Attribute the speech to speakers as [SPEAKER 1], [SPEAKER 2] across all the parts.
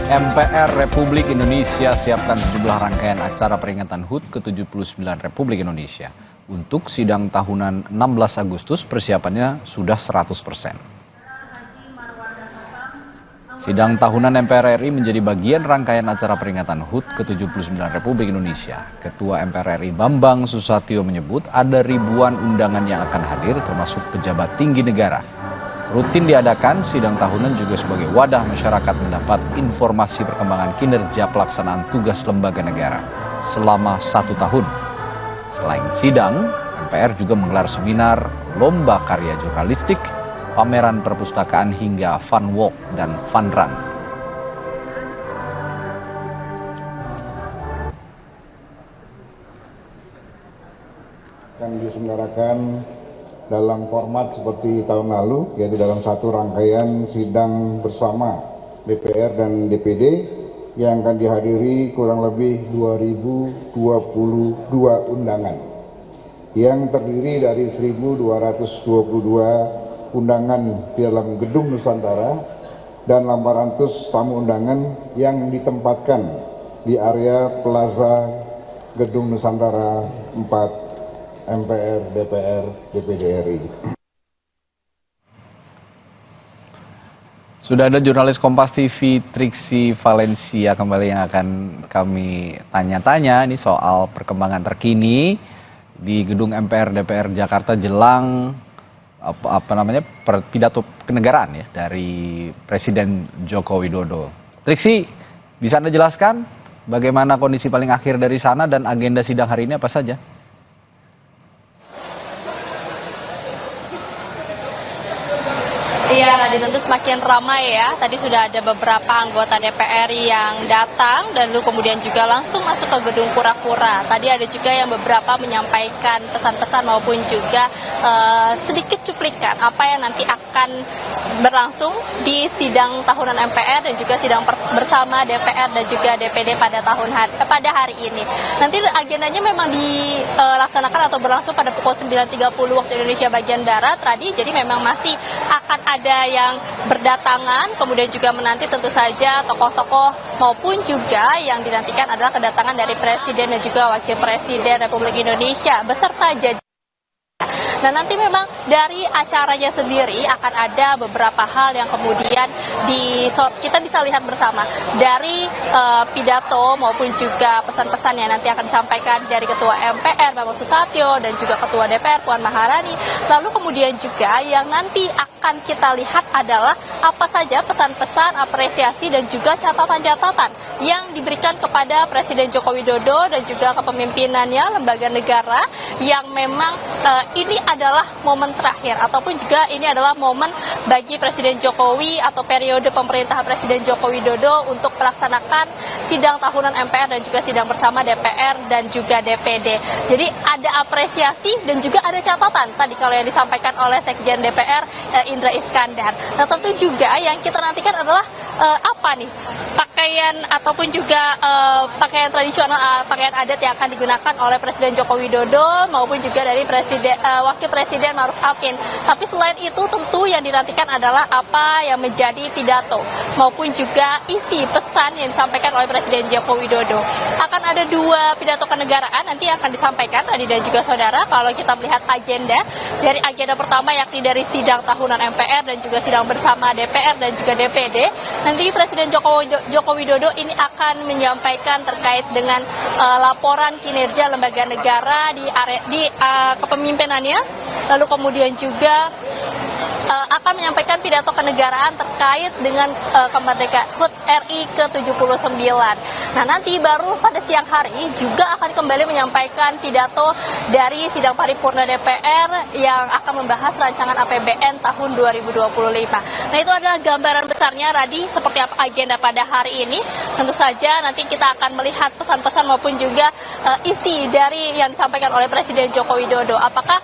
[SPEAKER 1] MPR Republik Indonesia siapkan sejumlah rangkaian acara peringatan HUT ke-79 Republik Indonesia. Untuk sidang tahunan 16 Agustus persiapannya sudah 100%. Sidang tahunan MPR RI menjadi bagian rangkaian acara peringatan HUT ke-79 Republik Indonesia. Ketua MPR RI Bambang Susatyo menyebut ada ribuan undangan yang akan hadir termasuk pejabat tinggi negara. Rutin diadakan, sidang tahunan juga sebagai wadah masyarakat mendapat informasi perkembangan kinerja pelaksanaan tugas lembaga negara selama 1 tahun. Selain sidang, MPR juga menggelar seminar, lomba karya jurnalistik, pameran perpustakaan hingga fun walk dan fun run.
[SPEAKER 2] Akan diselenggarakan dalam format seperti tahun lalu, yaitu dalam satu rangkaian sidang bersama DPR dan DPD yang akan dihadiri kurang lebih 2022 undangan yang terdiri dari 1.222 undangan di dalam Gedung Nusantara dan 800 tamu undangan yang ditempatkan di area Plaza Gedung Nusantara 4 MPR, DPR, DPD RI.
[SPEAKER 1] Sudah ada jurnalis Kompas TV Triksi Valencia kembali yang akan kami tanya-tanya ini soal perkembangan terkini di gedung MPR DPR Jakarta jelang pidato kenegaraan ya dari Presiden Joko Widodo. Triksi, bisa Anda jelaskan bagaimana kondisi paling akhir dari sana dan agenda sidang hari ini apa saja?
[SPEAKER 3] Iya, Radhi, tentu semakin ramai ya. Tadi sudah ada beberapa anggota DPR yang datang dan lalu kemudian juga langsung masuk ke gedung kura-kura. Tadi ada juga yang beberapa menyampaikan pesan-pesan maupun juga sedikit cuplikan apa yang nanti akan berlangsung di sidang tahunan MPR dan juga sidang bersama DPR dan juga DPD pada hari ini. Nanti agendanya memang dilaksanakan atau berlangsung pada pukul 9.30 waktu Indonesia bagian Barat, Radhi. Jadi memang masih akan ada yang berdatangan, kemudian juga menanti tentu saja tokoh-tokoh maupun juga yang dinantikan adalah kedatangan dari Presiden dan juga Wakil Presiden Republik Indonesia beserta jajaran. Nah, nanti memang dari acaranya sendiri akan ada beberapa hal yang kemudian kita bisa lihat bersama dari pidato maupun juga pesan-pesan yang nanti akan disampaikan dari Ketua MPR Bambang Susatyo dan juga Ketua DPR Puan Maharani. Lalu kemudian juga yang nanti akan kita lihat adalah apa saja pesan-pesan, apresiasi dan juga catatan-catatan yang diberikan kepada Presiden Joko Widodo dan juga kepemimpinannya lembaga negara yang memang ini adalah momen terakhir ataupun juga ini adalah momen bagi Presiden Jokowi atau periode pemerintahan Presiden Joko Widodo untuk melaksanakan sidang tahunan MPR dan juga sidang bersama DPR dan juga DPD. Jadi ada apresiasi dan juga ada catatan tadi kalau yang disampaikan oleh Sekjen DPR Indra Iskandar. Nah, tentu juga yang kita nantikan adalah apa nih pakaian ataupun juga pakaian tradisional, pakaian adat yang akan digunakan oleh Presiden Joko Widodo maupun juga dari Wakil Presiden Ma'ruf Amin. Tapi selain itu tentu yang dinantikan adalah apa yang menjadi pidato maupun juga isi pesan yang disampaikan oleh Presiden Joko Widodo. Akan ada 2 pidato kenegaraan nanti akan disampaikan Adi dan juga saudara. Kalau kita melihat agenda dari agenda pertama yakni dari sidang tahunan MPR dan juga sidang bersama DPR dan juga DPD, nanti Presiden Joko Widodo ini akan menyampaikan terkait dengan laporan kinerja lembaga negara di kepemimpinannya, lalu kemudian juga akan menyampaikan pidato kenegaraan terkait dengan kemerdekaan HUT RI ke-79. Nah, nanti baru pada siang hari juga akan kembali menyampaikan pidato dari sidang paripurna DPR yang akan membahas rancangan APBN tahun 2025. Nah, itu adalah gambaran besarnya, Radhi, seperti apa agenda pada hari ini. Tentu saja nanti kita akan melihat pesan-pesan maupun juga isi dari yang disampaikan oleh Presiden Joko Widodo. Apakah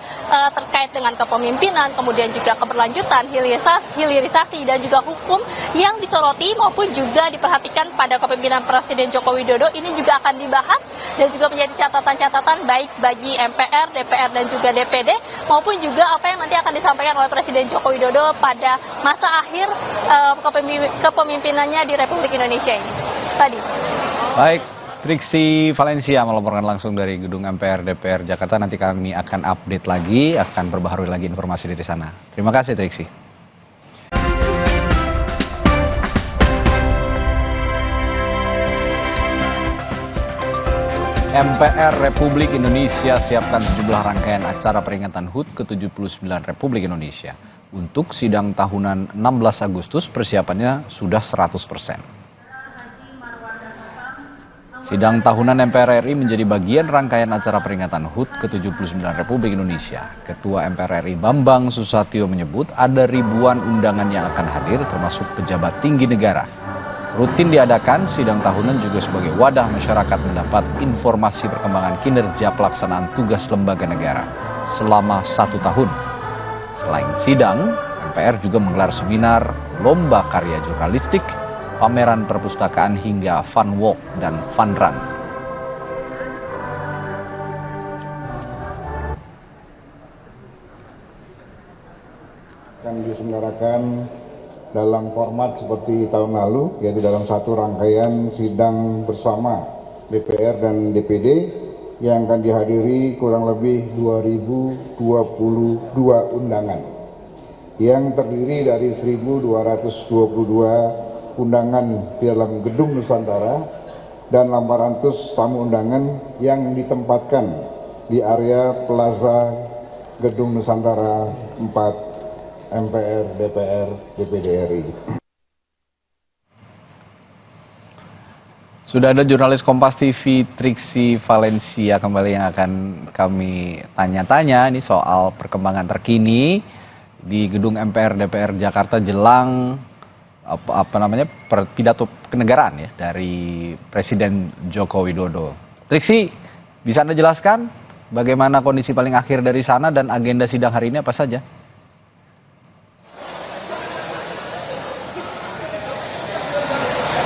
[SPEAKER 3] terkait dengan kepemimpinan, kemudian juga keberlanjutan, hilirisasi dan juga hukum yang disoroti maupun juga diperhatikan pada kepemimpinan Presiden Joko Widodo ini juga akan dibahas dan juga menjadi catatan-catatan baik bagi MPR, DPR dan juga DPD maupun juga apa yang nanti akan disampaikan oleh Presiden Joko Widodo pada masa akhir kepemimpinannya di Republik Indonesia ini. Tadi.
[SPEAKER 1] Baik, Triksi Valencia melaporkan langsung dari gedung MPR DPR Jakarta. Nanti kami akan update lagi, akan perbaharui lagi informasi dari sana. Terima kasih Triksi. MPR Republik Indonesia siapkan sejumlah rangkaian acara peringatan HUT ke-79 Republik Indonesia. Untuk sidang tahunan 16 Agustus persiapannya sudah 100%. Sidang tahunan MPR RI menjadi bagian rangkaian acara peringatan HUT ke-79 Republik Indonesia. Ketua MPR RI Bambang Susatyo menyebut ada ribuan undangan yang akan hadir termasuk pejabat tinggi negara. Rutin diadakan, sidang tahunan juga sebagai wadah masyarakat mendapat informasi perkembangan kinerja pelaksanaan tugas lembaga negara selama 1 tahun. Selain sidang, MPR juga menggelar seminar, lomba karya jurnalistik, pameran perpustakaan hingga fun walk dan fun run.
[SPEAKER 2] Akan diselenggarakan dalam format seperti tahun lalu, yaitu dalam satu rangkaian sidang bersama DPR dan DPD yang akan dihadiri kurang lebih 2022 undangan yang terdiri dari 1.222 undangan di dalam gedung Nusantara dan 800 tamu undangan yang ditempatkan di area Plaza Gedung Nusantara 4 MPR, DPR, DPD RI.
[SPEAKER 1] Sudah ada jurnalis Kompas TV Triksi Valencia kembali yang akan kami tanya-tanya ini soal perkembangan terkini di gedung MPR DPR Jakarta jelang pidato kenegaraan ya dari Presiden Joko Widodo. Triksi, bisa Anda jelaskan bagaimana kondisi paling akhir dari sana dan agenda sidang hari ini apa saja?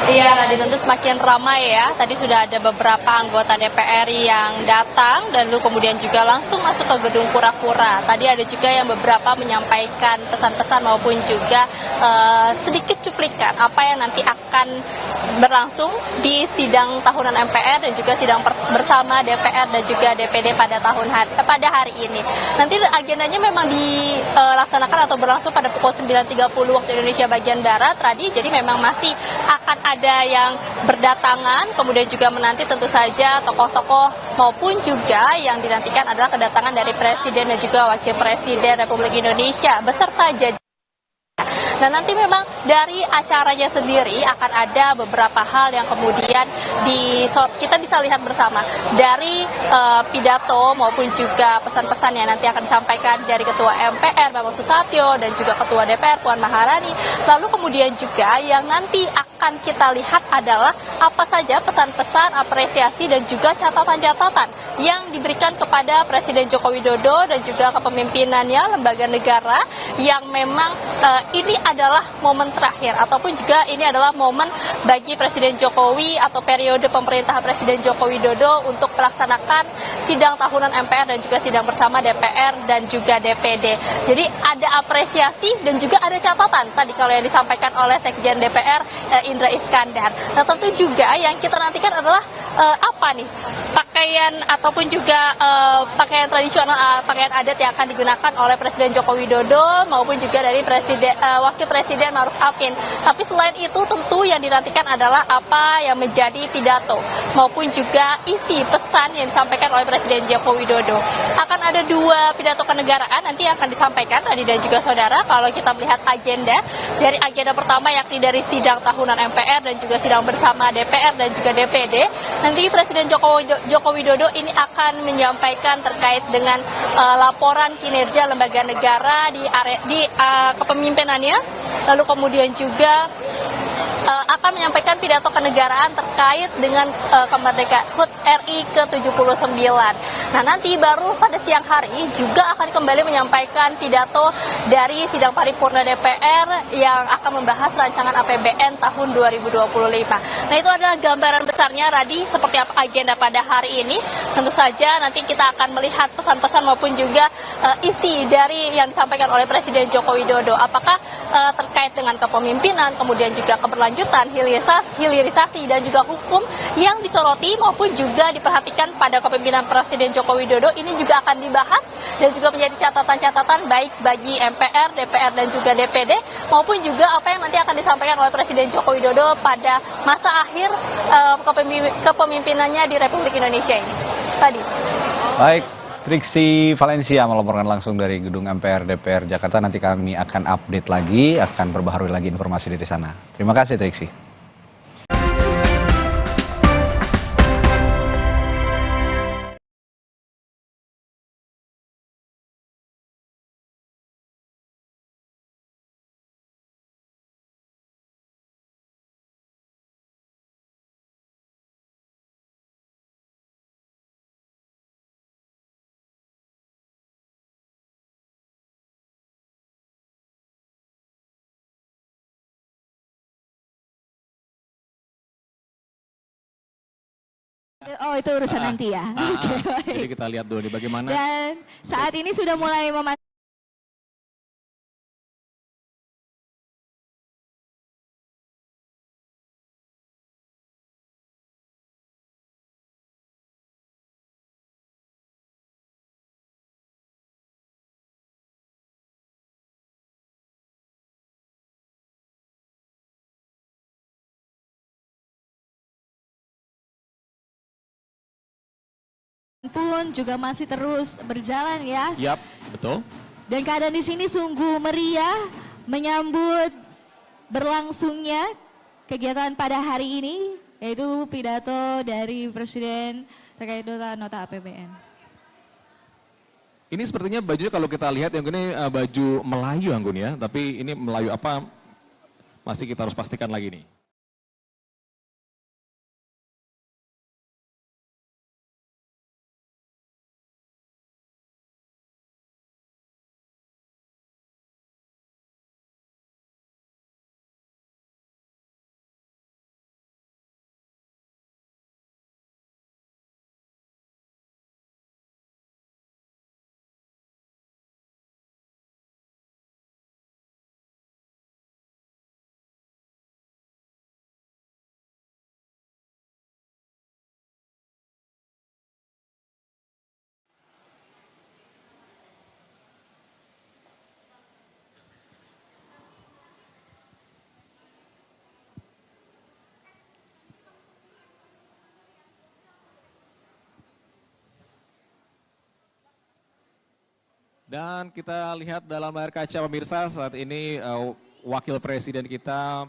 [SPEAKER 3] Iya, Radit, tentu semakin ramai ya. Tadi sudah ada beberapa anggota DPR yang datang dan lalu kemudian juga langsung masuk ke gedung kura-kura. Tadi ada juga yang beberapa menyampaikan pesan-pesan maupun juga sedikit cuplikan apa yang nanti akan berlangsung di sidang tahunan MPR dan juga sidang bersama DPR dan juga DPD pada hari ini. Nanti agendanya memang dilaksanakan atau berlangsung pada pukul 9.30 waktu Indonesia bagian Barat, Radit. Jadi memang masih akan ada yang berdatangan, kemudian juga menanti tentu saja tokoh-tokoh maupun juga yang dinantikan adalah kedatangan dari Presiden dan juga Wakil Presiden Republik Indonesia beserta jajaran. Dan nanti memang dari acaranya sendiri akan ada beberapa hal yang kemudian kita bisa lihat bersama dari pidato maupun juga pesan-pesan yang nanti akan disampaikan dari Ketua MPR Bambang Susatyo dan juga Ketua DPR Puan Maharani. Lalu kemudian juga yang nanti akan kita lihat adalah apa saja pesan-pesan, apresiasi dan juga catatan-catatan yang diberikan kepada Presiden Joko Widodo dan juga kepemimpinannya lembaga negara yang memang ini adalah momen terakhir ataupun juga ini adalah momen bagi Presiden Jokowi atau periode pemerintahan Presiden Joko Widodo untuk melaksanakan sidang tahunan MPR dan juga sidang bersama DPR dan juga DPD. Jadi ada apresiasi dan juga ada catatan tadi kalau yang disampaikan oleh Sekjen DPR Indra Iskandar. Nah tentu juga yang kita nantikan adalah apa nih pakaian ataupun juga pakaian tradisional, pakaian adat yang akan digunakan oleh Presiden Joko Widodo maupun juga dari Wakil Presiden Ma'ruf Amin. Tapi selain itu tentu yang dinantikan adalah apa yang menjadi pidato maupun juga isi pesan yang disampaikan oleh Presiden Joko Widodo. Akan ada 2 pidato kenegaraan nanti yang akan disampaikan Adi dan juga saudara. Kalau kita melihat agenda, dari agenda pertama yakni dari sidang tahunan MPR dan juga sidang bersama DPR dan juga DPD, nanti Presiden Joko Widodo ini akan menyampaikan terkait dengan laporan kinerja lembaga negara di kepemimpinannya. Lalu kemudian juga akan akan menyampaikan pidato kenegaraan terkait dengan kemerdekaan HUT RI ke-79. Nah, nanti baru pada siang hari juga akan kembali menyampaikan pidato dari sidang paripurna DPR yang akan membahas rancangan APBN tahun 2025. Nah, itu adalah gambaran besarnya, Radi, seperti apa agenda pada hari ini. Tentu saja nanti kita akan melihat pesan-pesan maupun juga isi dari yang disampaikan oleh Presiden Joko Widodo. Apakah terkait dengan kepemimpinan, kemudian juga keberlanjutan, hilirisasi dan juga hukum yang disoroti maupun juga diperhatikan pada kepemimpinan Presiden Joko Widodo ini juga akan dibahas dan juga menjadi catatan-catatan baik bagi MPR, DPR dan juga DPD maupun juga apa yang nanti akan disampaikan oleh Presiden Joko Widodo pada masa akhir kepemimpinannya di Republik Indonesia ini. Tadi.
[SPEAKER 1] Baik, Triksi Valencia melaporkan langsung dari gedung MPR DPR Jakarta. Nanti kami akan update lagi, akan perbaharui lagi informasi dari sana. Terima kasih, Triksi.
[SPEAKER 4] Oh, itu urusan nanti ya. Oke, baik.
[SPEAKER 5] Jadi kita lihat dulu nih bagaimana.
[SPEAKER 4] Dan saat ini sudah mulai pun juga masih terus berjalan ya.
[SPEAKER 5] Yap, betul.
[SPEAKER 4] Dan keadaan di sini sungguh meriah menyambut berlangsungnya kegiatan pada hari ini, yaitu pidato dari Presiden terkait nota APBN.
[SPEAKER 5] Ini sepertinya bajunya kalau kita lihat yang ini baju Melayu Anggun ya, tapi ini Melayu apa masih kita harus pastikan lagi nih. Dan kita lihat dalam layar kaca pemirsa saat ini Wakil Presiden kita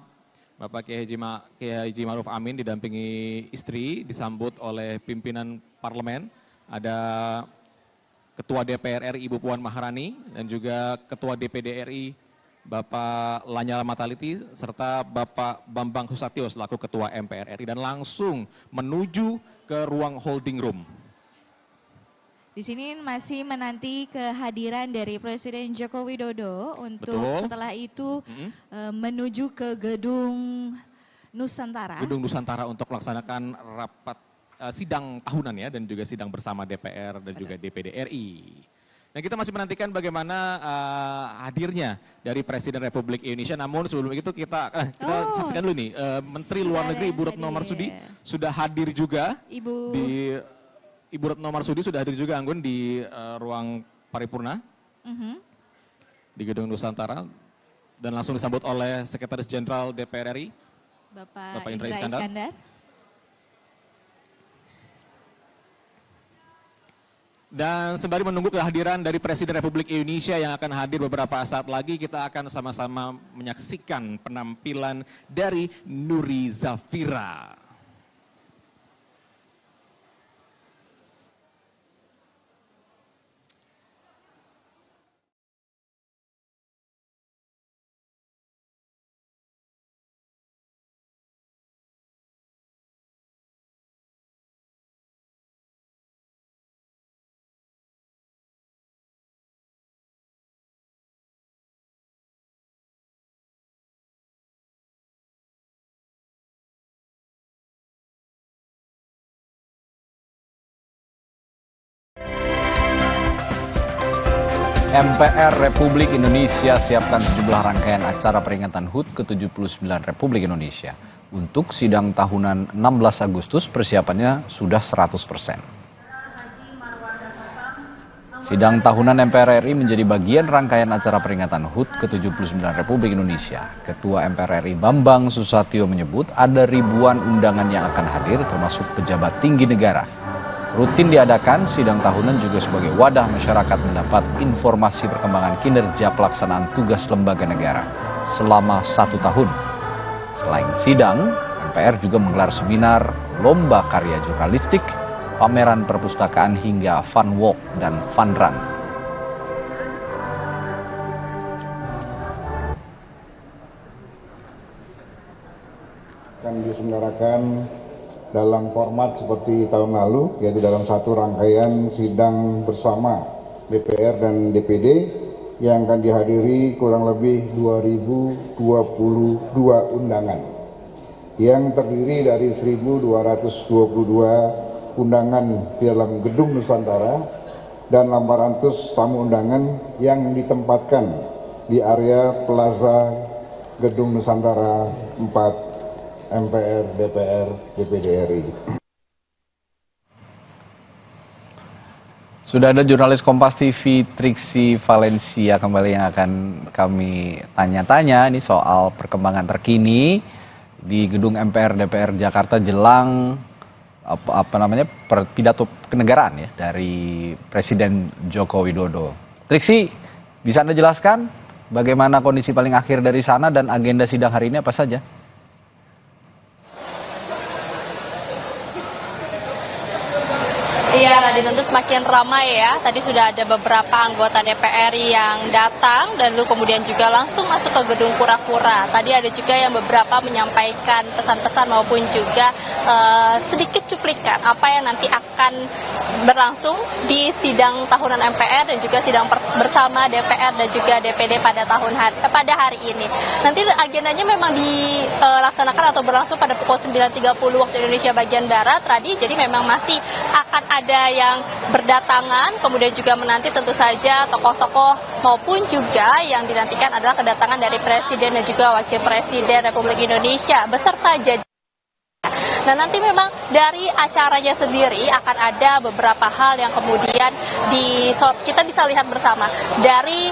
[SPEAKER 5] Bapak Kiai Haji Ma'ruf Amin didampingi istri disambut oleh pimpinan parlemen. Ada Ketua DPR RI Ibu Puan Maharani dan juga Ketua DPD RI Bapak Lanyala Mataliti serta Bapak Bambang Susatyo selaku Ketua MPR RI dan langsung menuju ke ruang holding room.
[SPEAKER 4] Di sini masih menanti kehadiran dari Presiden Joko Widodo untuk setelah itu menuju ke gedung Nusantara.
[SPEAKER 5] Gedung Nusantara untuk melaksanakan rapat sidang tahunan ya dan juga sidang bersama DPR dan juga DPD RI. Dan kita masih menantikan bagaimana hadirnya dari Presiden Republik Indonesia. Namun sebelum itu kita saksikan dulu nih Menteri Luar Negeri Ibu Retno Marsudi sudah hadir juga Ibu Retno Marsudi sudah hadir juga Anggun di ruang paripurna di Gedung Nusantara dan langsung disambut oleh Sekretaris Jenderal DPR RI Bapak Indra Iskandar. Dan sembari menunggu kehadiran dari Presiden Republik Indonesia yang akan hadir beberapa saat lagi, kita akan sama-sama menyaksikan penampilan dari Nuri Zafira.
[SPEAKER 1] MPR Republik Indonesia siapkan sejumlah rangkaian acara peringatan HUT ke-79 Republik Indonesia. Untuk sidang tahunan 16 Agustus persiapannya sudah 100%. Sidang tahunan MPR RI menjadi bagian rangkaian acara peringatan HUT ke-79 Republik Indonesia. Ketua MPR RI Bambang Susatyo menyebut ada ribuan undangan yang akan hadir termasuk pejabat tinggi negara. Rutin diadakan, sidang tahunan juga sebagai wadah masyarakat mendapat informasi perkembangan kinerja pelaksanaan tugas lembaga negara selama 1 tahun. Selain sidang, MPR juga menggelar seminar, lomba karya jurnalistik, pameran perpustakaan hingga fun walk dan fun run.
[SPEAKER 2] Akan diselenggarakan dalam format seperti tahun lalu, yaitu dalam satu rangkaian sidang bersama DPR dan DPD yang akan dihadiri kurang lebih 2022 undangan yang terdiri dari 1.222 undangan di dalam Gedung Nusantara dan 800 tamu undangan yang ditempatkan di area Plaza Gedung Nusantara 4 MPR, DPR, DPD RI.
[SPEAKER 1] Sudah ada jurnalis Kompas TV Triksi Valencia kembali yang akan kami tanya-tanya ini soal perkembangan terkini di gedung MPR DPR Jakarta jelang pidato kenegaraan ya dari Presiden Joko Widodo. Triksi, bisa Anda jelaskan bagaimana kondisi paling akhir dari sana dan agenda sidang hari ini apa saja?
[SPEAKER 3] Iya, Radhi, tentu semakin ramai ya. Tadi sudah ada beberapa anggota DPR yang datang dan lalu kemudian juga langsung masuk ke gedung kura-kura. Tadi ada juga yang beberapa menyampaikan pesan-pesan maupun juga sedikit cuplikan apa yang nanti akan berlangsung di sidang tahunan MPR dan juga sidang bersama DPR dan juga DPD pada hari ini. Nanti agendanya memang dilaksanakan atau berlangsung pada pukul 9.30 waktu Indonesia bagian Barat, Radhi. Jadi memang masih akan ada yang berdatangan, kemudian juga menanti tentu saja tokoh-tokoh maupun juga yang dinantikan adalah kedatangan dari Presiden dan juga Wakil Presiden Republik Indonesia beserta jajaran. Nah, nanti memang dari acaranya sendiri akan ada beberapa hal yang kemudian kita bisa lihat bersama dari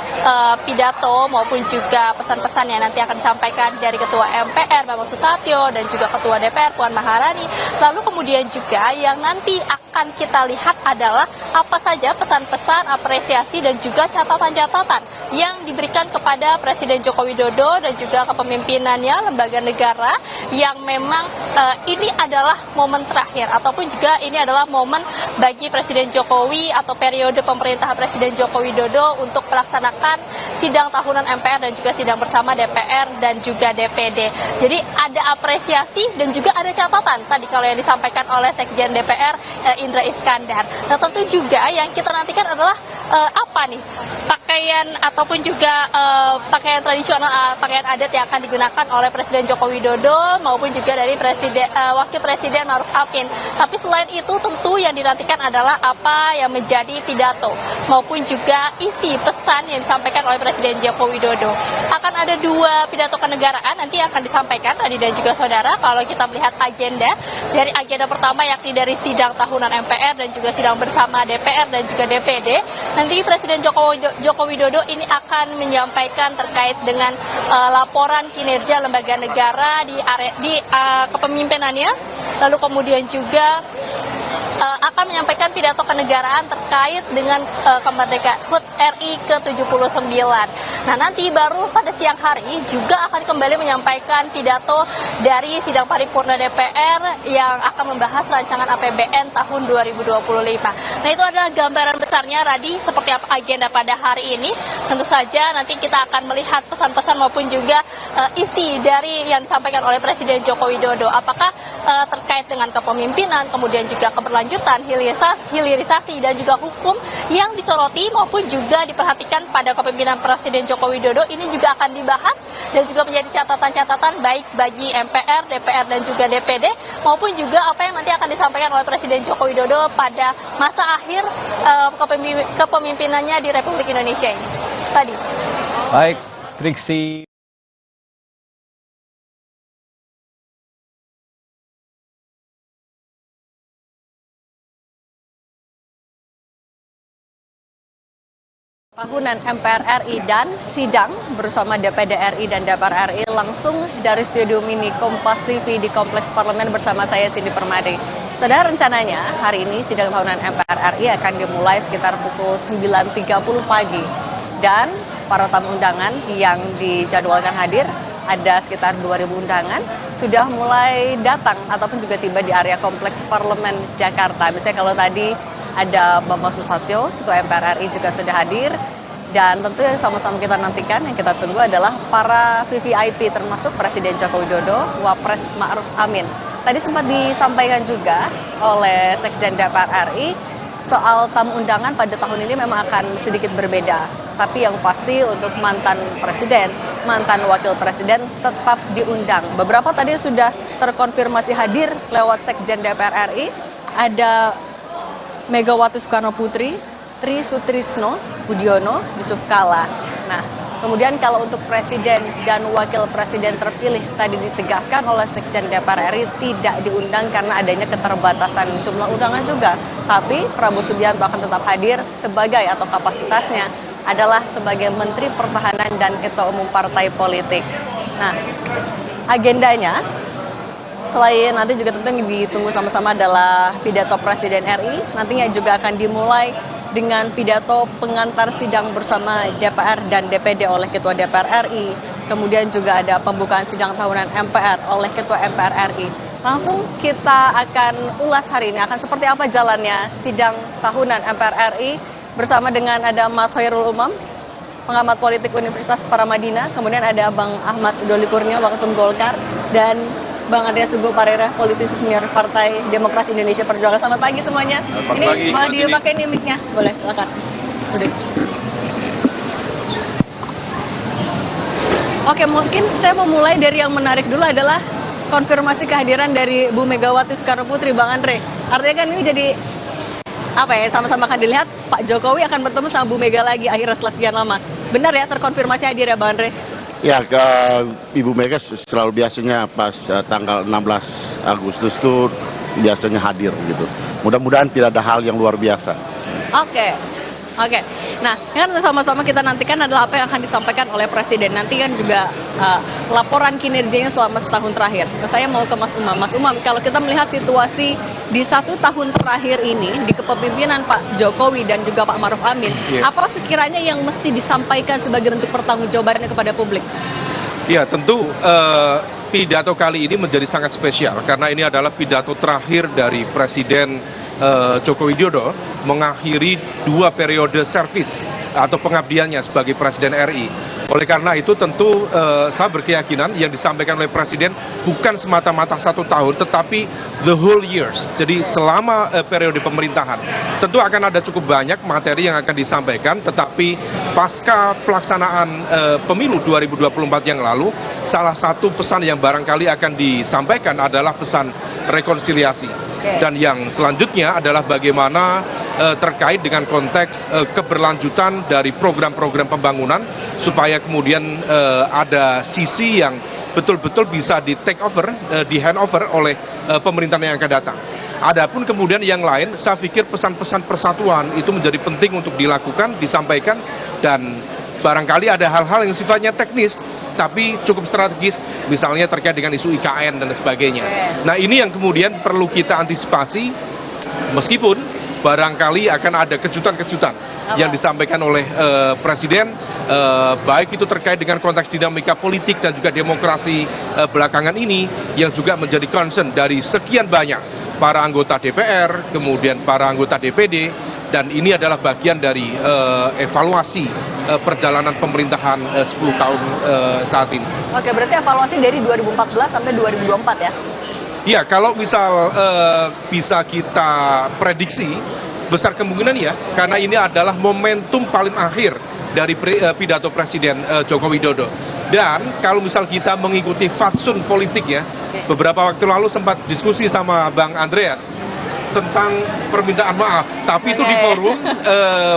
[SPEAKER 3] pidato maupun juga pesan-pesan yang nanti akan disampaikan dari Ketua MPR Bambang Susatyo dan juga Ketua DPR Puan Maharani. Lalu kemudian juga yang nanti akan kita lihat adalah apa saja pesan-pesan, apresiasi dan juga catatan-catatan yang diberikan kepada Presiden Joko Widodo dan juga kepemimpinannya lembaga negara yang memang ini adalah momen terakhir ataupun juga ini adalah momen bagi Presiden Jokowi atau periode pemerintahan Presiden Joko Widodo untuk melaksanakan sidang tahunan MPR dan juga sidang bersama DPR dan juga DPD. Jadi ada apresiasi dan juga ada catatan tadi kalau yang disampaikan oleh Sekjen DPR Indra Iskandar. Nah, tentu juga yang kita nantikan adalah apa nih pakaian ataupun juga pakaian tradisional, pakaian adat yang akan digunakan oleh Presiden Joko Widodo maupun juga dari Wakil Presiden Maruf Amin. Tapi selain itu tentu yang dinantikan adalah apa yang menjadi pidato maupun juga isi pesan yang disampaikan oleh Presiden Joko Widodo. Akan ada 2 pidato kenegaraan nanti akan disampaikan Adi dan juga saudara. Kalau kita melihat agenda dari agenda pertama yakni dari sidang tahunan MPR dan juga sidang bersama DPR dan juga DPD, nanti Presiden Joko Widodo ini akan menyampaikan terkait dengan laporan kinerja lembaga negara di kepemimpinannya, lalu kemudian juga akan menyampaikan pidato kenegaraan terkait dengan kemerdekaan HUT RI ke-79. Nah, nanti baru pada siang hari juga akan kembali menyampaikan pidato dari sidang paripurna DPR yang akan membahas rancangan APBN tahun 2025. Nah, itu adalah gambaran besarnya, Radhi, seperti apa agenda pada hari ini. Tentu saja nanti kita akan melihat pesan-pesan maupun juga isi dari yang disampaikan oleh Presiden Joko Widodo. Apakah terkait dengan kepemimpinan, kemudian juga keberlanjutan, hilirisasi dan juga hukum yang disoroti maupun juga diperhatikan pada kepemimpinan Presiden Joko Widodo ini juga akan dibahas dan juga menjadi catatan-catatan baik bagi MPR, DPR dan juga DPD maupun juga apa yang nanti akan disampaikan oleh Presiden Joko Widodo pada masa akhir kepemimpinannya di Republik Indonesia ini. Tadi.
[SPEAKER 1] Baik, Triksi.
[SPEAKER 6] Tahunan MPR RI dan sidang bersama DPD RI dan DPR RI langsung dari studio mini Kompas TV di Kompleks Parlemen bersama saya Cindy Permadi. Saudara, rencananya hari ini sidang tahunan MPR RI akan dimulai sekitar pukul 9.30 pagi dan para tamu undangan yang dijadwalkan hadir ada sekitar 2.000 undangan sudah mulai datang ataupun juga tiba di area Kompleks Parlemen Jakarta. Misalnya kalau tadi ada Bambang Susatyo, Ketua MPR RI juga sudah hadir. Dan tentu yang sama-sama kita nantikan, yang kita tunggu adalah para VVIP termasuk Presiden Joko Widodo, Wapres Ma'ruf Amin. Tadi sempat disampaikan juga oleh Sekjen DPR RI soal tamu undangan pada tahun ini memang akan sedikit berbeda. Tapi yang pasti untuk mantan presiden, mantan wakil presiden tetap diundang. Beberapa tadi sudah terkonfirmasi hadir lewat Sekjen DPR RI. Ada Megawati Soekarno Putri, Tri Sutrisno, Budiono, Yusuf Kala. Nah, kemudian kalau untuk presiden dan wakil presiden terpilih tadi ditegaskan oleh Sekjen DPR RI tidak diundang karena adanya keterbatasan jumlah undangan juga. Tapi Prabowo Subianto akan tetap hadir sebagai atau kapasitasnya adalah sebagai Menteri Pertahanan dan Ketua Umum Partai Politik. Nah, agendanya selain nanti juga tentu yang ditunggu sama-sama adalah pidato Presiden RI, nantinya juga akan dimulai dengan pidato pengantar sidang bersama DPR dan DPD oleh Ketua DPR RI. Kemudian juga ada pembukaan sidang tahunan MPR oleh Ketua MPR RI. Langsung kita akan ulas hari ini akan seperti apa jalannya sidang tahunan MPR RI bersama dengan ada Mas Hoirul Umam, pengamat politik Universitas Paramadina, kemudian ada Bang Ahmad Doli Kurnia, Waketum Golkar, dan Bang Andreas Hugo Parera, politisi senior Partai Demokrasi Indonesia Perjuangan. Selamat pagi semuanya. Ini mau dipakai nih mic-nya? Boleh, silakan. Udah. Oke, mungkin saya mau mulai dari yang menarik dulu adalah konfirmasi kehadiran dari Bu Megawati Soekarno Putri, Bang Andre. Artinya kan ini jadi apa ya, sama-sama akan dilihat Pak Jokowi akan bertemu sama Bu Mega lagi akhirnya setelah sekian lama. Benar ya terkonfirmasi hadir ya Bang Andre?
[SPEAKER 7] Ya, Ibu Mega selalu biasanya pas tanggal 16 Agustus itu biasanya hadir gitu. Mudah-mudahan tidak ada hal yang luar biasa.
[SPEAKER 6] Oke. Nah, kan sama-sama kita nantikan adalah apa yang akan disampaikan oleh Presiden. Nanti kan juga laporan kinerjanya selama setahun terakhir. Nah, saya mau ke Mas Umam. Mas Umam, kalau kita melihat situasi di 1 tahun terakhir ini, di kepemimpinan Pak Jokowi dan juga Pak Ma'ruf Amin, apa sekiranya yang mesti disampaikan sebagai bentuk pertanggungjawabannya kepada publik?
[SPEAKER 8] Ya, tentu pidato kali ini menjadi sangat spesial karena ini adalah pidato terakhir dari Presiden Joko Widodo mengakhiri 2 periode servis atau pengabdiannya sebagai Presiden RI. Oleh karena itu tentu saya berkeyakinan yang disampaikan oleh Presiden bukan semata-mata 1 tahun tetapi the whole years. Jadi selama periode pemerintahan tentu akan ada cukup banyak materi yang akan disampaikan, tetapi pasca pelaksanaan pemilu 2024 yang lalu salah satu pesan yang barangkali akan disampaikan adalah pesan rekonsiliasi. Dan yang selanjutnya adalah bagaimana terkait dengan konteks keberlanjutan dari program-program pembangunan supaya kemudian ada sisi yang betul-betul bisa di take over, di handover oleh pemerintahan yang akan datang. Adapun kemudian yang lain, saya pikir pesan-pesan persatuan itu menjadi penting untuk dilakukan, disampaikan, dan barangkali ada hal-hal yang sifatnya teknis tapi cukup strategis, misalnya terkait dengan isu IKN dan sebagainya. Nah, ini yang kemudian perlu kita antisipasi, meskipun barangkali akan ada kejutan-kejutan yang disampaikan oleh Presiden, baik itu terkait dengan konteks dinamika politik dan juga demokrasi belakangan ini, yang juga menjadi concern dari sekian banyak para anggota DPR, kemudian para anggota DPD, dan ini adalah bagian dari evaluasi perjalanan pemerintahan 10 tahun saat ini. Oke, berarti evaluasi dari 2014 sampai 2024 ya? Iya, kalau misal bisa kita prediksi, besar kemungkinan ya, karena ini adalah momentum paling akhir dari pidato Presiden Joko Widodo. Dan kalau misal kita mengikuti fatsun politik ya, beberapa waktu lalu sempat diskusi sama Bang Andreas tentang permintaan maaf, tapi itu di forum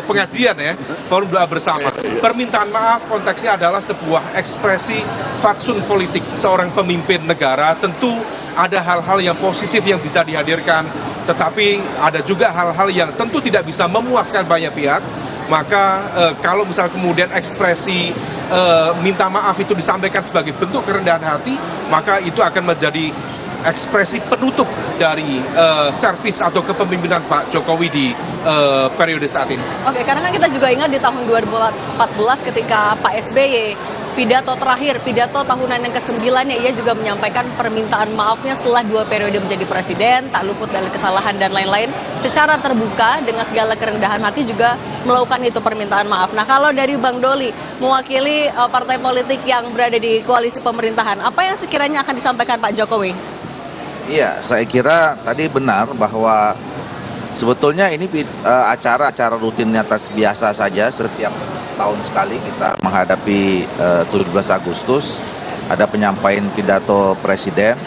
[SPEAKER 8] pengajian ya, forum doa bersama. Permintaan maaf konteksnya adalah sebuah ekspresi fatsun politik seorang pemimpin negara. Tentu ada hal-hal yang positif yang bisa dihadirkan, tetapi ada juga hal-hal yang tentu tidak bisa memuaskan banyak pihak. Maka kalau misal kemudian ekspresi minta maaf itu disampaikan sebagai bentuk kerendahan hati, maka itu akan menjadi ekspresi penutup dari servis atau kepemimpinan Pak Jokowi di periode saat ini.
[SPEAKER 6] Oke, karena kan kita juga ingat di tahun 2014 ketika Pak SBY pidato terakhir, pidato tahunan yang ke-9-nya, ia juga menyampaikan permintaan maafnya setelah 2 periode menjadi presiden, tak luput dari kesalahan dan lain-lain. Secara terbuka dengan segala kerendahan hati juga melakukan itu permintaan maaf. Nah, kalau dari Bang Doli mewakili partai politik yang berada di koalisi pemerintahan, apa yang sekiranya akan disampaikan Pak Jokowi?
[SPEAKER 9] Iya, saya kira tadi benar bahwa sebetulnya ini acara rutinitas biasa saja. Setiap tahun sekali kita menghadapi 17 Agustus, ada penyampaian pidato presiden.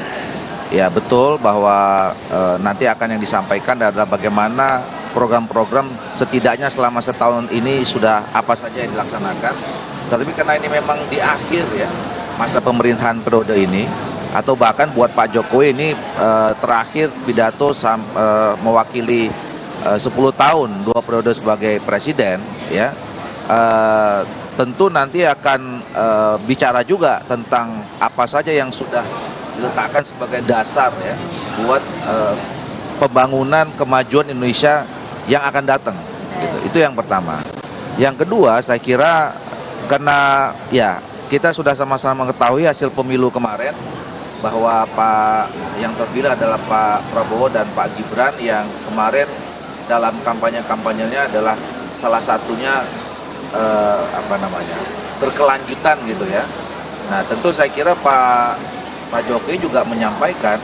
[SPEAKER 9] Ya betul bahwa nanti akan yang disampaikan adalah bagaimana program-program setidaknya selama setahun ini sudah apa saja yang dilaksanakan. Tetapi karena ini memang di akhir ya masa pemerintahan periode ini, atau bahkan buat Pak Jokowi ini terakhir pidato mewakili 10 tahun 2 periode sebagai presiden ya, tentu nanti akan bicara juga tentang apa saja yang sudah diletakkan sebagai dasar ya buat pembangunan kemajuan Indonesia yang akan datang gitu. Itu yang pertama. Yang kedua, saya kira karena ya kita sudah sama-sama mengetahui hasil pemilu kemarin bahwa yang terpilih adalah Pak Prabowo dan Pak Gibran yang kemarin dalam kampanyenya adalah salah satunya berkelanjutan gitu ya. Nah tentu saya kira Pak Jokowi juga menyampaikan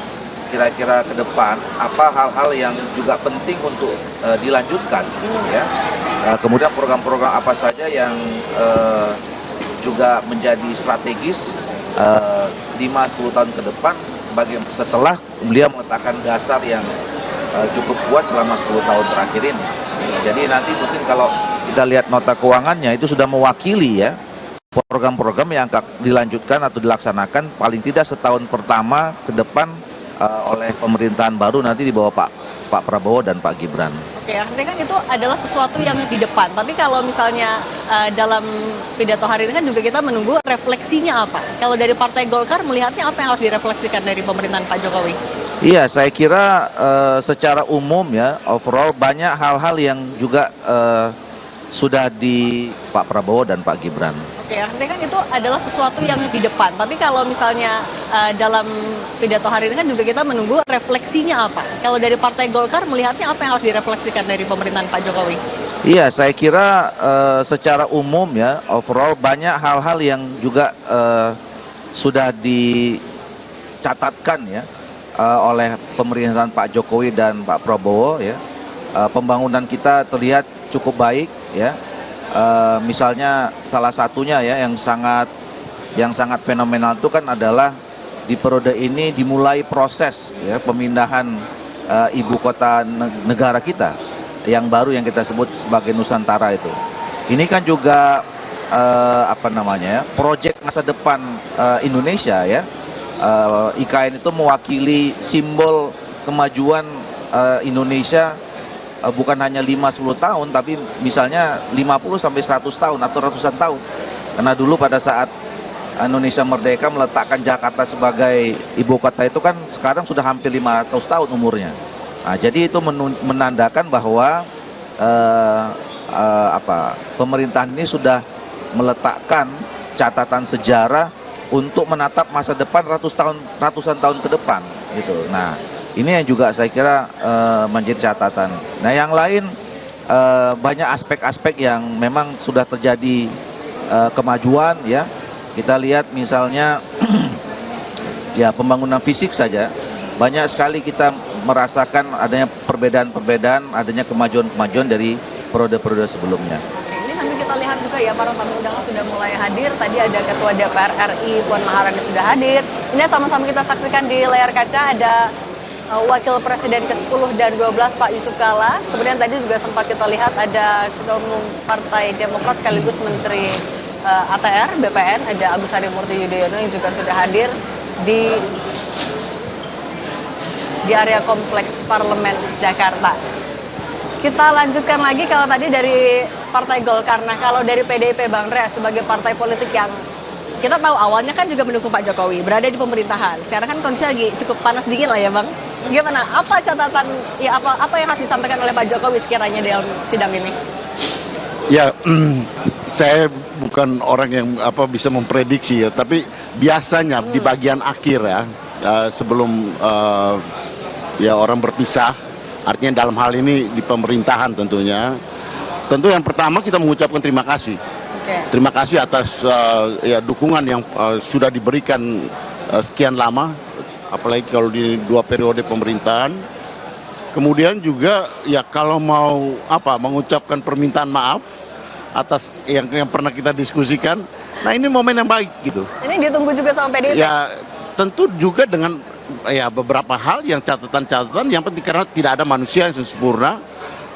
[SPEAKER 9] kira-kira ke depan apa hal-hal yang juga penting untuk dilanjutkan ya. Kemudian program-program apa saja yang juga menjadi strategis 5-10 tahun ke depan setelah beliau meletakkan dasar yang cukup kuat selama 10 tahun terakhir ini. Jadi nanti mungkin kalau kita lihat nota keuangannya itu sudah mewakili ya program-program yang akan dilanjutkan atau dilaksanakan paling tidak setahun pertama ke depan oleh pemerintahan baru nanti di bawah Pak Prabowo dan Pak Gibran.
[SPEAKER 6] Oke, artinya kan itu adalah sesuatu yang di depan. Tapi kalau misalnya dalam pidato hari ini kan juga kita menunggu refleksinya apa. Kalau dari Partai Golkar melihatnya apa yang harus direfleksikan dari pemerintahan Pak Jokowi?
[SPEAKER 9] Iya, saya kira secara umum ya, overall banyak hal-hal yang juga sudah di Pak Prabowo dan Pak Gibran.
[SPEAKER 6] Oke, artinya kan itu adalah sesuatu yang di depan. Tapi kalau misalnya dalam pidato hari ini kan juga kita menunggu refleksinya apa. Kalau dari Partai Golkar melihatnya apa yang harus direfleksikan dari pemerintahan Pak Jokowi?
[SPEAKER 9] Iya, saya kira secara umum ya, overall banyak hal-hal yang juga sudah dicatatkan ya oleh pemerintahan Pak Jokowi dan Pak Prabowo ya. Pembangunan kita terlihat cukup baik ya. Misalnya salah satunya ya yang sangat fenomenal itu kan adalah di periode ini dimulai proses ya pemindahan ibu kota negara kita yang baru yang kita sebut sebagai Nusantara itu. Ini kan juga proyek masa depan Indonesia ya. IKN itu mewakili simbol kemajuan Indonesia. Bukan hanya 5-10 tahun, tapi misalnya 50-100 tahun atau ratusan tahun. Karena dulu pada saat Indonesia merdeka meletakkan Jakarta sebagai ibu kota itu kan sekarang sudah hampir 500 tahun umurnya. Nah, jadi itu menandakan bahwa pemerintahan ini sudah meletakkan catatan sejarah untuk menatap masa depan ratusan tahun ke depan gitu. Nah, ini yang juga saya kira menjadi catatan. Nah yang lain banyak aspek-aspek yang memang sudah terjadi kemajuan ya. Kita lihat misalnya ya pembangunan fisik saja. Banyak sekali kita merasakan adanya perbedaan-perbedaan, adanya kemajuan-kemajuan dari periode-periode sebelumnya.
[SPEAKER 6] Ini sambil kita lihat juga ya para tamu undangan sudah mulai hadir. Tadi ada Ketua DPR RI Puan Maharani sudah hadir. Ini sama-sama kita saksikan di layar kaca ada Wakil Presiden ke-10 dan 12 Pak Yusuf Kalla. Kemudian tadi juga sempat kita lihat ada Ketua Umum Partai Demokrat sekaligus Menteri ATR BPN, ada Agus Harimurti Yudhoyono yang juga sudah hadir di area kompleks Parlemen Jakarta. Kita lanjutkan lagi kalau tadi dari Partai Golkar. Nah, kalau dari PDIP Bang Rea sebagai partai politik yang kita tahu awalnya kan juga mendukung Pak Jokowi, berada di pemerintahan. Sekarang kan kondisi lagi cukup panas dingin lah ya Bang. Gimana? Apa catatan, ya apa yang harus disampaikan oleh Pak Jokowi sekiranya dalam sidang ini?
[SPEAKER 7] Ya, saya bukan orang yang bisa memprediksi ya, tapi biasanya di bagian akhir ya, sebelum ya orang berpisah, artinya dalam hal ini di pemerintahan tentunya, tentu yang pertama kita mengucapkan terima kasih. Terima kasih atas ya dukungan yang sudah diberikan sekian lama, apalagi kalau di 2 periode pemerintahan. Kemudian juga ya kalau mau mengucapkan permintaan maaf atas yang pernah kita diskusikan. Nah, ini momen yang baik gitu.
[SPEAKER 6] Ini ditunggu juga sama PDIP.
[SPEAKER 7] Ya tentu juga dengan ya beberapa hal yang catatan-catatan yang penting, karena tidak ada manusia yang sempurna,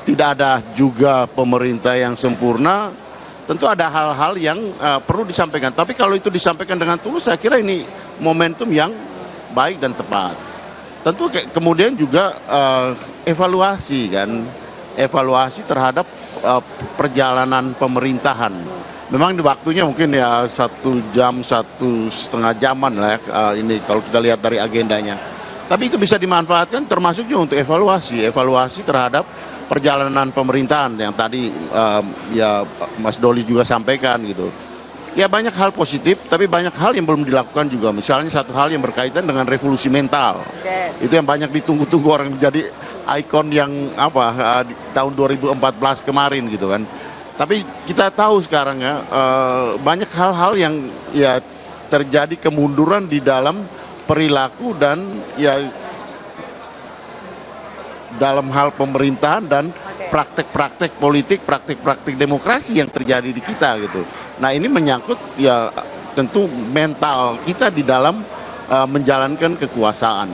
[SPEAKER 7] tidak ada juga pemerintah yang sempurna. Tentu ada hal-hal yang perlu disampaikan. Tapi kalau itu disampaikan dengan tulus, saya kira ini momentum yang baik dan tepat. Tentu kemudian juga evaluasi kan, evaluasi terhadap perjalanan pemerintahan. Memang di waktunya mungkin ya 1 jam, 1,5 jaman lah ya, ini kalau kita lihat dari agendanya. Tapi itu bisa dimanfaatkan termasuk juga untuk evaluasi terhadap perjalanan pemerintahan yang tadi ya Mas Doli juga sampaikan gitu. Ya banyak hal positif, tapi banyak hal yang belum dilakukan juga. Misalnya satu hal yang berkaitan dengan revolusi mental. Itu yang banyak ditunggu-tunggu orang, jadi ikon yang di tahun 2014 kemarin gitu kan. Tapi kita tahu sekarang ya banyak hal-hal yang ya terjadi kemunduran di dalam perilaku dan ya dalam hal pemerintahan dan praktek-praktek politik, praktek-praktek demokrasi yang terjadi di kita gitu. Nah, ini menyangkut ya tentu mental kita di dalam menjalankan kekuasaan.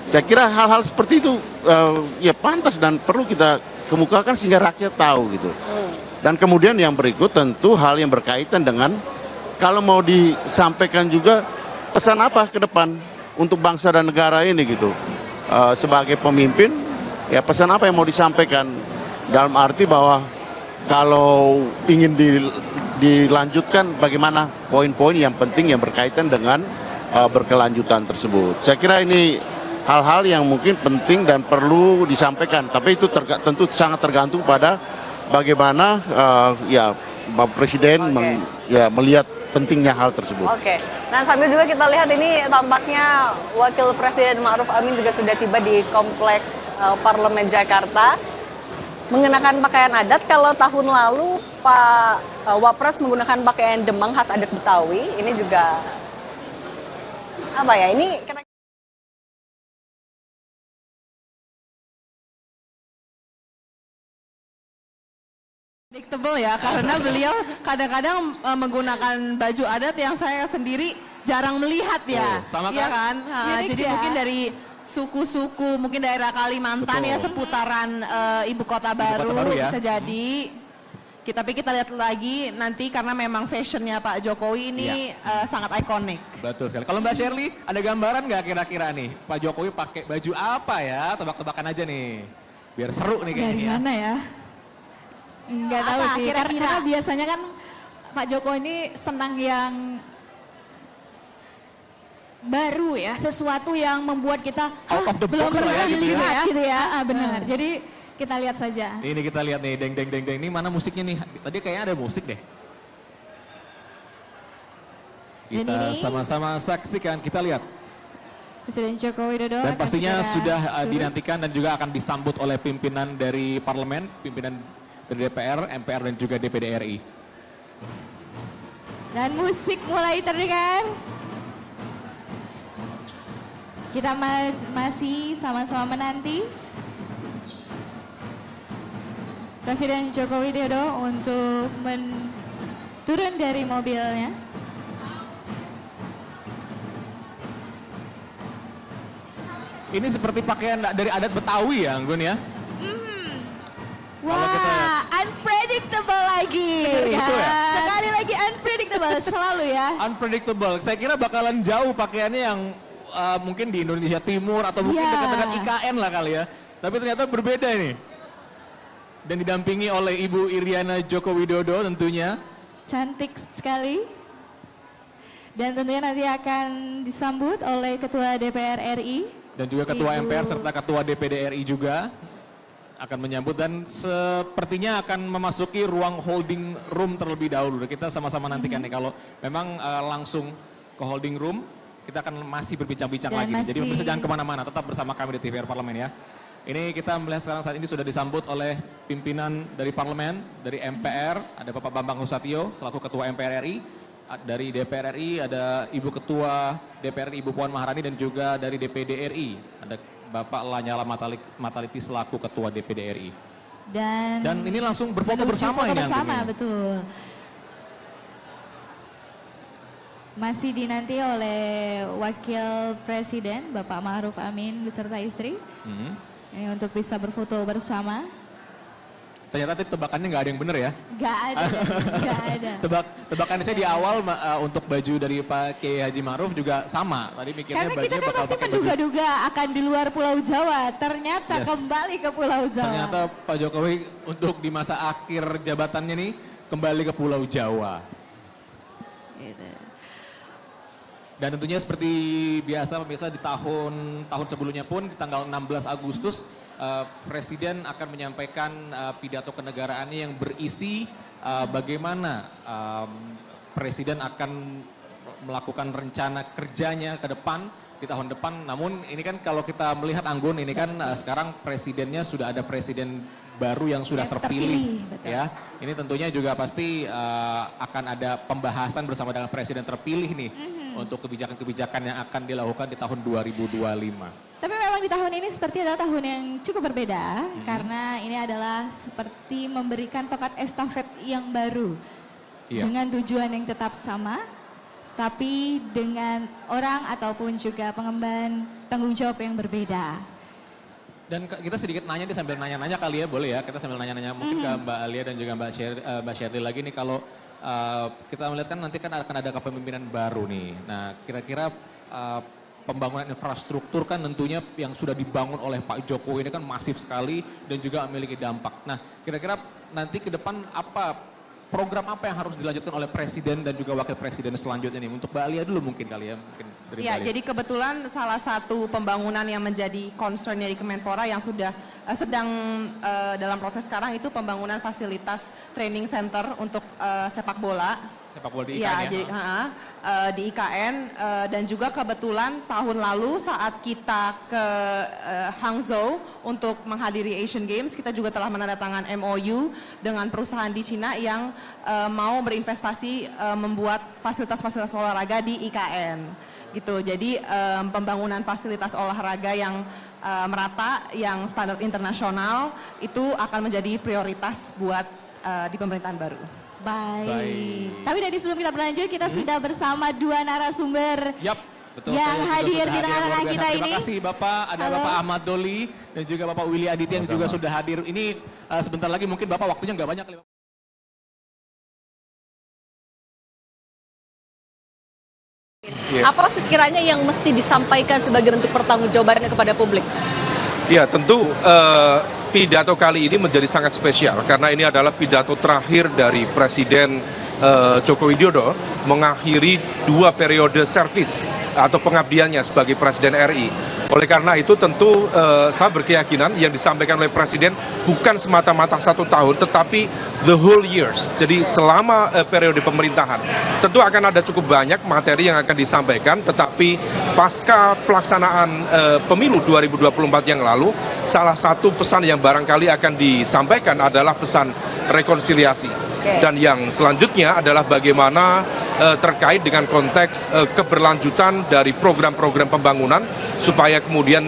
[SPEAKER 7] Saya kira hal-hal seperti itu ya pantas dan perlu kita kemukakan sehingga rakyat tahu gitu. Dan kemudian yang berikut tentu hal yang berkaitan dengan kalau mau disampaikan juga pesan apa ke depan untuk bangsa dan negara ini gitu. Sebagai pemimpin, ya pesan apa yang mau disampaikan dalam arti bahwa kalau ingin dilanjutkan bagaimana poin-poin yang penting yang berkaitan dengan berkelanjutan tersebut. Saya kira ini hal-hal yang mungkin penting dan perlu disampaikan, tapi itu tentu sangat tergantung pada bagaimana ya Bapak Presiden melihat pentingnya hal tersebut.
[SPEAKER 6] Nah sambil juga kita lihat ini tampaknya Wakil Presiden Ma'ruf Amin juga sudah tiba di kompleks Parlemen Jakarta mengenakan pakaian adat. Kalau tahun lalu Pak Wapres menggunakan pakaian Demang khas adat Betawi, ini juga ini
[SPEAKER 10] predictable ya, karena beliau kadang-kadang menggunakan baju adat yang saya sendiri jarang melihat ya.
[SPEAKER 5] Sama kan?
[SPEAKER 10] Iya kan? Jadi
[SPEAKER 4] ya.
[SPEAKER 10] mungkin dari suku-suku, mungkin daerah Kalimantan ya, seputaran ibu kota baru
[SPEAKER 5] ya.
[SPEAKER 10] bisa jadi. Tapi kita lihat lagi nanti karena memang fashionnya Pak Jokowi ini sangat ikonik.
[SPEAKER 5] Betul sekali. Kalau Mbak Shirley, ada gambaran nggak kira-kira nih Pak Jokowi pakai baju apa ya? Tebak-tebakan aja nih, biar seru nih kayaknya.
[SPEAKER 4] Dari mana ya? Nggak tahu sih, karena biasanya kan Pak Jokowi ini senang yang baru ya, sesuatu yang membuat kita belum pernah dilihat gitu ya. Benar, jadi kita lihat saja.
[SPEAKER 5] Ini kita lihat nih, deng deng deng deng. Ini mana musiknya nih? Tadi kayaknya ada musik deh. Kita sama-sama saksikan, kita lihat.
[SPEAKER 4] Presiden Joko Widodo
[SPEAKER 5] dan pastinya sudah dinantikan dan juga akan disambut oleh pimpinan dari parlemen, pimpinan dari DPR, MPR dan juga DPD RI.
[SPEAKER 4] Dan musik mulai terdengar. Kita masih sama-sama menanti. Presiden Joko Widodo untuk turun dari mobilnya.
[SPEAKER 5] Ini seperti pakaian dari adat Betawi ya, Anggun ya?
[SPEAKER 4] Wah, unpredictable lagi.
[SPEAKER 5] Itu ya?
[SPEAKER 4] Sekali lagi unpredictable, selalu ya.
[SPEAKER 5] Unpredictable. Saya kira bakalan jauh pakaiannya yang mungkin di Indonesia Timur atau mungkin dekat-dekat IKN lah kali ya. Tapi ternyata berbeda ini. Dan didampingi oleh Ibu Iriana Joko Widodo tentunya.
[SPEAKER 4] Cantik sekali. Dan tentunya nanti akan disambut oleh Ketua DPR RI.
[SPEAKER 5] Dan juga Ketua MPR serta Ketua DPD RI juga akan menyambut dan sepertinya akan memasuki ruang holding room terlebih dahulu. Kita sama-sama nantikan nih kalau memang langsung ke holding room, kita akan masih berbincang-bincang lagi. Jadi pemirsa jangan kemana-mana, tetap bersama kami di TVR Parlemen ya. Ini kita melihat sekarang saat ini sudah disambut oleh pimpinan dari Parlemen, dari MPR, ada Bapak Bambang Susatyo selaku Ketua MPR RI, dari DPR RI ada Ibu Ketua DPR RI Ibu Puan Maharani dan juga dari DPD RI ada Bapak Lanyala Mataliti selaku Ketua DPD RI. Dan ini langsung berfoto bersama ini.
[SPEAKER 4] Bersama, betul. Masih dinanti oleh Wakil Presiden Bapak Ma'ruf Amin beserta istri. Ini untuk bisa berfoto bersama.
[SPEAKER 5] Ternyata tebakannya nggak ada yang benar ya?
[SPEAKER 4] Nggak ada, nggak ada.
[SPEAKER 5] Tebakan saya di awal untuk baju dari Pak Kiai Haji Ma'ruf juga sama. Tadi mikirnya
[SPEAKER 4] karena kita kan pasti menduga-duga akan di luar Pulau Jawa. Ternyata kembali ke Pulau Jawa.
[SPEAKER 5] Ternyata Pak Jokowi untuk di masa akhir jabatannya nih kembali ke Pulau Jawa.
[SPEAKER 4] Gitu.
[SPEAKER 5] Dan tentunya seperti biasa pemirsa di tahun sebelumnya pun di tanggal 16 Agustus Presiden akan menyampaikan pidato kenegaraannya yang berisi bagaimana Presiden akan melakukan rencana kerjanya ke depan di tahun depan. Namun ini kan kalau kita melihat Anggun ini kan sekarang presidennya sudah ada presiden baru yang sudah terpilih ya. Ini tentunya juga pasti akan ada pembahasan bersama dengan presiden terpilih nih untuk kebijakan-kebijakan yang akan dilakukan di tahun 2025.
[SPEAKER 4] Tapi memang di tahun ini seperti adalah tahun yang cukup berbeda karena ini adalah seperti memberikan tongkat estafet yang baru dengan tujuan yang tetap sama, tapi dengan orang ataupun juga pengemban tanggung jawab yang berbeda.
[SPEAKER 5] Dan kita sedikit nanya nih sambil nanya-nanya kali ya, boleh ya? Kita sambil nanya-nanya mungkin ke Mbak Alia dan juga Mbak Sherly lagi nih kalau kita melihat kan nanti kan akan ada kepemimpinan baru nih. Nah kira-kira pembangunan infrastruktur kan tentunya yang sudah dibangun oleh Pak Jokowi ini kan masif sekali dan juga memiliki dampak. Nah kira-kira nanti ke depan program apa yang harus dilanjutkan oleh Presiden dan juga Wakil Presiden selanjutnya nih? Untuk Mbak Alia dulu mungkin kali ya.
[SPEAKER 10] Ya, jadi kebetulan salah satu pembangunan yang menjadi concern dari Kemenpora yang sudah sedang dalam proses sekarang itu pembangunan fasilitas training center untuk sepak bola.
[SPEAKER 5] Sepak bola di IKN
[SPEAKER 10] ya? Di IKN dan juga kebetulan tahun lalu saat kita ke Hangzhou untuk menghadiri Asian Games kita juga telah menandatangani MOU dengan perusahaan di Cina yang mau berinvestasi membuat fasilitas-fasilitas olahraga di IKN. Gitu. Jadi pembangunan fasilitas olahraga yang merata, yang standar internasional itu akan menjadi prioritas buat di pemerintahan baru.
[SPEAKER 4] Baik. Tapi dari sebelum kita berlanjut, kita sudah bersama dua narasumber
[SPEAKER 5] betul,
[SPEAKER 4] yang hadir di tengah-tengah kita ini.
[SPEAKER 5] Terima kasih Bapak, ada Bapak Ahmad Doli dan juga Bapak Willy Aditya yang juga sudah hadir. Ini sebentar lagi mungkin Bapak waktunya nggak banyak.
[SPEAKER 6] Apa sekiranya yang mesti disampaikan sebagai bentuk pertanggungjawabannya kepada publik?
[SPEAKER 8] Ya tentu pidato kali ini menjadi sangat spesial karena ini adalah pidato terakhir dari Presiden Joko Widodo mengakhiri 2 periode servis atau pengabdiannya sebagai Presiden RI. Oleh karena itu tentu saya berkeyakinan yang disampaikan oleh Presiden bukan semata-mata 1 tahun tetapi the whole years. Jadi selama periode pemerintahan tentu akan ada cukup banyak materi yang akan disampaikan, tetapi pasca pelaksanaan pemilu 2024 yang lalu salah satu pesan yang barangkali akan disampaikan adalah pesan rekonsiliasi. Dan yang selanjutnya adalah bagaimana terkait dengan konteks keberlanjutan dari program-program pembangunan supaya kemudian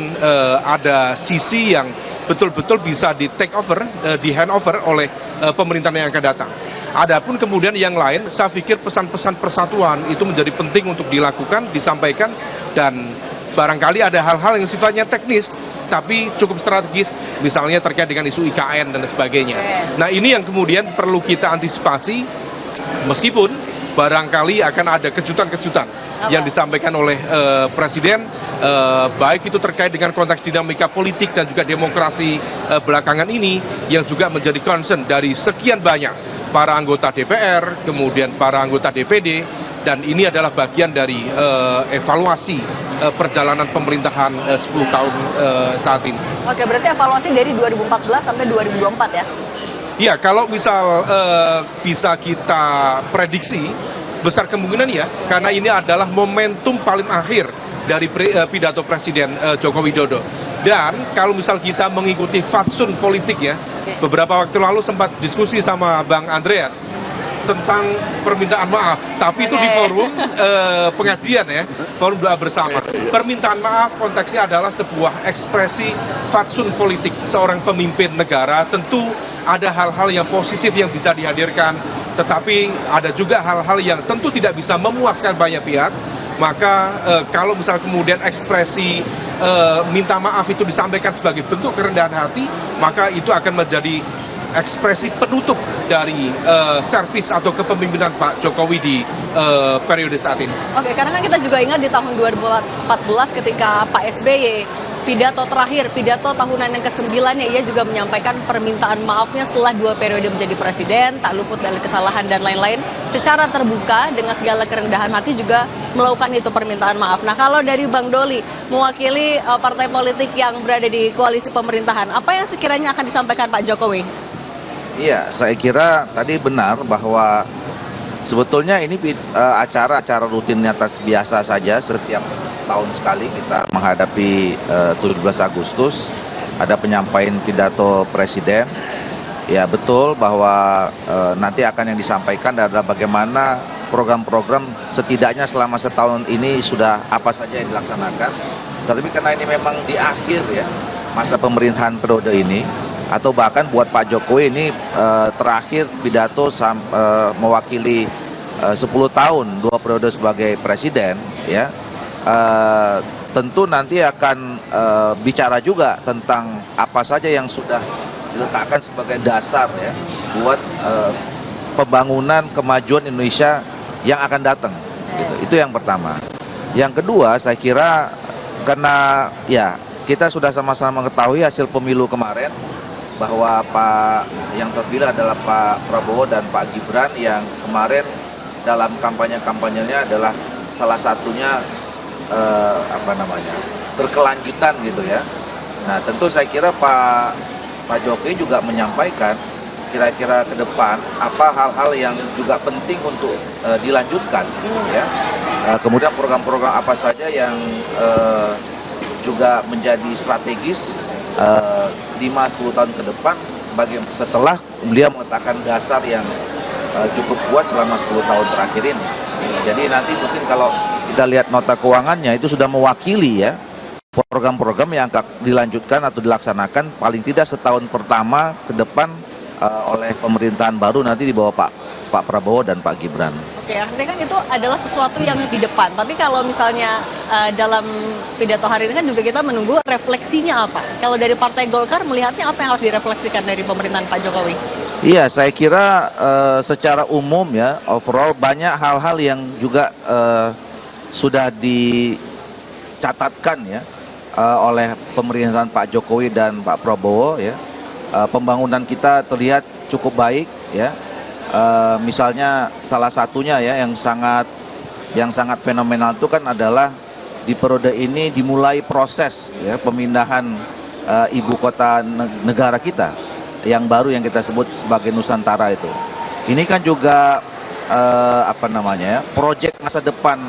[SPEAKER 8] ada sisi yang betul-betul bisa di take over, di handover oleh pemerintahan yang akan datang. Adapun kemudian yang lain, saya pikir pesan-pesan persatuan itu menjadi penting untuk dilakukan, disampaikan, dan barangkali ada hal-hal yang sifatnya teknis, tapi cukup strategis, misalnya terkait dengan isu IKN dan sebagainya. Nah, ini yang kemudian perlu kita antisipasi, meskipun barangkali akan ada kejutan-kejutan yang disampaikan oleh Presiden, baik itu terkait dengan konteks dinamika politik dan juga demokrasi belakangan ini, yang juga menjadi concern dari sekian banyak para anggota DPR, kemudian para anggota DPD, dan ini adalah bagian dari evaluasi perjalanan pemerintahan 10 tahun saat ini.
[SPEAKER 6] Oke, berarti evaluasi dari 2014 sampai 2024 ya?
[SPEAKER 8] Ya, kalau misal bisa kita prediksi, besar kemungkinan ya, karena ini adalah momentum paling akhir dari pidato Presiden Joko Widodo. Dan kalau misal kita mengikuti fatsun politik ya, beberapa waktu lalu sempat diskusi sama Bang Andreas tentang permintaan maaf, tapi itu di forum pengajian ya, forum doa bersama. Permintaan maaf konteksnya adalah sebuah ekspresi fatsun politik seorang pemimpin negara. Tentu ada hal-hal yang positif yang bisa dihadirkan, tetapi ada juga hal-hal yang tentu tidak bisa memuaskan banyak pihak. Maka kalau misal kemudian ekspresi minta maaf itu disampaikan sebagai bentuk kerendahan hati, maka itu akan menjadi ekspresi penutup dari servis atau kepemimpinan Pak Jokowi di periode saat ini.
[SPEAKER 6] Oke, karena kan kita juga ingat di tahun 2014 ketika Pak SBY pidato terakhir, pidato tahunan yang ke-9 ia juga menyampaikan permintaan maafnya setelah 2 periode menjadi presiden, tak luput dari kesalahan dan lain-lain. Secara terbuka dengan segala kerendahan hati juga melakukan itu permintaan maaf. Nah, kalau dari Bang Doli mewakili partai politik yang berada di koalisi pemerintahan, apa yang sekiranya akan disampaikan Pak Jokowi?
[SPEAKER 9] Iya, saya kira tadi benar bahwa sebetulnya ini acara-acara rutinitas biasa saja. Setiap tahun sekali kita menghadapi 17 Agustus, ada penyampaian pidato Presiden. Ya betul bahwa nanti akan yang disampaikan adalah bagaimana program-program setidaknya selama setahun ini sudah apa saja yang dilaksanakan. Tapi karena ini memang di akhir ya masa pemerintahan periode ini, atau bahkan buat Pak Jokowi ini terakhir pidato mewakili 10 tahun 2 periode sebagai presiden ya, tentu nanti akan bicara juga tentang apa saja yang sudah diletakkan sebagai dasar ya buat pembangunan kemajuan Indonesia yang akan datang gitu. Itu yang pertama. Yang kedua, saya kira karena ya kita sudah sama-sama mengetahui hasil pemilu kemarin bahwa yang terpilih adalah Pak Prabowo dan Pak Gibran yang kemarin dalam kampanyenya adalah salah satunya berkelanjutan gitu ya. Nah, tentu saya kira Pak Jokowi juga menyampaikan kira-kira ke depan apa hal-hal yang juga penting untuk dilanjutkan ya. Kemudian program-program apa saja yang juga menjadi strategis 5-10 tahun ke depan setelah beliau meletakkan dasar yang cukup kuat selama 10 tahun terakhir ini. Jadi nanti mungkin kalau kita lihat nota keuangannya itu sudah mewakili ya program-program yang akan dilanjutkan atau dilaksanakan paling tidak setahun pertama ke depan oleh pemerintahan baru nanti di bawah Pak Prabowo dan Pak Gibran.
[SPEAKER 6] Oke, artinya kan itu adalah sesuatu yang di depan. Tapi kalau misalnya dalam pidato hari ini kan juga kita menunggu refleksinya apa. Kalau dari Partai Golkar melihatnya apa yang harus direfleksikan dari pemerintahan Pak Jokowi?
[SPEAKER 9] Iya, saya kira secara umum ya, overall banyak hal-hal yang juga sudah dicatatkan ya oleh pemerintahan Pak Jokowi dan Pak Prabowo ya. Pembangunan kita terlihat cukup baik ya. Misalnya salah satunya ya yang sangat fenomenal itu kan adalah di periode ini dimulai proses ya pemindahan ibu kota negara kita yang baru yang kita sebut sebagai Nusantara itu. Ini kan juga proyek masa depan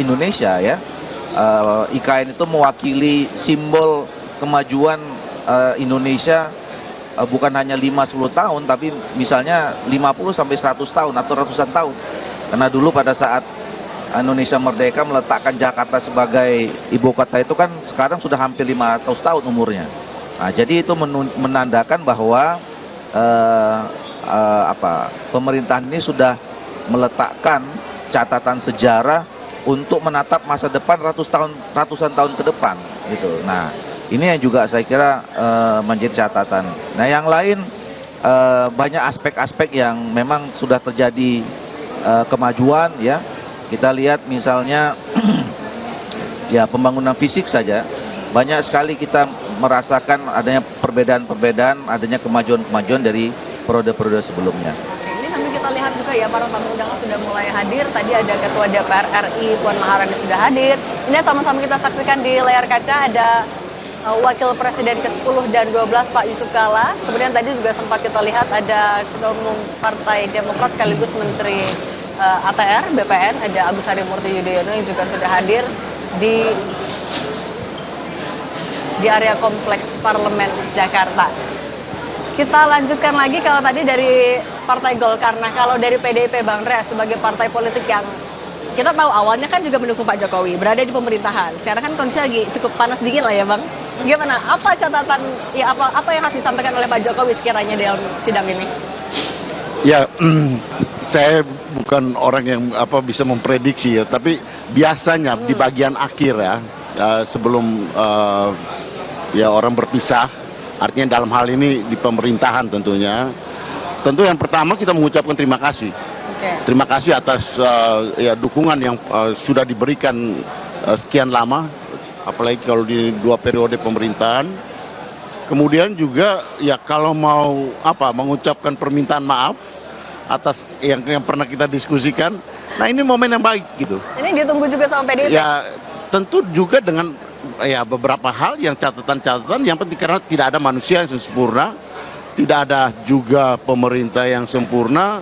[SPEAKER 9] Indonesia ya. IKN itu mewakili simbol kemajuan Indonesia bukan hanya 5-10 tahun tapi misalnya 50-100 tahun atau ratusan tahun. Karena dulu pada saat Indonesia merdeka meletakkan Jakarta sebagai ibu kota itu kan sekarang sudah hampir 500 tahun umurnya. Nah, jadi itu menandakan bahwa pemerintahan ini sudah meletakkan catatan sejarah untuk menatap masa depan ratusan tahun ke depan gitu. Nah, ini yang juga saya kira menjadi catatan. Nah, yang lain banyak aspek-aspek yang memang sudah terjadi kemajuan ya. Kita lihat misalnya ya pembangunan fisik saja, banyak sekali kita merasakan adanya perbedaan-perbedaan, adanya kemajuan-kemajuan dari periode-periode sebelumnya.
[SPEAKER 6] Ini sambil kita lihat juga ya, para tamu undangan sudah mulai hadir. Tadi ada Ketua DPR RI Puan Maharani sudah hadir. Ini sama-sama kita saksikan di layar kaca ada Wakil Presiden ke-10 dan 12 Pak Yusuf Kala. Kemudian tadi juga sempat kita lihat ada Ketua Umum Partai Demokrat sekaligus Menteri ATR BPN, ada Agus Harimurti Yudhoyono yang juga sudah hadir di area kompleks Parlemen Jakarta. Kita lanjutkan lagi kalau tadi dari Partai Golkar. Nah, kalau dari PDIP Bang Rea sebagai partai politik yang kita tahu awalnya kan juga mendukung Pak Jokowi, berada di pemerintahan. Sekarang kan kondisi lagi cukup panas dingin lah ya Bang. Gimana? Apa catatan ya apa yang harus disampaikan oleh Pak Jokowi sekiranya dalam sidang ini?
[SPEAKER 7] Ya, saya bukan orang yang bisa memprediksi ya, tapi biasanya di bagian akhir ya, sebelum ya orang berpisah, artinya dalam hal ini di pemerintahan tentunya. Tentu yang pertama kita mengucapkan terima kasih. Terima kasih atas ya dukungan yang sudah diberikan sekian lama, apalagi kalau di 2 periode pemerintahan. Kemudian juga ya kalau mau mengucapkan permintaan maaf atas yang pernah kita diskusikan. Nah, ini momen yang baik gitu.
[SPEAKER 6] Ini ditunggu juga sama PDIP.
[SPEAKER 7] Ya, tentu juga dengan ya beberapa hal yang catatan-catatan yang penting, karena tidak ada manusia yang sempurna, tidak ada juga pemerintah yang sempurna.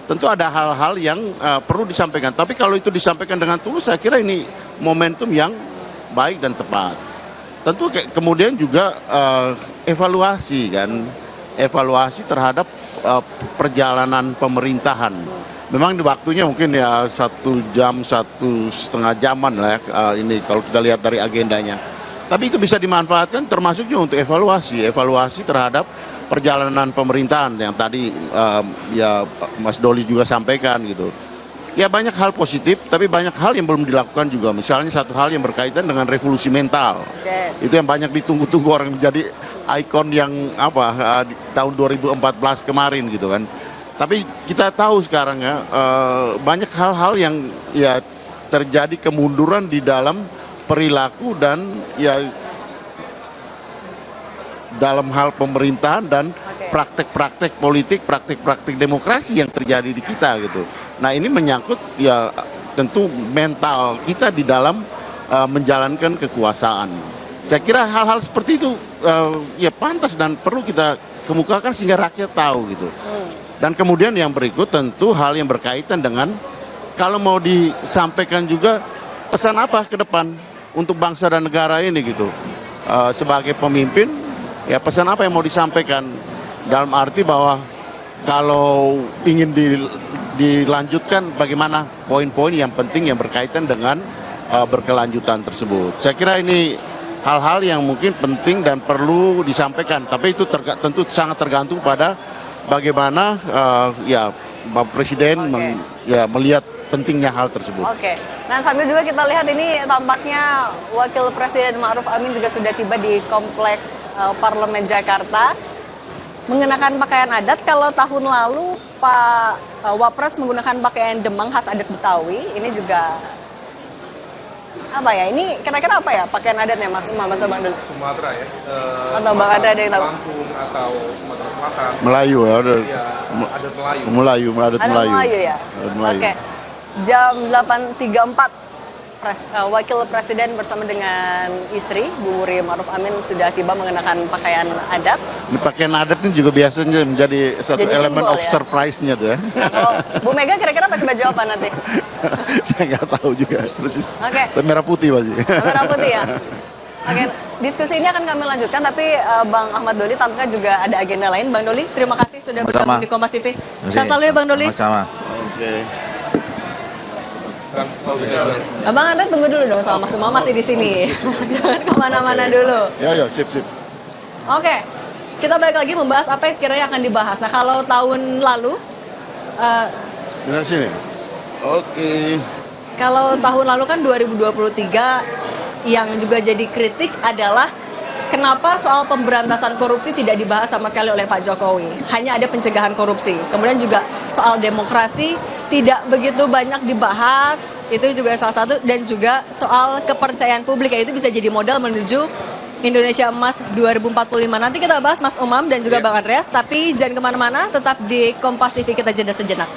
[SPEAKER 7] Tentu ada hal-hal yang perlu disampaikan. Tapi kalau itu disampaikan dengan tulus, saya kira ini momentum yang baik dan tepat. Tentu kemudian juga evaluasi terhadap perjalanan pemerintahan. Memang di waktunya mungkin ya 1 jam, 1,5 jaman lah ya, ini kalau kita lihat dari agendanya. Tapi itu bisa dimanfaatkan termasuk juga untuk evaluasi terhadap perjalanan pemerintahan yang tadi ya Mas Doli juga sampaikan gitu. Ya banyak hal positif, tapi banyak hal yang belum dilakukan juga. Misalnya satu hal yang berkaitan dengan revolusi mental. Itu yang banyak ditunggu-tunggu orang menjadi ikon yang di tahun 2014 kemarin gitu kan. Tapi kita tahu sekarang ya banyak hal-hal yang ya terjadi kemunduran di dalam perilaku dan ya dalam hal pemerintahan dan praktek-praktek politik, praktek-praktek demokrasi yang terjadi di kita gitu. Nah, ini menyangkut ya tentu mental kita di dalam menjalankan kekuasaan. Saya kira hal-hal seperti itu ya pantas dan perlu kita kemukakan sehingga rakyat tahu gitu. Dan kemudian yang berikut tentu hal yang berkaitan dengan kalau mau disampaikan juga pesan apa ke depan untuk bangsa dan negara ini gitu. Sebagai pemimpin ya pesan apa yang mau disampaikan, dalam arti bahwa kalau ingin dilanjutkan bagaimana poin-poin yang penting yang berkaitan dengan berkelanjutan tersebut. Saya kira ini hal-hal yang mungkin penting dan perlu disampaikan, tapi itu tentu sangat tergantung pada bagaimana ya Bapak Presiden melihat pentingnya hal tersebut.
[SPEAKER 6] Nah sambil juga kita lihat ini tampaknya Wakil Presiden Ma'ruf Amin juga sudah tiba di kompleks Parlemen Jakarta mengenakan pakaian adat. Kalau tahun lalu Pak Wapres menggunakan pakaian Demang khas adat Betawi, ini juga ini kira-kira apa ya pakaian adatnya Mas Umam atau Bang Dul?
[SPEAKER 8] Sumatera ya.
[SPEAKER 6] Atau Bang ada yang tahu?
[SPEAKER 8] Lampung atau Sumatera Selatan.
[SPEAKER 7] Melayu ya,
[SPEAKER 8] adat Melayu.
[SPEAKER 7] Adat Melayu
[SPEAKER 6] Ya. Oke. Jam 8.34 Wakil Presiden bersama dengan istri Bu Wuri Ma'ruf Amin sudah tiba mengenakan pakaian adat.
[SPEAKER 7] Ini pakaian adat ini juga biasanya menjadi satu elemen of surprise-nya tuh ya.
[SPEAKER 6] Bu Mega kira-kira pakai baju apa nanti?
[SPEAKER 7] Saya nggak tahu juga persis.
[SPEAKER 6] Merah
[SPEAKER 7] putih pasti.
[SPEAKER 6] Merah putih ya. Diskusi ini akan kami lanjutkan, tapi Bang Ahmad Doli tampaknya juga ada agenda lain. Bang Doli, terima kasih sudah bergabung di Kompas TV. Sehat selalu ya Bang Doli.
[SPEAKER 9] Sama-sama.
[SPEAKER 6] Abang Anda tunggu dulu dong sama Mas Umam masih di sini. Jangan kemana-mana dulu.
[SPEAKER 7] Ya, sip.
[SPEAKER 6] Oke, kita balik lagi membahas apa yang sekiranya akan dibahas. Nah, kalau tahun lalu,
[SPEAKER 7] Di sini. Oke.
[SPEAKER 6] kalau tahun lalu kan 2023 yang juga jadi kritik adalah kenapa soal pemberantasan korupsi tidak dibahas sama sekali oleh Pak Jokowi. Hanya ada pencegahan korupsi. Kemudian juga soal demokrasi tidak begitu banyak dibahas. Itu juga salah satu. Dan juga soal kepercayaan publik. Itu bisa jadi modal menuju Indonesia Emas 2045. Nanti kita bahas Mas Umam dan juga Bang Andreas. Tapi jangan kemana-mana, tetap di Kompas TV, kita jeda sejenak.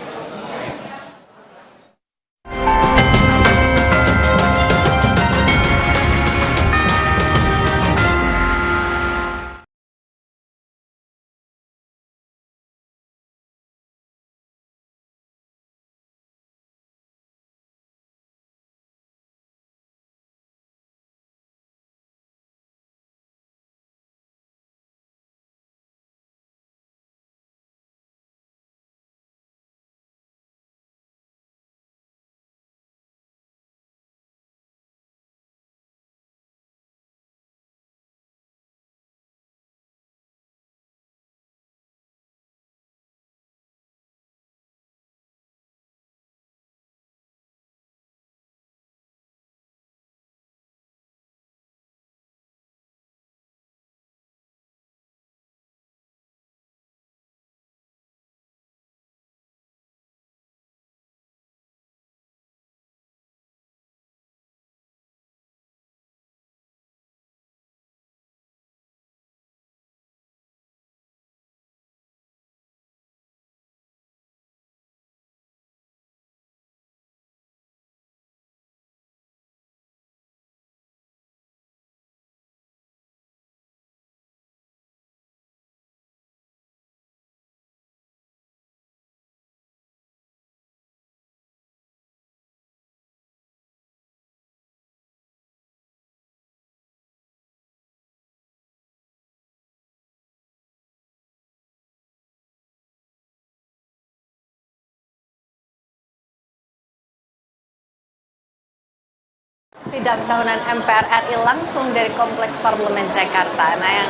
[SPEAKER 6] Sidang tahunan MPR RI langsung dari Kompleks Parlemen Jakarta. Nah, yang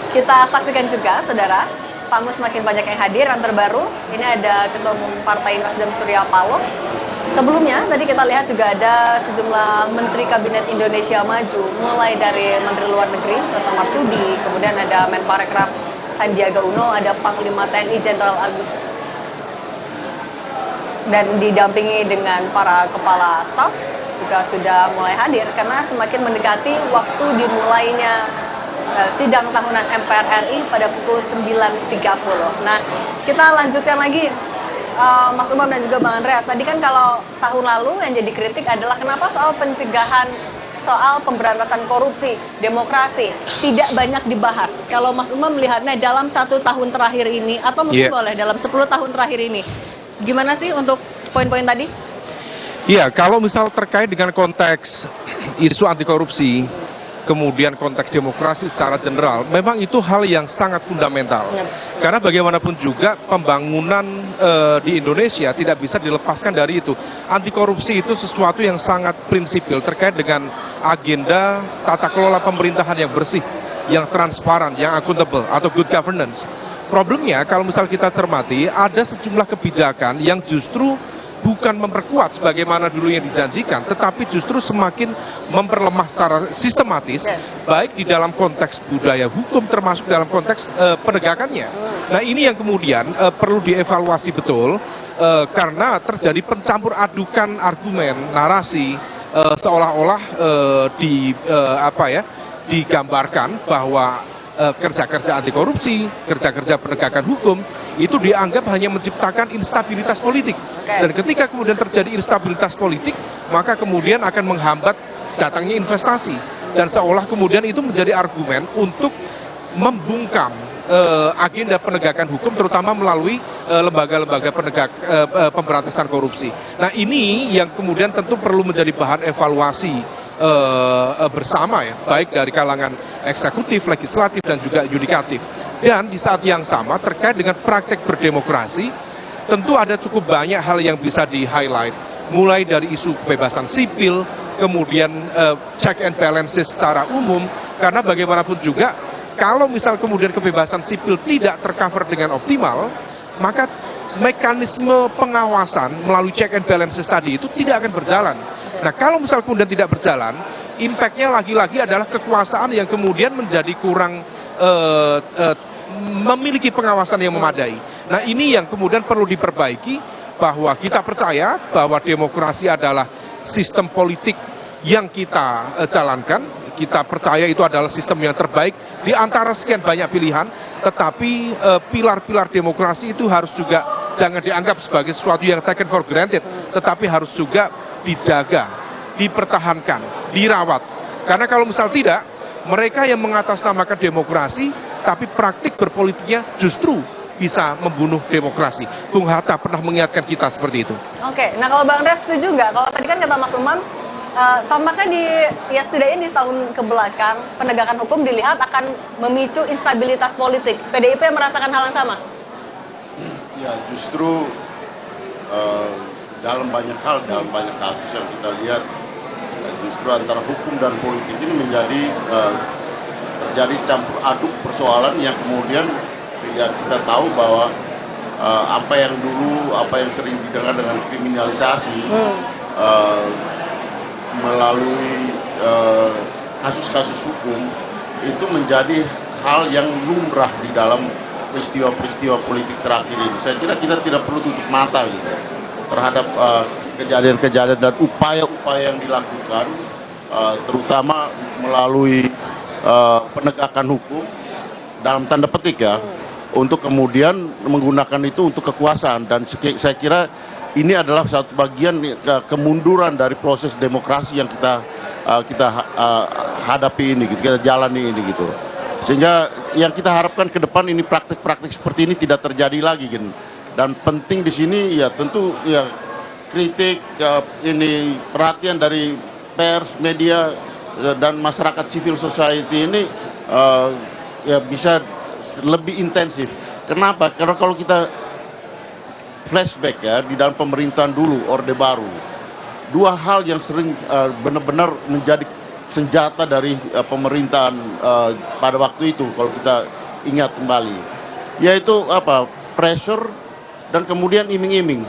[SPEAKER 6] kita saksikan juga, saudara, tamu semakin banyak yang hadir. Yang terbaru, ini ada Ketua Umum Partai Nasdem Surya Paloh. Sebelumnya, tadi kita lihat juga ada sejumlah Menteri Kabinet Indonesia Maju, mulai dari Menteri Luar Negeri, Retno Marsudi, kemudian ada Menparekraf Sandiaga Uno, ada Panglima TNI Jenderal Agus, dan didampingi dengan para kepala staf juga sudah mulai hadir karena semakin mendekati waktu dimulainya sidang tahunan MPR RI pada pukul 9.30. Nah, kita lanjutkan lagi Mas Umam dan juga Bang Andreas. Tadi kan kalau tahun lalu yang jadi kritik adalah kenapa soal pencegahan, soal pemberantasan korupsi, demokrasi tidak banyak dibahas. Kalau Mas Umam melihatnya dalam 1 tahun terakhir ini atau mungkin boleh dalam 10 tahun terakhir ini, gimana sih untuk poin-poin tadi?
[SPEAKER 8] Iya, kalau misal terkait dengan konteks isu anti korupsi, kemudian konteks demokrasi secara general, memang itu hal yang sangat fundamental. Karena bagaimanapun juga pembangunan di Indonesia tidak bisa dilepaskan dari itu. Anti korupsi itu sesuatu yang sangat prinsipil terkait dengan agenda tata kelola pemerintahan yang bersih, yang transparan, yang akuntabel atau good governance. Problemnya kalau misal kita cermati, ada sejumlah kebijakan yang justru bukan memperkuat sebagaimana dulu yang dijanjikan, tetapi justru semakin memperlemah secara sistematis, baik di dalam konteks budaya hukum termasuk dalam konteks penegakannya. Nah, ini yang kemudian perlu dievaluasi betul, karena terjadi pencampur adukan argumen, narasi, seolah-olah digambarkan bahwa kerja-kerja anti korupsi, kerja-kerja penegakan hukum itu dianggap hanya menciptakan instabilitas politik. Dan ketika kemudian terjadi instabilitas politik, maka kemudian akan menghambat datangnya investasi. Dan seolah kemudian itu menjadi argumen untuk membungkam agenda penegakan hukum, terutama melalui lembaga-lembaga pemberantasan korupsi. Nah, ini yang kemudian tentu perlu menjadi bahan evaluasi bersama ya, baik dari kalangan eksekutif, legislatif, dan juga yudikatif. Dan di saat yang sama terkait dengan praktek berdemokrasi, tentu ada cukup banyak hal yang bisa di-highlight, mulai dari isu kebebasan sipil, kemudian check and balances secara umum, karena bagaimanapun juga kalau misal kemudian kebebasan sipil tidak tercover dengan optimal, maka mekanisme pengawasan melalui check and balances tadi itu tidak akan berjalan. Nah, kalau misal kemudian tidak berjalan, impact-nya lagi-lagi adalah kekuasaan yang kemudian menjadi kurang memiliki pengawasan yang memadai. Nah, ini yang kemudian perlu diperbaiki, bahwa kita percaya bahwa demokrasi adalah sistem politik yang kita jalankan. Kita percaya itu adalah sistem yang terbaik di antara sekian banyak pilihan, tetapi pilar-pilar demokrasi itu harus juga jangan dianggap sebagai sesuatu yang taken for granted, tetapi harus juga dijaga, dipertahankan, dirawat. Karena kalau misal tidak, mereka yang mengatasnamakan demokrasi, tapi praktik berpolitiknya justru bisa membunuh demokrasi. Bung Hatta pernah mengingatkan kita seperti itu.
[SPEAKER 6] Oke, nah kalau Bang Andreas setuju nggak? Kalau tadi kan kata Mas Umam, tampaknya setidaknya di setahun kebelakang penegakan hukum dilihat akan memicu instabilitas politik. PDIP merasakan hal yang sama?
[SPEAKER 7] Ya, justru dalam banyak hal, dalam banyak kasus yang kita lihat, justru antara hukum dan politik ini menjadi terjadi campur aduk persoalan yang kemudian ya kita tahu bahwa apa yang sering didengar dengan kriminalisasi melalui kasus-kasus hukum itu menjadi hal yang lumrah di dalam peristiwa-peristiwa politik terakhir ini. Saya kira kita tidak perlu tutup mata gitu terhadap kejadian-kejadian dan upaya-upaya yang dilakukan, terutama melalui penegakan hukum dalam tanda petik ya, untuk kemudian menggunakan itu untuk kekuasaan. Dan saya kira ini adalah satu bagian kemunduran dari proses demokrasi yang kita hadapi ini, gitu, kita jalani ini gitu. Sehingga yang kita harapkan ke depan ini praktik-praktik seperti ini tidak terjadi lagi gitu. Dan penting di sini ya tentu ya kritik ini perhatian dari pers, media dan masyarakat civil society ini ya bisa lebih intensif. Kenapa? Karena kalau kita flashback ya di dalam pemerintahan dulu Orde Baru, dua hal yang sering benar-benar menjadi senjata dari pemerintahan pada waktu itu kalau kita ingat kembali, yaitu pressure dan kemudian iming-iming,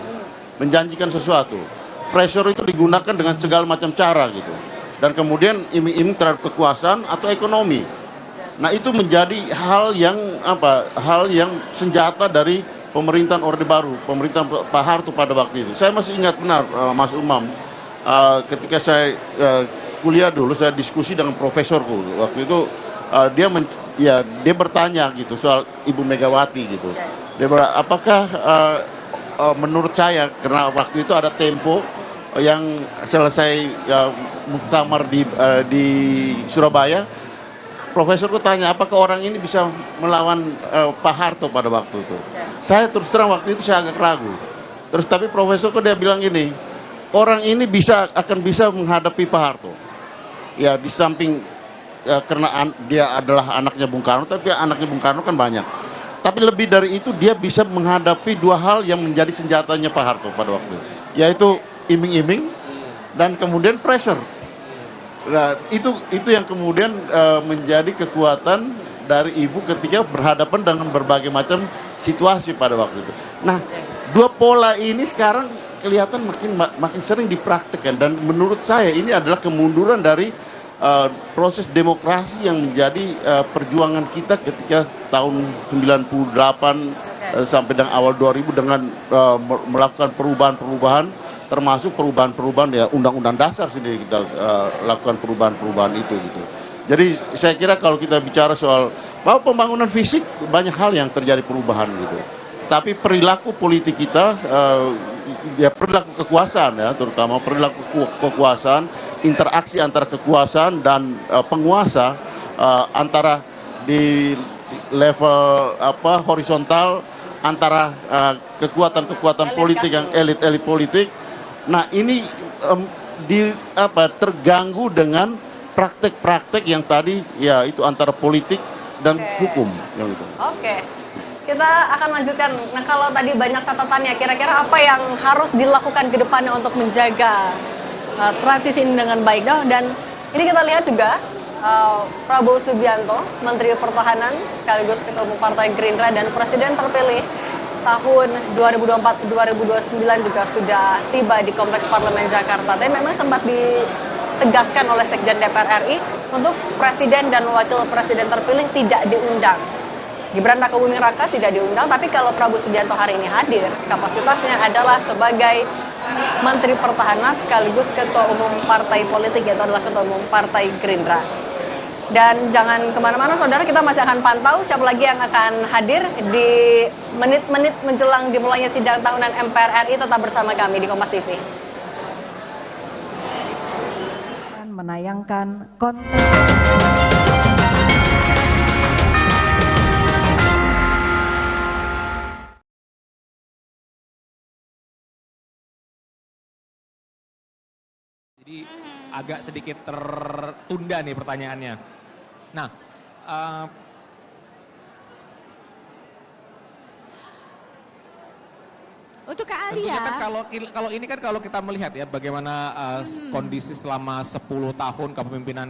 [SPEAKER 7] menjanjikan sesuatu. Pressure itu digunakan dengan segala macam cara gitu, dan kemudian iming-iming terhadap kekuasaan atau ekonomi. Nah, itu menjadi hal yang senjata dari pemerintahan Orde Baru, pemerintahan Pak Harto pada waktu itu. Saya masih ingat benar, Mas Umam, ketika saya kuliah dulu, saya diskusi dengan profesorku. Waktu itu dia bertanya gitu soal Ibu Megawati gitu. Apakah menurut saya, karena waktu itu ada Tempo yang selesai muktamar di Surabaya, profesorku tanya, apakah orang ini bisa melawan Pak Harto pada waktu itu? Saya terus terang waktu itu saya agak ragu. Tapi profesorku dia bilang gini, orang ini akan bisa menghadapi Pak Harto. Ya di samping karena dia adalah anaknya Bung Karno, tapi anaknya Bung Karno kan banyak. Tapi lebih dari itu dia bisa menghadapi dua hal yang menjadi senjatanya Pak Harto pada waktu itu, yaitu iming-iming dan kemudian pressure. Nah, itu yang kemudian menjadi kekuatan dari ibu ketika berhadapan dengan berbagai macam situasi pada waktu itu. Nah, dua pola ini sekarang kelihatan makin sering dipraktikkan, dan menurut saya ini adalah kemunduran dari proses demokrasi yang menjadi perjuangan kita ketika tahun 98 sampai dengan awal 2000 dengan melakukan perubahan-perubahan, termasuk perubahan-perubahan ya undang-undang dasar sendiri kita lakukan perubahan-perubahan itu gitu. Jadi saya kira kalau kita bicara soal bahwa pembangunan fisik banyak hal yang terjadi perubahan gitu. Tapi perilaku politik kita ya perilaku kekuasaan ya, terutama perilaku kekuasaan, interaksi antara kekuasaan dan penguasa antara di level horizontal antara kekuatan-kekuatan politik yang elit-elit politik. Nah, ini terganggu dengan praktek-praktek yang tadi ya itu antara politik dan hukum yang itu.
[SPEAKER 6] Oke. Kita akan lanjutkan. Nah, kalau tadi banyak catatannya, kira-kira apa yang harus dilakukan ke depannya untuk menjaga transisi ini dengan baik, Dan ini kita lihat juga Prabowo Subianto, Menteri Pertahanan sekaligus Ketua Umum Partai Gerindra dan Presiden terpilih tahun 2024-2029 juga sudah tiba di Kompleks Parlemen Jakarta. Tapi memang sempat ditegaskan oleh Sekjen DPR RI untuk Presiden dan Wakil Presiden terpilih tidak diundang. Gibran Rakabuming Raka tidak diundang, tapi kalau Prabowo Subianto hari ini hadir, kapasitasnya adalah sebagai Menteri Pertahanan sekaligus Ketua Umum Partai Politik, yaitu adalah Ketua Umum Partai Gerindra. Dan jangan kemana-mana saudara, kita masih akan pantau siapa lagi yang akan hadir di menit-menit menjelang dimulainya sidang tahunan MPR RI. Tetap bersama kami di Kompas TV.
[SPEAKER 11] Menayangkan konten.
[SPEAKER 5] Jadi agak sedikit tertunda nih pertanyaannya. Nah,
[SPEAKER 4] untuk Kak
[SPEAKER 5] tentunya
[SPEAKER 4] Arya,
[SPEAKER 5] kan kalau ini kan kalau kita melihat ya bagaimana kondisi selama 10 tahun kepemimpinan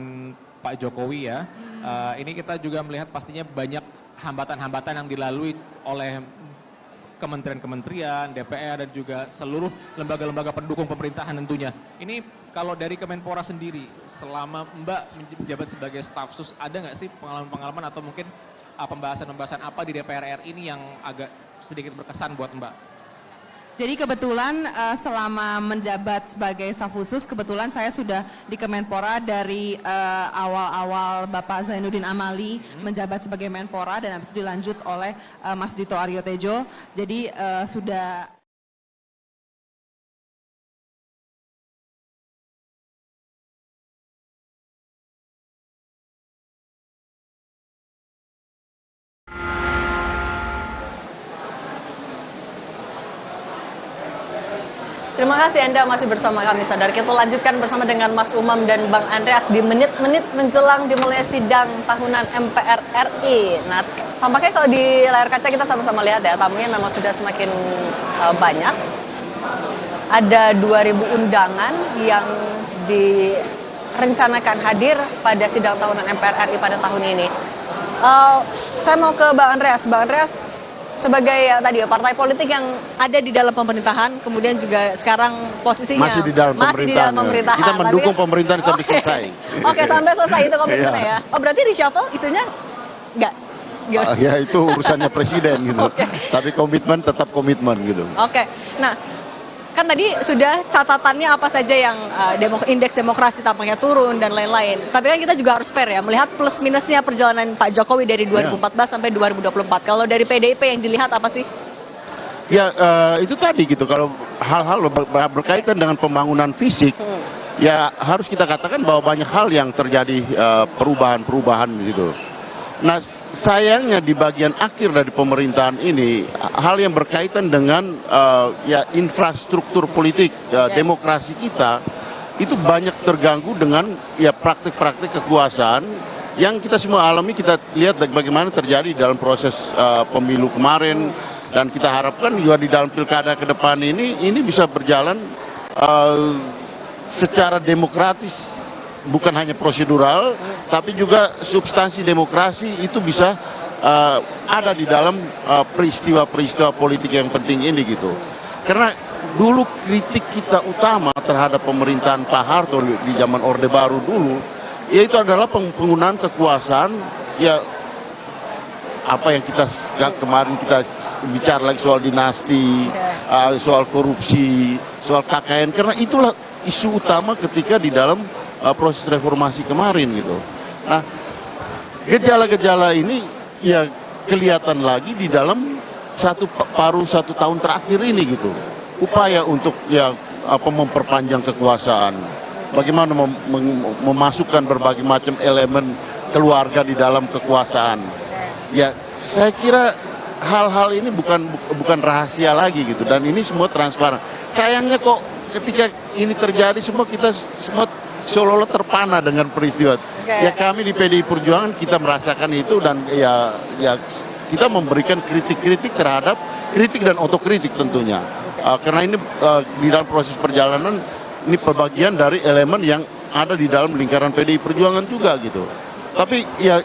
[SPEAKER 5] Pak Jokowi ya, ini kita juga melihat pastinya banyak hambatan-hambatan yang dilalui oleh kementerian-kementerian, DPR dan juga seluruh lembaga-lembaga pendukung pemerintahan tentunya. Ini kalau dari Kemenpora sendiri, selama Mbak menjabat sebagai staf sus, ada nggak sih pengalaman-pengalaman atau mungkin pembahasan-pembahasan apa di DPR RI ini yang agak sedikit berkesan buat Mbak?
[SPEAKER 10] Jadi kebetulan selama menjabat sebagai staf khusus, kebetulan saya sudah di Kemenpora dari awal-awal Bapak Zainuddin Amali menjabat sebagai Menpora dan habis itu dilanjut oleh Mas Dito Aryo Tejo. Jadi sudah
[SPEAKER 6] Terima kasih Anda masih bersama kami, saudara. Kita lanjutkan bersama dengan Mas Umam dan Bang Andreas di menit-menit menjelang dimulai sidang tahunan MPR RI. Nah, tampaknya kalau di layar kaca kita sama-sama lihat ya, tamunya memang sudah semakin banyak. Ada 2.000 undangan yang direncanakan hadir pada sidang tahunan MPR RI pada tahun ini. Saya mau ke Bang Andreas. Bang Andreas, sebagai tadi partai politik yang ada di dalam pemerintahan, kemudian juga sekarang posisinya
[SPEAKER 7] masih di dalam pemerintahan. Kita mendukung pemerintahan sampai selesai.
[SPEAKER 6] Oke, sampai selesai itu komitmennya ya. Oh, berarti reshuffle isunya enggak?
[SPEAKER 7] Ya itu urusannya presiden gitu. Tapi komitmen tetap komitmen gitu.
[SPEAKER 6] Oke. Nah, kan tadi sudah catatannya apa saja yang indeks demokrasi tampaknya turun dan lain-lain. Tapi kan kita juga harus fair ya, melihat plus minusnya perjalanan Pak Jokowi dari 2014 sampai 2024. Kalau dari PDIP yang dilihat apa sih?
[SPEAKER 7] Ya itu tadi gitu, kalau hal-hal berkaitan dengan pembangunan fisik, ya harus kita katakan bahwa banyak hal yang terjadi perubahan-perubahan gitu. Nah sayangnya di bagian akhir dari pemerintahan ini, hal yang berkaitan dengan ya infrastruktur politik, demokrasi kita, itu banyak terganggu dengan ya praktik-praktik kekuasaan yang kita semua alami. Kita lihat bagaimana terjadi dalam proses pemilu kemarin, dan kita harapkan juga di dalam pilkada ke depan ini bisa berjalan secara demokratis. Bukan hanya prosedural, tapi juga substansi demokrasi itu bisa ada di dalam peristiwa-peristiwa politik yang penting ini gitu. Karena dulu kritik kita utama terhadap pemerintahan Pak Harto di zaman Orde Baru dulu, yaitu adalah penggunaan kekuasaan, ya apa yang kita kemarin kita bicara lagi soal dinasti, soal korupsi, soal KKN, karena itulah isu utama ketika di dalam proses reformasi kemarin gitu. Nah, gejala-gejala ini ya kelihatan lagi di dalam paruh satu tahun terakhir ini gitu. Upaya untuk ya memperpanjang kekuasaan, bagaimana memasukkan berbagai macam elemen keluarga di dalam kekuasaan. Ya, saya kira hal-hal ini bukan rahasia lagi gitu, dan ini semua transparan. Sayangnya kok ketika ini terjadi kita semua seolah-olah terpana dengan peristiwa. Ya kami di PDI Perjuangan kita merasakan itu, dan ya kita memberikan kritik-kritik terhadap kritik dan otokritik tentunya. Karena ini di dalam proses perjalanan ini perbagian dari elemen yang ada di dalam lingkaran PDI Perjuangan juga gitu. Tapi ya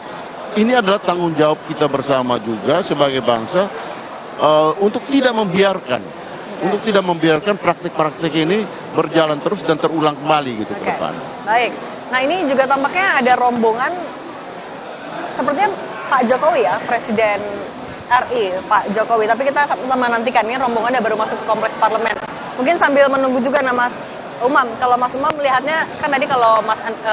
[SPEAKER 7] ini adalah tanggung jawab kita bersama juga sebagai bangsa untuk tidak membiarkan praktik-praktik ini berjalan terus dan terulang kembali gitu ke depan.
[SPEAKER 6] Baik. Nah ini juga tampaknya ada rombongan sepertinya Pak Jokowi ya, Presiden RI Pak Jokowi. Tapi kita sama nantikan ini rombongannya baru masuk ke kompleks parlemen. Mungkin sambil menunggu juga Mas Umam. Kalau Mas Umam melihatnya kan tadi kalau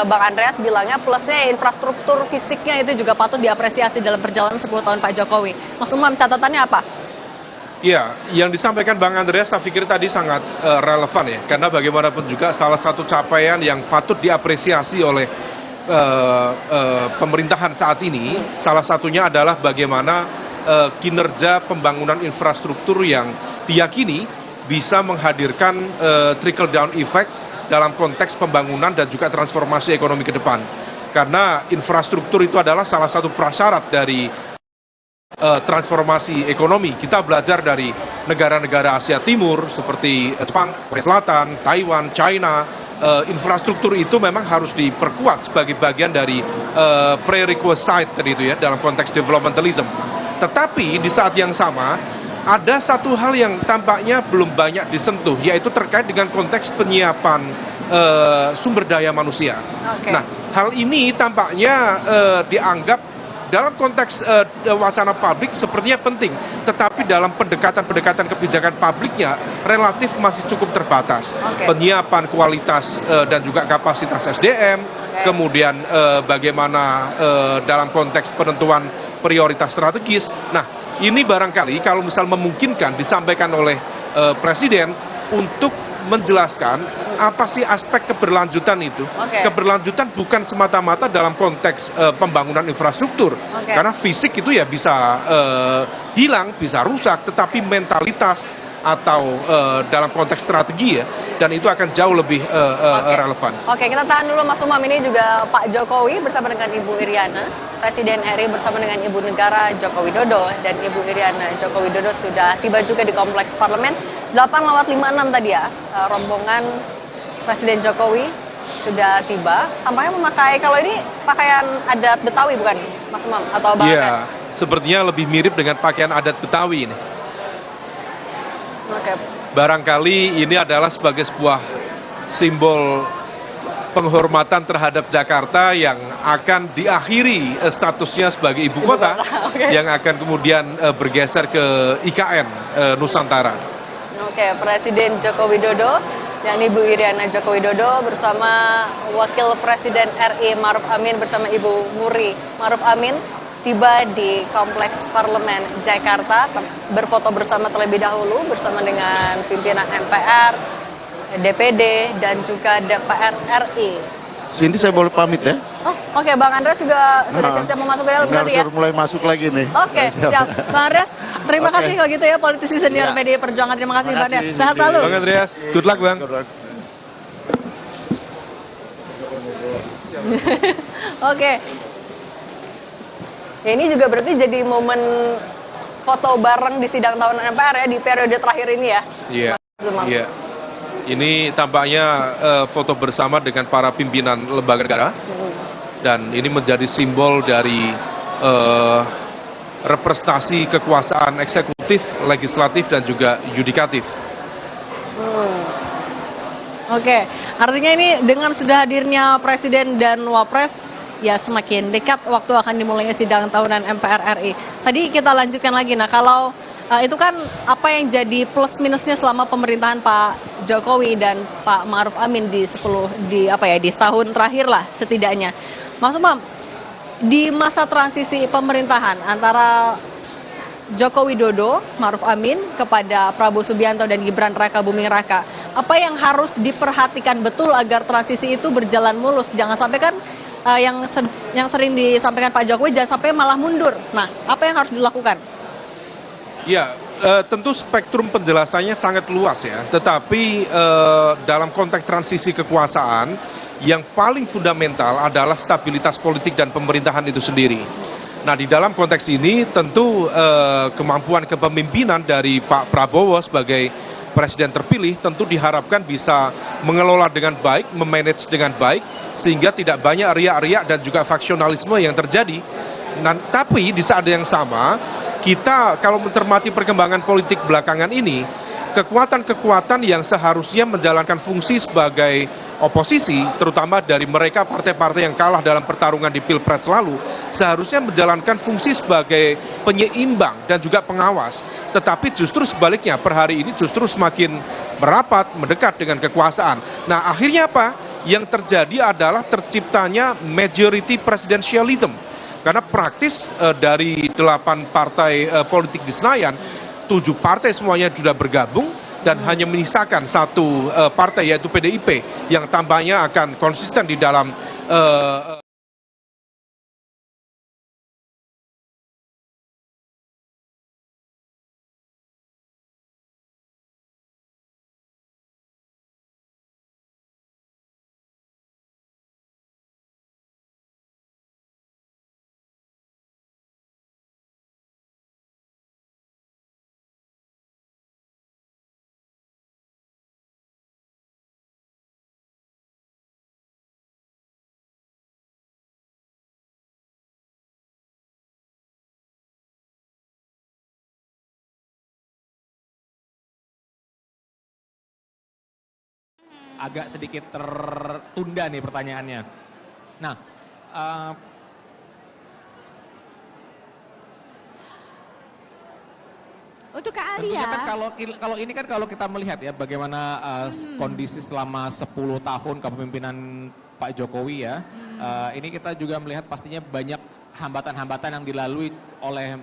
[SPEAKER 6] Bang Andreas bilangnya plusnya infrastruktur fisiknya itu juga patut diapresiasi dalam perjalanan 10 tahun Pak Jokowi. Mas Umam catatannya apa?
[SPEAKER 8] Ya, yang disampaikan Bang Andreas saya pikir tadi sangat relevan ya, karena bagaimanapun juga salah satu capaian yang patut diapresiasi oleh pemerintahan saat ini, salah satunya adalah bagaimana kinerja pembangunan infrastruktur yang diyakini bisa menghadirkan trickle down effect dalam konteks pembangunan dan juga transformasi ekonomi ke depan. Karena infrastruktur itu adalah salah satu prasyarat dari transformasi ekonomi. Kita belajar dari negara-negara Asia Timur seperti Jepang, Korea Selatan, Taiwan, China. Infrastruktur itu memang harus diperkuat sebagai bagian dari prerequisite tadi itu ya dalam konteks developmentalism. Tetapi di saat yang sama ada satu hal yang tampaknya belum banyak disentuh, yaitu terkait dengan konteks penyiapan sumber daya manusia. Nah, hal ini tampaknya dianggap dalam konteks wacana publik sepertinya penting, tetapi dalam pendekatan kebijakan publiknya relatif masih cukup terbatas. Penyiapan kualitas dan juga kapasitas SDM, kemudian bagaimana dalam konteks penentuan prioritas strategis. Nah, ini barangkali kalau misal memungkinkan disampaikan oleh Presiden untuk menjelaskan apa sih aspek keberlanjutan itu. Keberlanjutan bukan semata-mata dalam konteks pembangunan infrastruktur, karena fisik itu ya bisa hilang, bisa rusak, tetapi mentalitas atau dalam konteks strategi ya, dan itu akan jauh lebih relevan. Kita tahan dulu Mas Umam. Ini juga Pak Jokowi bersama dengan Ibu Iriana, Presiden RI bersama dengan Ibu Negara Joko Widodo dan Ibu Iriana Joko Widodo sudah tiba juga di kompleks parlemen. 8:56 tadi ya, rombongan Presiden Jokowi sudah tiba. Tampaknya memakai, kalau ini pakaian adat Betawi bukan Mas Umam atau Bang Andreas? Iya, sepertinya lebih mirip dengan pakaian adat Betawi ini. Barangkali ini adalah sebagai sebuah simbol penghormatan terhadap Jakarta yang akan diakhiri statusnya sebagai ibu kota, yang akan kemudian bergeser ke IKN Nusantara. Presiden Joko Widodo dan Ibu Iriana Joko Widodo bersama Wakil Presiden RI Maruf Amin bersama Ibu Muri Maruf Amin tiba di Kompleks Parlemen Jakarta, berfoto bersama terlebih dahulu bersama dengan pimpinan MPR, DPD, dan juga DPR RI.
[SPEAKER 7] Cindy, saya boleh pamit ya?
[SPEAKER 6] Bang Andreas juga sudah siap-siap mau masuk ke dalam berarti ya?
[SPEAKER 7] Sudah mulai masuk lagi nih.
[SPEAKER 6] Siap. Bang Andreas, terima kasih kalau gitu ya, politisi senior PDI Perjuangan. Terima kasih Bang Andreas. Sehat selalu.
[SPEAKER 8] Bang Andreas, good luck Bang.
[SPEAKER 6] Ya, ini juga berarti jadi momen foto bareng di sidang tahunan MPR ya di periode terakhir ini ya. Iya. Ini tampaknya foto bersama dengan para pimpinan lembaga negara, dan ini menjadi simbol dari representasi kekuasaan eksekutif, legislatif, dan juga yudikatif. Artinya ini dengan sudah hadirnya Presiden dan Wapres, ya semakin dekat waktu akan dimulainya sidang tahunan MPR RI. Tadi kita lanjutkan lagi, nah kalau itu kan apa yang jadi plus minusnya selama pemerintahan Pak Jokowi dan Pak Maruf Amin di setahun terakhir lah setidaknya. Mas Umam, di masa transisi pemerintahan antara Joko Widodo, Maruf Amin kepada Prabowo Subianto dan Gibran Raka Buming Raka, apa yang harus diperhatikan betul agar transisi itu berjalan mulus? Jangan sampai kan yang sering disampaikan Pak Jokowi jangan sampai malah mundur. Nah, apa yang harus dilakukan? Ya, tentu spektrum penjelasannya sangat luas ya. Tetapi dalam konteks transisi kekuasaan, yang paling fundamental adalah stabilitas politik dan pemerintahan itu sendiri. Nah, di dalam konteks ini tentu kemampuan kepemimpinan dari Pak Prabowo sebagai
[SPEAKER 8] presiden terpilih tentu diharapkan bisa mengelola dengan baik, memanage dengan baik, sehingga tidak banyak riak-riak dan juga faksionalisme yang terjadi. Nah, tapi di saat yang sama, kita kalau mencermati perkembangan politik belakangan ini, kekuatan-kekuatan yang seharusnya menjalankan fungsi sebagai oposisi, terutama dari mereka partai-partai yang kalah dalam pertarungan di Pilpres lalu, seharusnya menjalankan fungsi sebagai penyeimbang dan juga pengawas. Tetapi justru sebaliknya, per hari ini justru semakin merapat, mendekat dengan kekuasaan. Nah, akhirnya apa? Yang terjadi adalah terciptanya majority presidentialism. Karena praktis dari 8 partai politik di Senayan, 7 partai semuanya sudah bergabung, dan hanya menyisakan satu partai yaitu PDIP yang tampaknya akan konsisten di dalam
[SPEAKER 5] agak sedikit tertunda nih pertanyaannya. Nah,
[SPEAKER 4] Untuk Kak
[SPEAKER 5] tentunya
[SPEAKER 4] Arya,
[SPEAKER 5] kan kalau ini kan kalau kita melihat ya bagaimana kondisi selama 10 tahun kepemimpinan Pak Jokowi ya, ini kita juga melihat pastinya banyak hambatan-hambatan yang dilalui oleh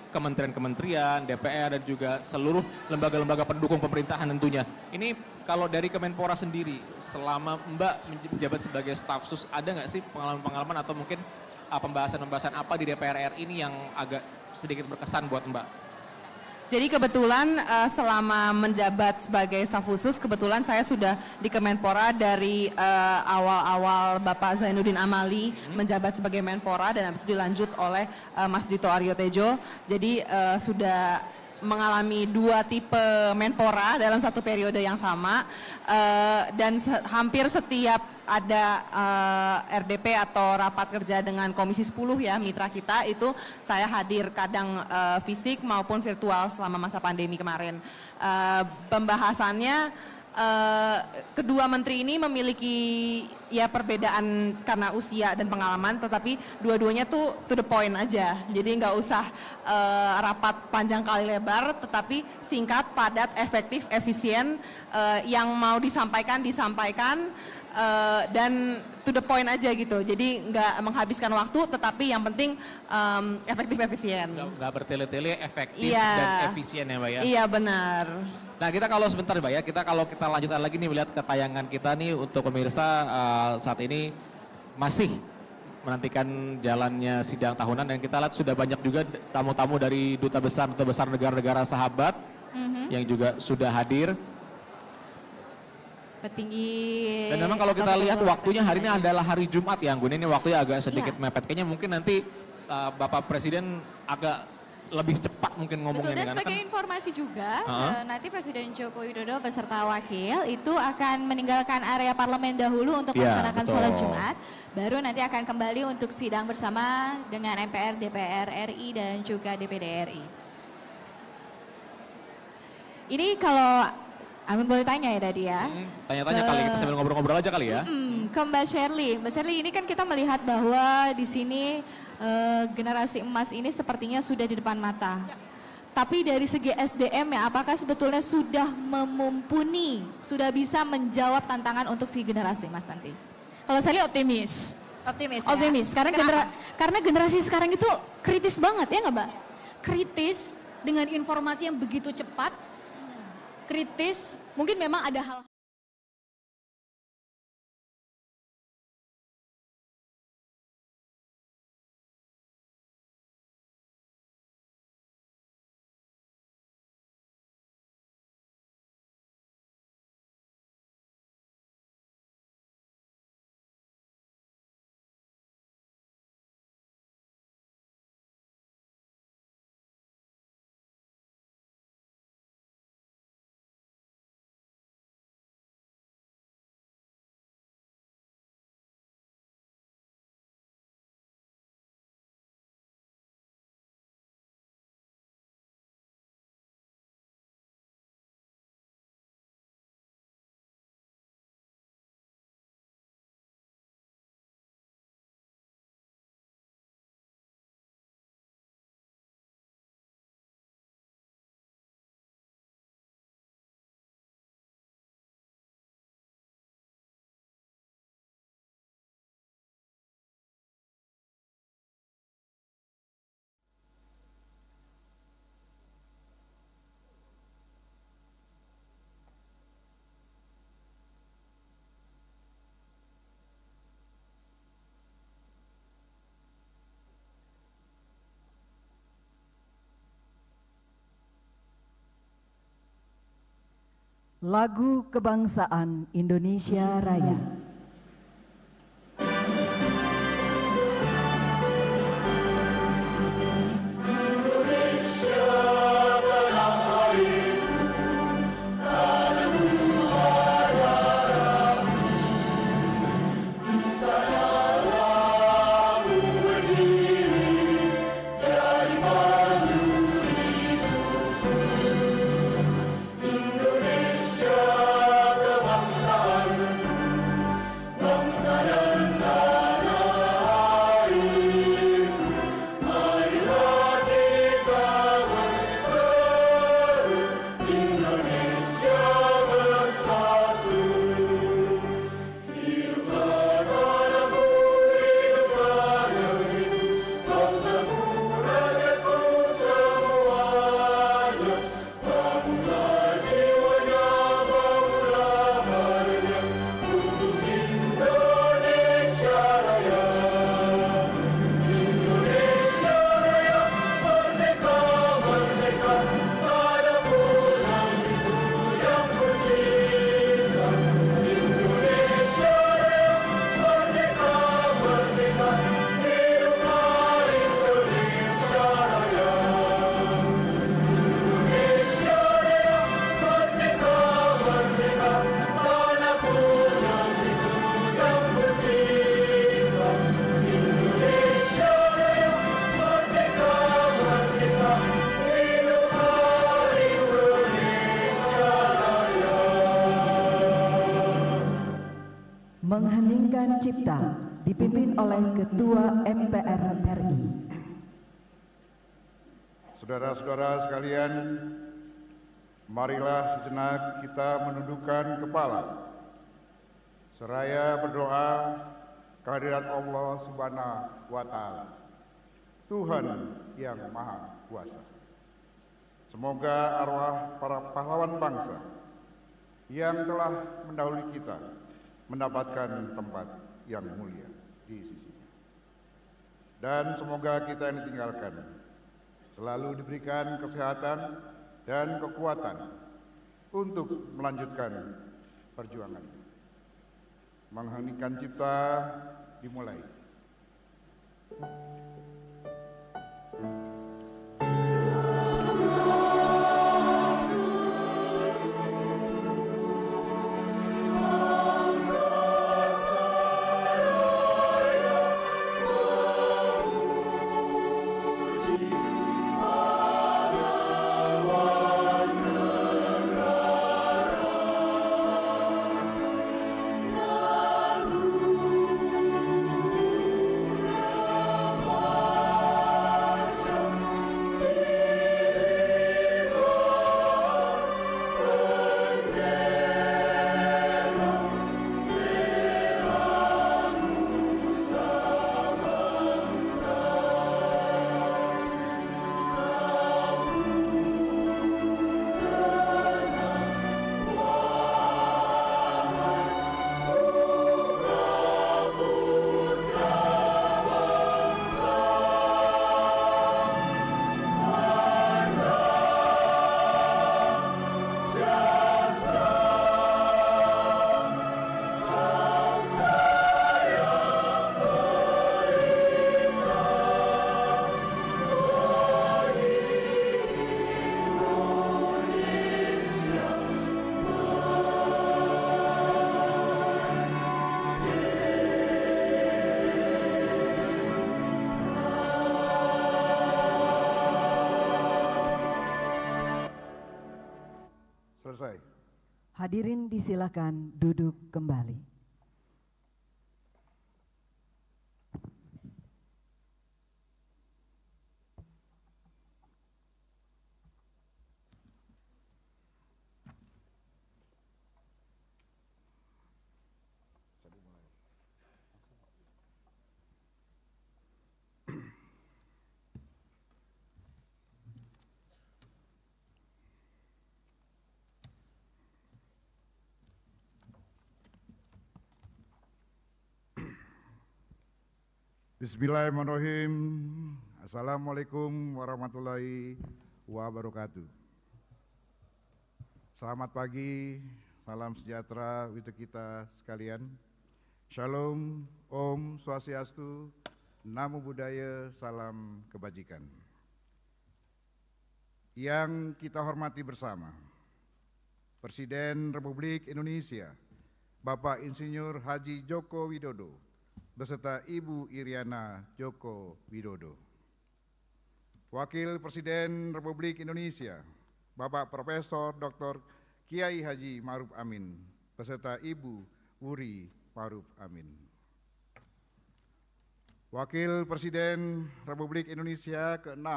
[SPEAKER 5] kementerian-kementerian, DPR dan juga seluruh lembaga-lembaga pendukung pemerintahan tentunya. Ini kalau dari Kemenpora sendiri, selama Mbak menjabat sebagai staf sus, ada nggak sih pengalaman-pengalaman atau mungkin pembahasan-pembahasan apa di DPR RI ini yang agak sedikit berkesan buat Mbak?
[SPEAKER 10] Jadi kebetulan selama menjabat sebagai staf khusus, kebetulan saya sudah di Kemenpora dari awal-awal Bapak Zainuddin Amali menjabat sebagai Menpora dan habis itu dilanjut oleh Mas Dito Aryo Tejo. Jadi sudah mengalami 2 tipe Menpora dalam satu periode yang sama dan hampir setiap ada RDP atau rapat kerja dengan Komisi 10 ya, mitra kita itu saya hadir kadang fisik maupun virtual selama masa pandemi kemarin. Pembahasannya kedua menteri ini memiliki ya perbedaan karena usia dan pengalaman, tetapi dua-duanya tuh to the point aja. Jadi nggak usah rapat panjang kali lebar, tetapi singkat, padat, efektif, efisien, yang mau disampaikan dan to the point aja gitu. Jadi nggak menghabiskan waktu, tetapi yang penting efektif, efisien.
[SPEAKER 5] Nggak bertele-tele, efektif
[SPEAKER 10] Iya.
[SPEAKER 5] dan efisien ya Mbak ya?
[SPEAKER 10] Iya benar.
[SPEAKER 5] Nah kita kalau sebentar Mbak ya, kalau kita lanjutkan lagi nih melihat ke tayangan kita nih untuk pemirsa saat ini masih menantikan jalannya sidang tahunan dan kita lihat sudah banyak juga tamu-tamu dari duta besar negara-negara sahabat yang juga sudah hadir.
[SPEAKER 4] petinggi.
[SPEAKER 5] Dan memang kalau kita lihat waktunya hari ini adalah hari Jumat ya Anggun, ini waktunya agak sedikit mepet. Kayaknya mungkin nanti Bapak Presiden agak lebih cepat mungkin ngomongnya.
[SPEAKER 4] Betul, dan sebagai informasi juga, nanti Presiden Joko Widodo beserta wakil itu akan meninggalkan area parlemen dahulu untuk melaksanakan sholat Jumat. Baru nanti akan kembali untuk sidang bersama dengan MPR, DPR RI dan juga DPD RI. Ini kalau Anggun boleh tanya ya tadi ya.
[SPEAKER 5] Tanya-tanya kali, kita sambil ngobrol-ngobrol aja kali ya.
[SPEAKER 4] Ke Mbak Shirley. Mbak Shirley, ini kan kita melihat bahwa di sini generasi emas ini sepertinya sudah di depan mata. Tapi dari segi SDM ya, apakah sebetulnya sudah memumpuni, sudah bisa menjawab tantangan untuk si generasi emas nanti? Kalau saya lihat optimis.
[SPEAKER 11] Optimis ya?
[SPEAKER 4] Optimis, karena generasi sekarang itu kritis banget ya nggak Mbak?
[SPEAKER 11] Kritis dengan informasi yang begitu cepat, kritis, mungkin memang ada hal
[SPEAKER 12] Lagu Kebangsaan Indonesia Raya. Mengheningkan Cipta dipimpin oleh Ketua MPR RI.
[SPEAKER 2] Saudara-saudara sekalian, marilah sejenak kita menundukkan kepala seraya berdoa kehadirat Allah Subhanahu wa Ta'ala, Tuhan yang Maha Kuasa. Semoga arwah para pahlawan bangsa yang telah mendahului kita mendapatkan tempat yang mulia di sisinya. Dan semoga kita yang ditinggalkan selalu diberikan kesehatan dan kekuatan untuk melanjutkan perjuangan. Mengheningkan Cipta dimulai. Selesai.
[SPEAKER 12] Hadirin disilakan duduk kembali.
[SPEAKER 2] Bismillahirrahmanirrahim. Assalamualaikum warahmatullahi wabarakatuh. Selamat pagi, salam sejahtera untuk kita sekalian. Shalom, Om Swastiastu, Namo Buddhaya, salam kebajikan. Yang kita hormati bersama, Presiden Republik Indonesia, Bapak Insinyur Haji Joko Widodo, beserta Ibu Iriana Joko Widodo. Wakil Presiden Republik Indonesia, Bapak Profesor Dr. Kiai Haji Ma'ruf Amin, beserta Ibu Wuri Ma'ruf Amin. Wakil Presiden Republik Indonesia ke-6,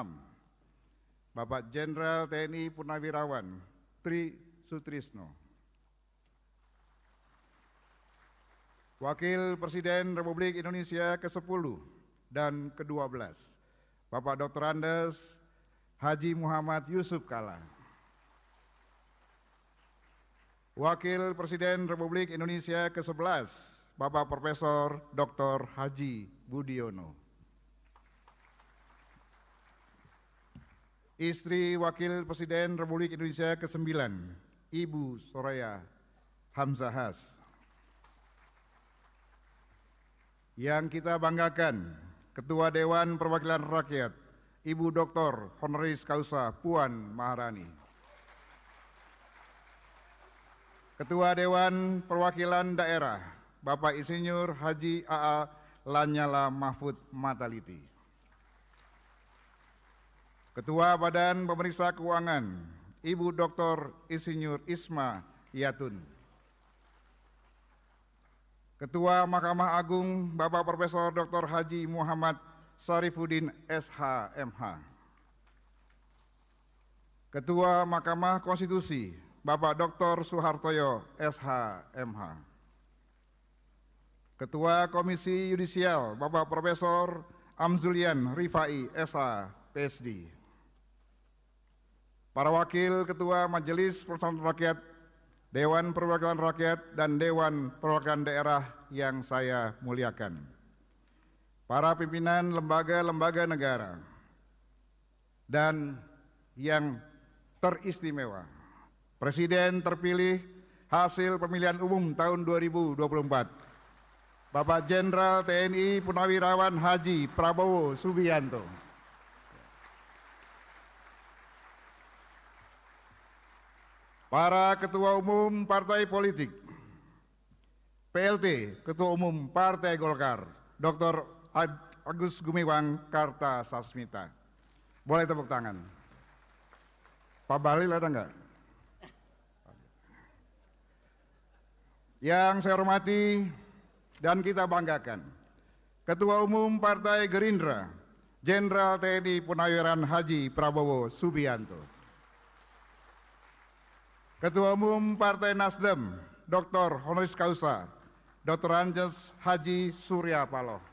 [SPEAKER 2] Bapak Jenderal TNI Purnawirawan Tri Sutrisno. Wakil Presiden Republik Indonesia ke-10 dan ke-12, Bapak Dr. Andes Haji Muhammad Yusuf Kalla. Wakil Presiden Republik Indonesia ke-11, Bapak Profesor Dr. Haji Budiono. Istri Wakil Presiden Republik Indonesia ke-9, Ibu Soraya Hamzahas. Yang kita banggakan, Ketua Dewan Perwakilan Rakyat, Ibu Dr. Honoris Causa Puan Maharani. Ketua Dewan Perwakilan Daerah, Bapak Insinyur Haji A.A. Lanyala Mahfud Mataliti. Ketua Badan Pemeriksa Keuangan, Ibu Dr. Insinyur Isma Yatun. Ketua Mahkamah Agung, Bapak Profesor Dr. Haji Muhammad Syarifuddin SH.MH. Ketua Mahkamah Konstitusi, Bapak Dr. Suhartoyo SH.MH. Ketua Komisi Yudisial, Bapak Profesor Amzulian Rifai SH, PSD. Para Wakil Ketua Majelis Permusyawaratan Rakyat, Dewan Perwakilan Rakyat, dan Dewan Perwakilan Daerah yang saya muliakan. Para pimpinan lembaga-lembaga negara, dan yang teristimewa, Presiden terpilih hasil pemilihan umum tahun 2024, Bapak Jenderal TNI Purnawirawan Haji Prabowo Subianto. Para Ketua Umum Partai Politik, PLT Ketua Umum Partai Golkar, Dr. Agus Gumiwang Kartasasmita. Boleh tepuk tangan. Pak Bahlil ada enggak? Yang saya hormati dan kita banggakan, Ketua Umum Partai Gerindra, Jenderal TNI Purnawirawan Haji Prabowo Subianto. Ketua Umum Partai Nasdem, Dr. Honoris Causa, Dr. Andes Haji Surya Paloh.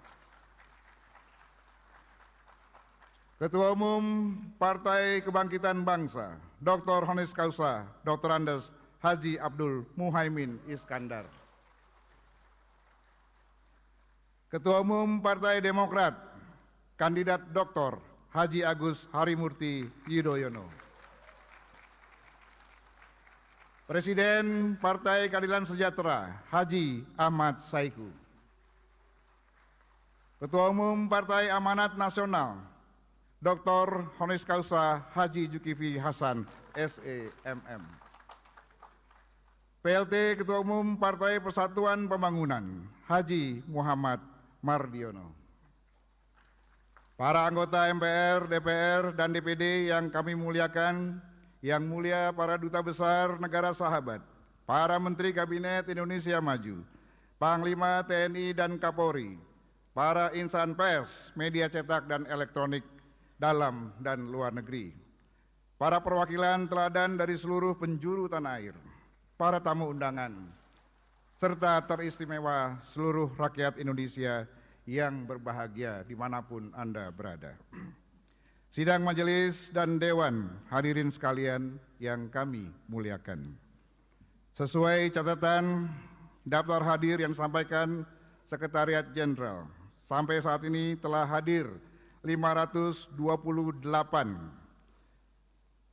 [SPEAKER 2] Ketua Umum Partai Kebangkitan Bangsa, Dr. Honoris Causa, Dr. Andes Haji Abdul Muhaimin Iskandar. Ketua Umum Partai Demokrat, Kandidat Dr. Haji Agus Harimurti Yudhoyono. Presiden Partai Keadilan Sejahtera, Haji Ahmad Saiku. Ketua Umum Partai Amanat Nasional, Dr. Honoris Causa Haji Zulkifli Hasan, SEMM. PLT Ketua Umum Partai Persatuan Pembangunan, Haji Muhammad Mardiono. Para anggota MPR, DPR, dan DPD yang kami muliakan, yang mulia para duta besar negara sahabat, para Menteri Kabinet Indonesia Maju, Panglima TNI dan Kapolri, para insan pers, media cetak dan elektronik, dalam dan luar negeri, para perwakilan teladan dari seluruh penjuru tanah air, para tamu undangan, serta teristimewa seluruh rakyat Indonesia yang berbahagia dimanapun Anda berada. Sidang majelis dan dewan, hadirin sekalian yang kami muliakan. Sesuai catatan daftar hadir yang disampaikan Sekretariat Jenderal, sampai saat ini telah hadir 528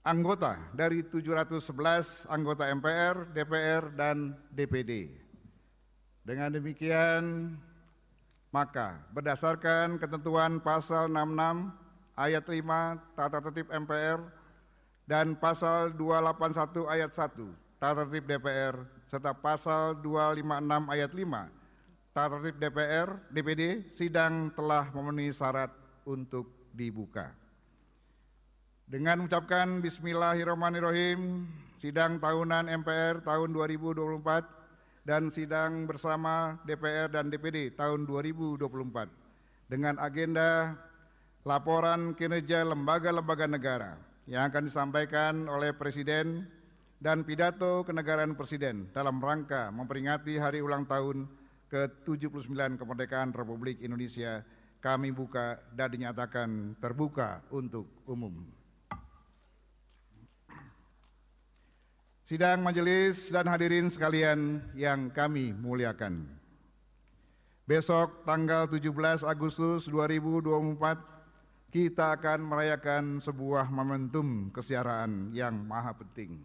[SPEAKER 2] anggota dari 711 anggota MPR, DPR, dan DPD. Dengan demikian, maka berdasarkan ketentuan pasal 66 ayat 5 Tata Tertib MPR dan pasal 281 ayat 1 Tata Tertib DPR serta pasal 256 ayat 5 Tata Tertib DPD, sidang telah memenuhi syarat untuk dibuka. Dengan mengucapkan Bismillahirrahmanirrahim, sidang tahunan MPR tahun 2024 dan sidang bersama DPR dan DPD tahun 2024 dengan agenda laporan kinerja lembaga-lembaga negara yang akan disampaikan oleh Presiden dan pidato kenegaraan Presiden dalam rangka memperingati hari ulang tahun ke-79 kemerdekaan Republik Indonesia kami buka dan dinyatakan terbuka untuk umum. Sidang majelis dan hadirin sekalian yang kami muliakan. Besok tanggal 17 Agustus 2024 kita akan merayakan sebuah momentum kesejahteraan yang maha penting,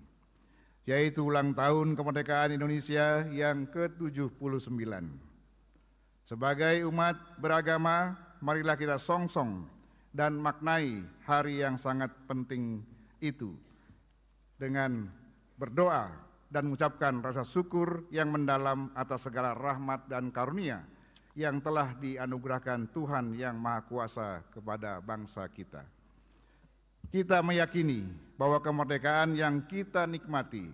[SPEAKER 2] yaitu ulang tahun kemerdekaan Indonesia yang ke-79. Sebagai umat beragama, marilah kita songsong dan maknai hari yang sangat penting itu dengan berdoa dan mengucapkan rasa syukur yang mendalam atas segala rahmat dan karunia yang telah dianugerahkan Tuhan yang Maha Kuasa kepada bangsa kita. Kita meyakini bahwa kemerdekaan yang kita nikmati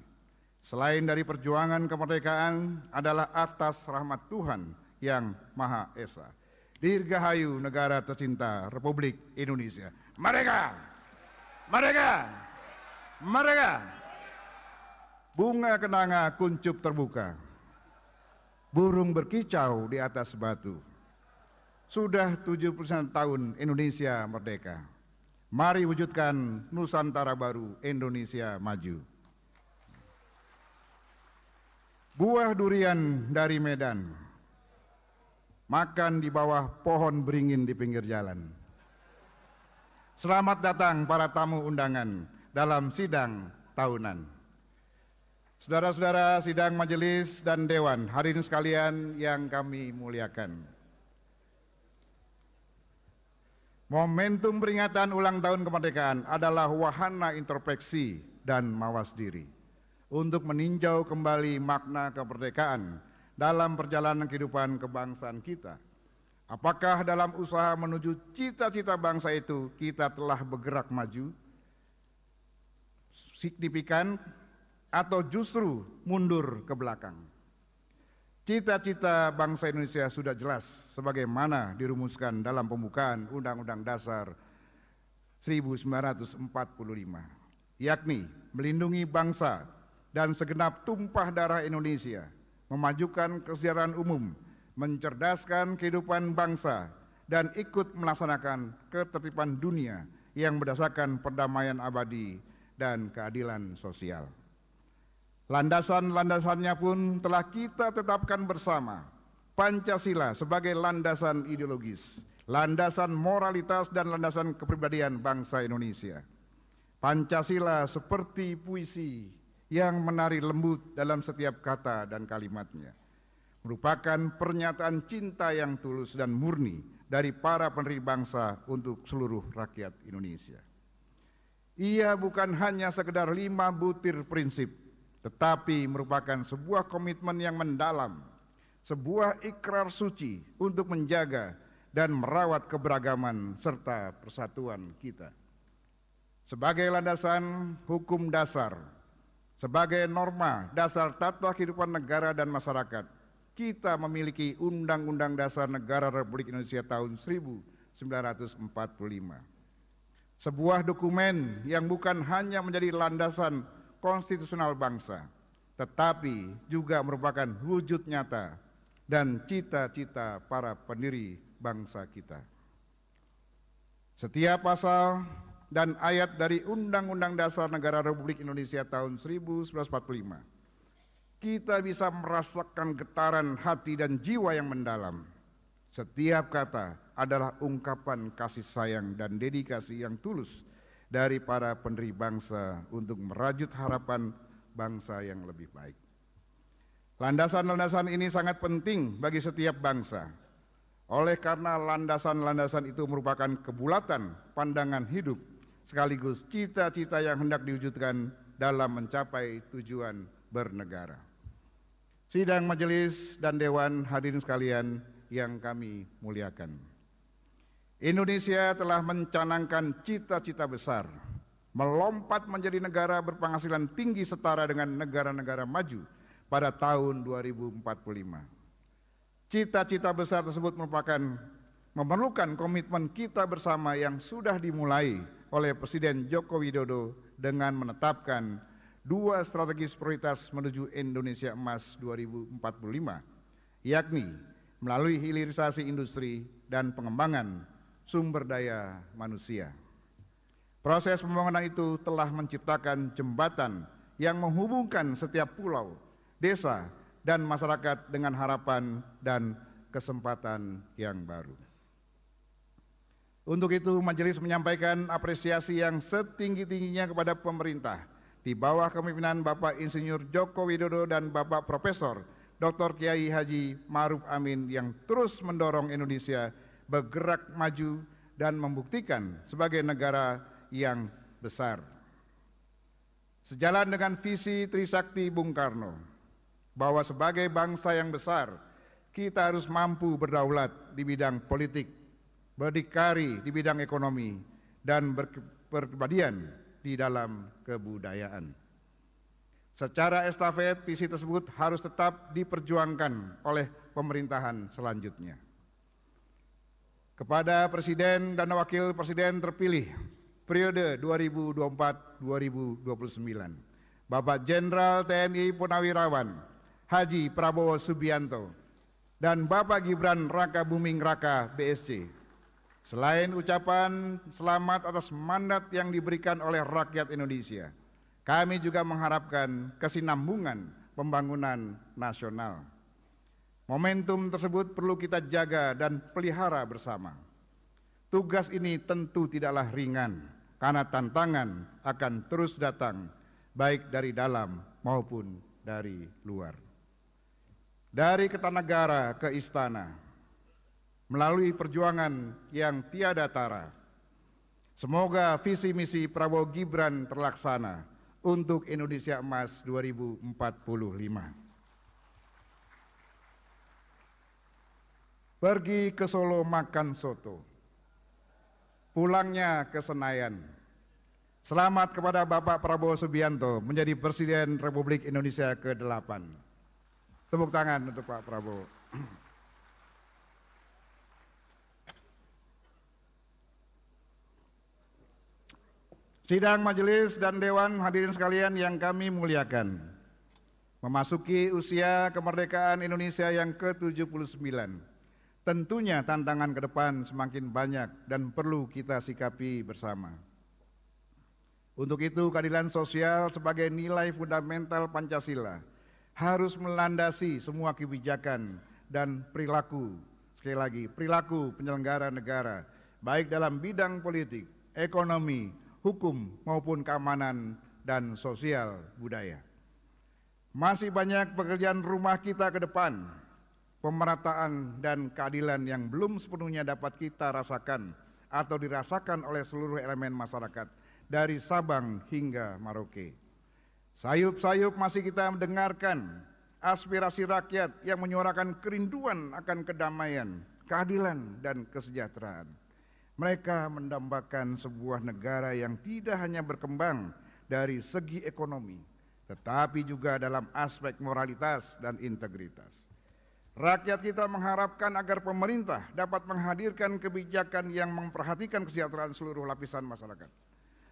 [SPEAKER 2] selain dari perjuangan kemerdekaan adalah atas rahmat Tuhan yang Maha Esa. Dirgahayu negara tercinta Republik Indonesia. Merdeka! Merdeka! Merdeka! Bunga kenanga kuncup terbuka, burung berkicau di atas batu. Sudah 70 tahun Indonesia merdeka. Mari wujudkan Nusantara baru, Indonesia maju. Buah durian dari Medan, makan di bawah pohon beringin di pinggir jalan. Selamat datang para tamu undangan dalam sidang tahunan. Saudara-saudara sidang majelis dan dewan, hadirin sekalian yang kami muliakan. Momentum peringatan ulang tahun kemerdekaan adalah wahana introspeksi dan mawas diri untuk meninjau kembali makna kemerdekaan dalam perjalanan kehidupan kebangsaan kita. Apakah dalam usaha menuju cita-cita bangsa itu kita telah bergerak maju signifikan atau justru mundur ke belakang? Cita-cita bangsa Indonesia sudah jelas sebagaimana dirumuskan dalam pembukaan Undang-Undang Dasar 1945, yakni melindungi bangsa dan segenap tumpah darah Indonesia, memajukan kesejahteraan umum, mencerdaskan kehidupan bangsa, dan ikut melaksanakan ketertiban dunia yang berdasarkan perdamaian abadi dan keadilan sosial. Landasan-landasannya pun telah kita tetapkan bersama. Pancasila sebagai landasan ideologis, landasan moralitas dan landasan kepribadian bangsa Indonesia. Pancasila seperti puisi yang menari lembut dalam setiap kata dan kalimatnya, merupakan pernyataan cinta yang tulus dan murni dari para pendiri bangsa untuk seluruh rakyat Indonesia. Ia bukan hanya sekedar 5 butir prinsip, tetapi merupakan sebuah komitmen yang mendalam, sebuah ikrar suci untuk menjaga dan merawat keberagaman serta persatuan kita. Sebagai landasan hukum dasar, sebagai norma dasar tata kehidupan negara dan masyarakat, kita memiliki Undang-Undang Dasar Negara Republik Indonesia tahun 1945. Sebuah dokumen yang bukan hanya menjadi landasan konstitusional bangsa, tetapi juga merupakan wujud nyata dan cita-cita para pendiri bangsa kita. Setiap pasal dan ayat dari Undang-Undang Dasar Negara Republik Indonesia tahun 1945, kita bisa merasakan getaran hati dan jiwa yang mendalam. Setiap kata adalah ungkapan kasih sayang dan dedikasi yang tulus dari para pendiri bangsa untuk merajut harapan bangsa yang lebih baik. Landasan-landasan ini sangat penting bagi setiap bangsa. Oleh karena landasan-landasan itu merupakan kebulatan pandangan hidup sekaligus cita-cita yang hendak diwujudkan dalam mencapai tujuan bernegara. Sidang majelis dan dewan hadirin sekalian yang kami muliakan. Indonesia telah mencanangkan cita-cita besar, melompat menjadi negara berpenghasilan tinggi setara dengan negara-negara maju pada tahun 2045. Cita-cita besar tersebut memerlukan komitmen kita bersama yang sudah dimulai oleh Presiden Joko Widodo dengan menetapkan 2 strategis prioritas menuju Indonesia Emas 2045, yakni melalui hilirisasi industri dan pengembangan sumber daya manusia. Proses pembangunan itu telah menciptakan jembatan yang menghubungkan setiap pulau, desa, dan masyarakat dengan harapan dan kesempatan yang baru. Untuk itu, majelis menyampaikan apresiasi yang setinggi-tingginya kepada pemerintah di bawah kepemimpinan Bapak Insinyur Joko Widodo dan Bapak Profesor Dr. Kiai Haji Ma'ruf Amin yang terus mendorong Indonesia bergerak maju dan membuktikan sebagai negara yang besar. Sejalan dengan visi Trisakti Bung Karno, bahwa sebagai bangsa yang besar, kita harus mampu berdaulat di bidang politik, berdikari di bidang ekonomi, dan berkepribadian di dalam kebudayaan. Secara estafet, visi tersebut harus tetap diperjuangkan oleh pemerintahan selanjutnya. Kepada Presiden dan Wakil Presiden terpilih periode 2024-2029, Bapak Jenderal TNI Purnawirawan Haji Prabowo Subianto dan Bapak Gibran Rakabuming Raka BSC, selain ucapan selamat atas mandat yang diberikan oleh rakyat Indonesia, kami juga mengharapkan kesinambungan pembangunan nasional. Momentum tersebut perlu kita jaga dan pelihara bersama. Tugas ini tentu tidaklah ringan, karena tantangan akan terus datang, baik dari dalam maupun dari luar. Dari Kertanegara ke istana, melalui perjuangan yang tiada tara, semoga visi misi Prabowo Gibran terlaksana untuk Indonesia Emas 2045. Pergi ke Solo makan soto, pulangnya ke Senayan. Selamat kepada Bapak Prabowo Subianto menjadi Presiden Republik Indonesia ke-8. Tepuk tangan untuk Pak Prabowo. Sidang majelis dan dewan hadirin sekalian yang kami muliakan, memasuki usia kemerdekaan Indonesia yang ke-79. Tentunya tantangan ke depan semakin banyak dan perlu kita sikapi bersama. Untuk itu, keadilan sosial sebagai nilai fundamental Pancasila harus melandasi semua kebijakan dan perilaku, sekali lagi, perilaku penyelenggara negara, baik dalam bidang politik, ekonomi, hukum, maupun keamanan dan sosial budaya. Masih banyak pekerjaan rumah kita ke depan, pemerataan dan keadilan yang belum sepenuhnya dapat kita rasakan atau dirasakan oleh seluruh elemen masyarakat, dari Sabang hingga Merauke. Sayup-sayup masih kita mendengarkan aspirasi rakyat yang menyuarakan kerinduan akan kedamaian, keadilan, dan kesejahteraan. Mereka mendambakan sebuah negara yang tidak hanya berkembang dari segi ekonomi, tetapi juga dalam aspek moralitas dan integritas. Rakyat kita mengharapkan agar pemerintah dapat menghadirkan kebijakan yang memperhatikan kesejahteraan seluruh lapisan masyarakat,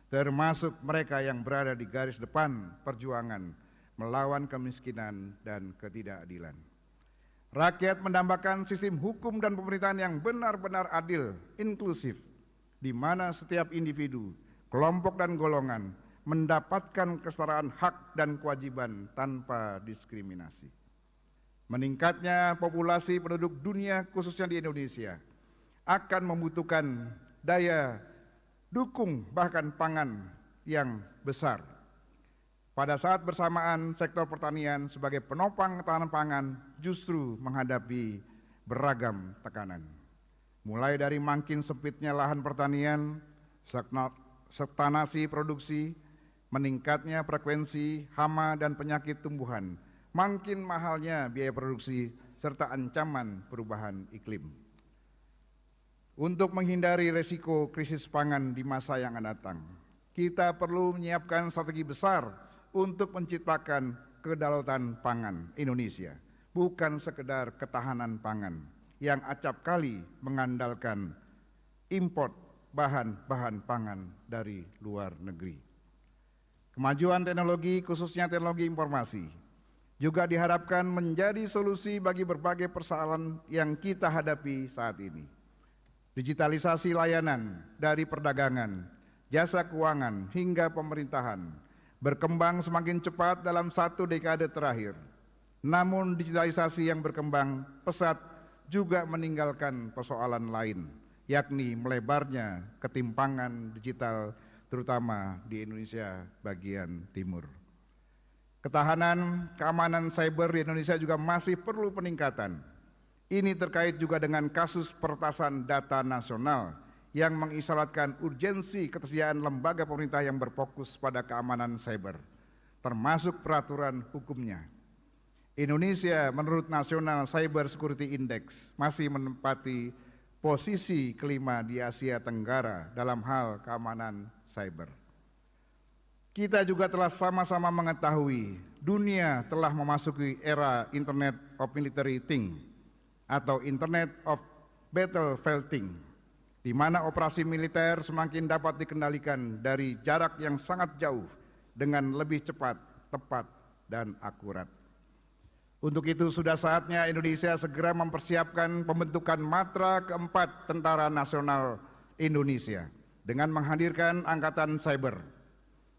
[SPEAKER 2] termasuk mereka yang berada di garis depan perjuangan melawan kemiskinan dan ketidakadilan. Rakyat mendambakan sistem hukum dan pemerintahan yang benar-benar adil, inklusif, di mana setiap individu, kelompok dan golongan mendapatkan kesetaraan hak dan kewajiban tanpa diskriminasi. Meningkatnya populasi penduduk dunia khususnya di Indonesia akan membutuhkan daya dukung bahkan pangan yang besar. Pada saat bersamaan sektor pertanian sebagai penopang ketahanan pangan justru menghadapi beragam tekanan. Mulai dari makin sempitnya lahan pertanian, stagnasi produksi, meningkatnya frekuensi hama dan penyakit tumbuhan, makin mahalnya biaya produksi, serta ancaman perubahan iklim. Untuk menghindari resiko krisis pangan di masa yang akan datang, kita perlu menyiapkan strategi besar untuk menciptakan kedaulatan pangan Indonesia, bukan sekedar ketahanan pangan yang acap kali mengandalkan import bahan-bahan pangan dari luar negeri. Kemajuan teknologi, khususnya teknologi informasi, juga diharapkan menjadi solusi bagi berbagai persoalan yang kita hadapi saat ini. Digitalisasi layanan dari perdagangan, jasa keuangan, hingga pemerintahan berkembang semakin cepat dalam 1 dekade terakhir. Namun digitalisasi yang berkembang pesat juga meninggalkan persoalan lain, yakni melebarnya ketimpangan digital terutama di Indonesia bagian timur. Ketahanan keamanan cyber di Indonesia juga masih perlu peningkatan. Ini terkait juga dengan kasus peretasan data nasional yang mengisyaratkan urgensi ketersediaan lembaga pemerintah yang berfokus pada keamanan cyber, termasuk peraturan hukumnya. Indonesia menurut National Cyber Security Index masih menempati posisi kelima di Asia Tenggara dalam hal keamanan cyber. Kita juga telah sama-sama mengetahui dunia telah memasuki era Internet of Military Things atau Internet of Battlefield, di mana operasi militer semakin dapat dikendalikan dari jarak yang sangat jauh dengan lebih cepat, tepat, dan akurat. Untuk itu sudah saatnya Indonesia segera mempersiapkan pembentukan Matra keempat Tentara Nasional Indonesia dengan menghadirkan Angkatan Cyber.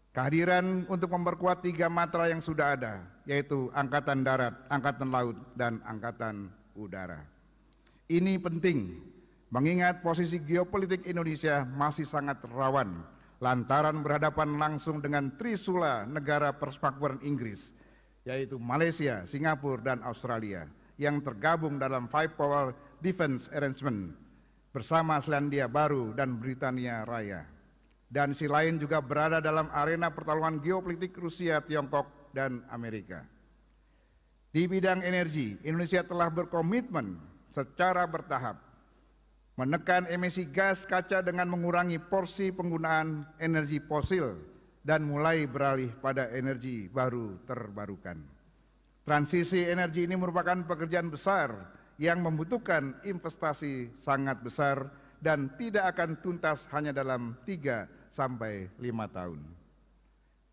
[SPEAKER 2] Kehadiran untuk memperkuat 3 matra yang sudah ada, yaitu Angkatan Darat, Angkatan Laut, dan Angkatan Udara. Ini penting, mengingat posisi geopolitik Indonesia masih sangat rawan, lantaran berhadapan langsung dengan trisula negara persemakmuran Inggris, yaitu Malaysia, Singapura, dan Australia, yang tergabung dalam Five Power Defense Arrangement bersama Selandia Baru dan Britania Raya. Dan si lain juga berada dalam arena pertarungan geopolitik Rusia, Tiongkok, dan Amerika. Di bidang energi, Indonesia telah berkomitmen secara bertahap menekan emisi gas kaca dengan mengurangi porsi penggunaan energi fosil dan mulai beralih pada energi baru terbarukan. Transisi energi ini merupakan pekerjaan besar yang membutuhkan investasi sangat besar dan tidak akan tuntas hanya dalam 3 sampai 5 tahun.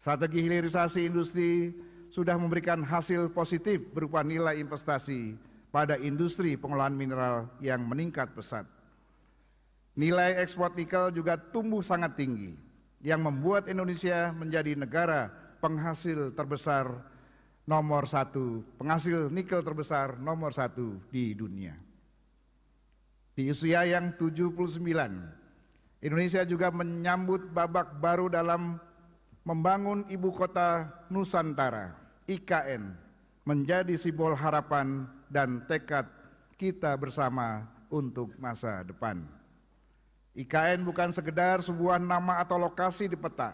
[SPEAKER 2] Strategi hilirisasi industri sudah memberikan hasil positif berupa nilai investasi pada industri pengolahan mineral yang meningkat pesat. Nilai ekspor nikel juga tumbuh sangat tinggi, yang membuat Indonesia menjadi negara penghasil terbesar nomor 1, penghasil nikel terbesar nomor 1 di dunia. Di usia yang 79, Indonesia juga menyambut babak baru dalam membangun ibu kota Nusantara, IKN, menjadi simbol harapan dan tekad kita bersama untuk masa depan. IKN bukan sekedar sebuah nama atau lokasi di peta,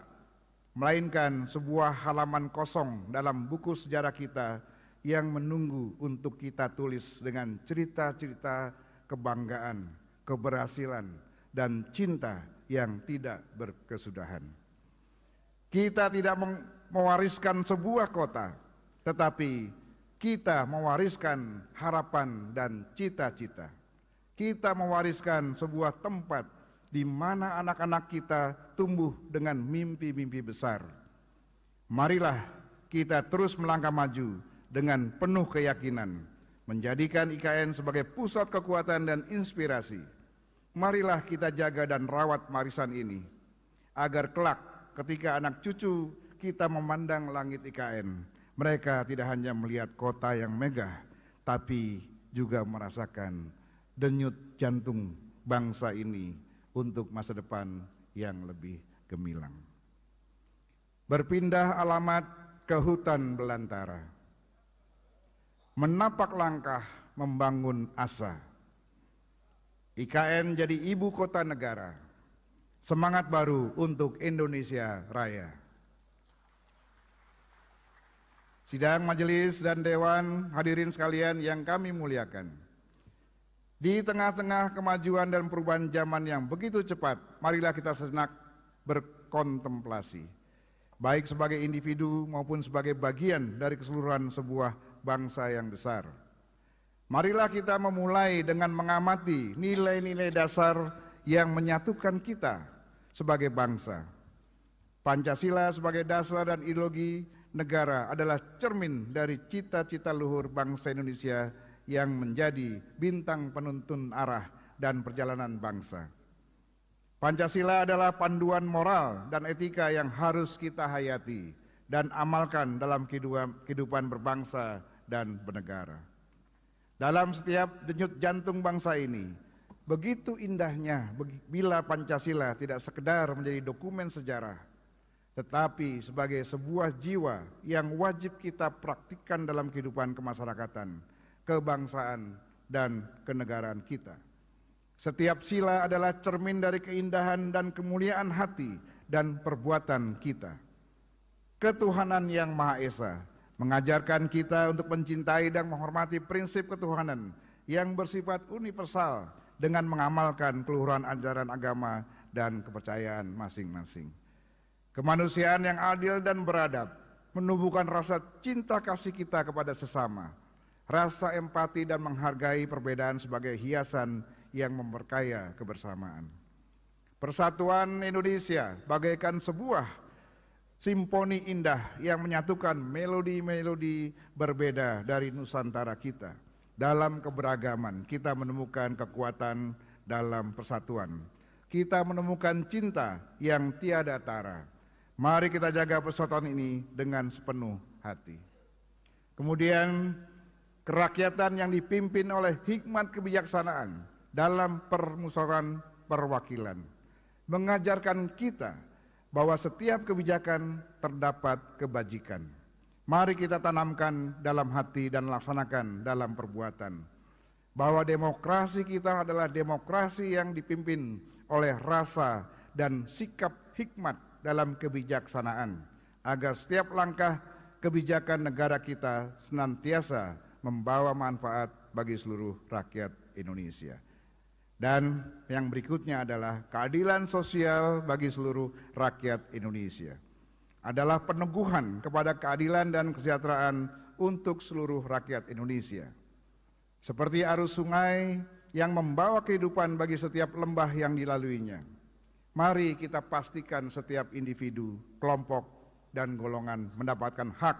[SPEAKER 2] melainkan sebuah halaman kosong dalam buku sejarah kita yang menunggu untuk kita tulis dengan cerita-cerita kebanggaan, keberhasilan, dan cinta yang tidak berkesudahan. Kita tidak mewariskan sebuah kota, tetapi kita mewariskan harapan dan cita-cita. Kita mewariskan sebuah tempat di mana anak-anak kita tumbuh dengan mimpi-mimpi besar. Marilah kita terus melangkah maju dengan penuh keyakinan, menjadikan IKN sebagai pusat kekuatan dan inspirasi. Marilah kita jaga dan rawat warisan ini, agar kelak ketika anak cucu kita memandang langit IKN, mereka tidak hanya melihat kota yang megah, tapi juga merasakan denyut jantung bangsa ini untuk masa depan yang lebih gemilang. Berpindah alamat ke hutan belantara, menapak langkah membangun asa. IKN jadi ibu kota negara, semangat baru untuk Indonesia Raya. Sidang majelis dan dewan, hadirin sekalian yang kami muliakan. Di tengah-tengah kemajuan dan perubahan zaman yang begitu cepat, marilah kita sejenak berkontemplasi, baik sebagai individu maupun sebagai bagian dari keseluruhan sebuah bangsa yang besar. Marilah kita memulai dengan mengamati nilai-nilai dasar yang menyatukan kita sebagai bangsa. Pancasila sebagai dasar dan ideologi negara adalah cermin dari cita-cita luhur bangsa Indonesia yang menjadi bintang penuntun arah dan perjalanan bangsa. Pancasila adalah panduan moral dan etika yang harus kita hayati dan amalkan dalam kehidupan berbangsa dan bernegara. Dalam setiap denyut jantung bangsa ini, begitu indahnya bila Pancasila tidak sekedar menjadi dokumen sejarah, tetapi sebagai sebuah jiwa yang wajib kita praktikkan dalam kehidupan kemasyarakatan, kebangsaan, dan kenegaraan kita. Setiap sila adalah cermin dari keindahan dan kemuliaan hati dan perbuatan kita. Ketuhanan yang Maha Esa mengajarkan kita untuk mencintai dan menghormati prinsip ketuhanan yang bersifat universal dengan mengamalkan keluhuran ajaran agama dan kepercayaan masing-masing. Kemanusiaan yang adil dan beradab menumbuhkan rasa cinta kasih kita kepada sesama, rasa empati dan menghargai perbedaan sebagai hiasan yang memperkaya kebersamaan. Persatuan Indonesia bagaikan sebuah simponi indah yang menyatukan melodi-melodi berbeda dari Nusantara kita. Dalam keberagaman kita menemukan kekuatan dalam persatuan. Kita menemukan cinta yang tiada tara. Mari kita jaga persatuan ini dengan sepenuh hati. Kemudian kerakyatan yang dipimpin oleh hikmat kebijaksanaan dalam permusyawaratan perwakilan mengajarkan kita bahwa setiap kebijakan terdapat kebajikan. Mari kita tanamkan dalam hati dan laksanakan dalam perbuatan bahwa demokrasi kita adalah demokrasi yang dipimpin oleh rasa dan sikap hikmat dalam kebijaksanaan, agar setiap langkah kebijakan negara kita senantiasa membawa manfaat bagi seluruh rakyat Indonesia. Dan yang berikutnya adalah keadilan sosial bagi seluruh rakyat Indonesia. Adalah peneguhan kepada keadilan dan kesejahteraan untuk seluruh rakyat Indonesia. Seperti arus sungai yang membawa kehidupan bagi setiap lembah yang dilaluinya. Mari kita pastikan setiap individu, kelompok, dan golongan mendapatkan hak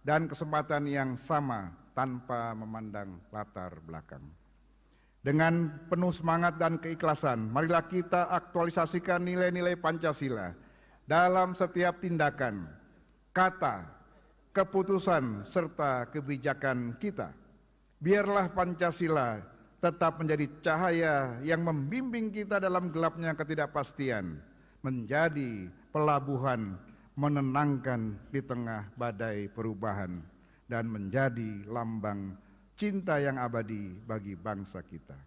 [SPEAKER 2] dan kesempatan yang sama tanpa memandang latar belakang. Dengan penuh semangat dan keikhlasan, marilah kita aktualisasikan nilai-nilai Pancasila dalam setiap tindakan, kata, keputusan, serta kebijakan kita. Biarlah Pancasila tetap menjadi cahaya yang membimbing kita dalam gelapnya ketidakpastian, menjadi pelabuhan menenangkan di tengah badai perubahan, dan menjadi lambang cinta yang abadi bagi bangsa kita.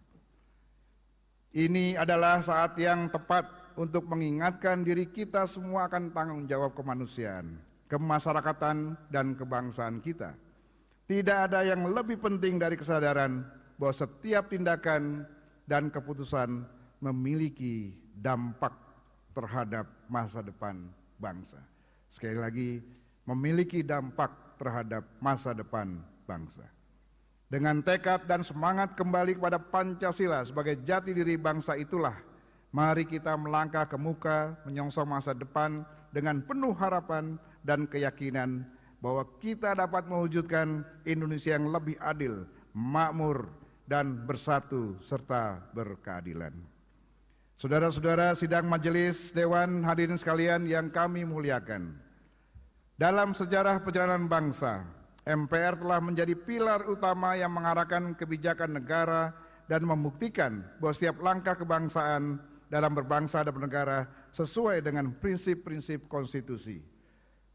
[SPEAKER 2] Ini adalah saat yang tepat untuk mengingatkan diri kita semua akan tanggung jawab kemanusiaan, kemasyarakatan, dan kebangsaan kita. Tidak ada yang lebih penting dari kesadaran bahwa setiap tindakan dan keputusan memiliki dampak terhadap masa depan bangsa. Sekali lagi, memiliki dampak terhadap masa depan bangsa. Dengan tekad dan semangat kembali kepada Pancasila sebagai jati diri bangsa itulah, mari kita melangkah ke muka menyongsong masa depan dengan penuh harapan dan keyakinan bahwa kita dapat mewujudkan Indonesia yang lebih adil, makmur, dan bersatu serta berkeadilan. Saudara-saudara sidang majelis dewan, hadirin sekalian yang kami muliakan. Dalam sejarah perjalanan bangsa, MPR telah menjadi pilar utama yang mengarahkan kebijakan negara dan membuktikan bahwa setiap langkah kebangsaan dalam berbangsa dan bernegara sesuai dengan prinsip-prinsip konstitusi.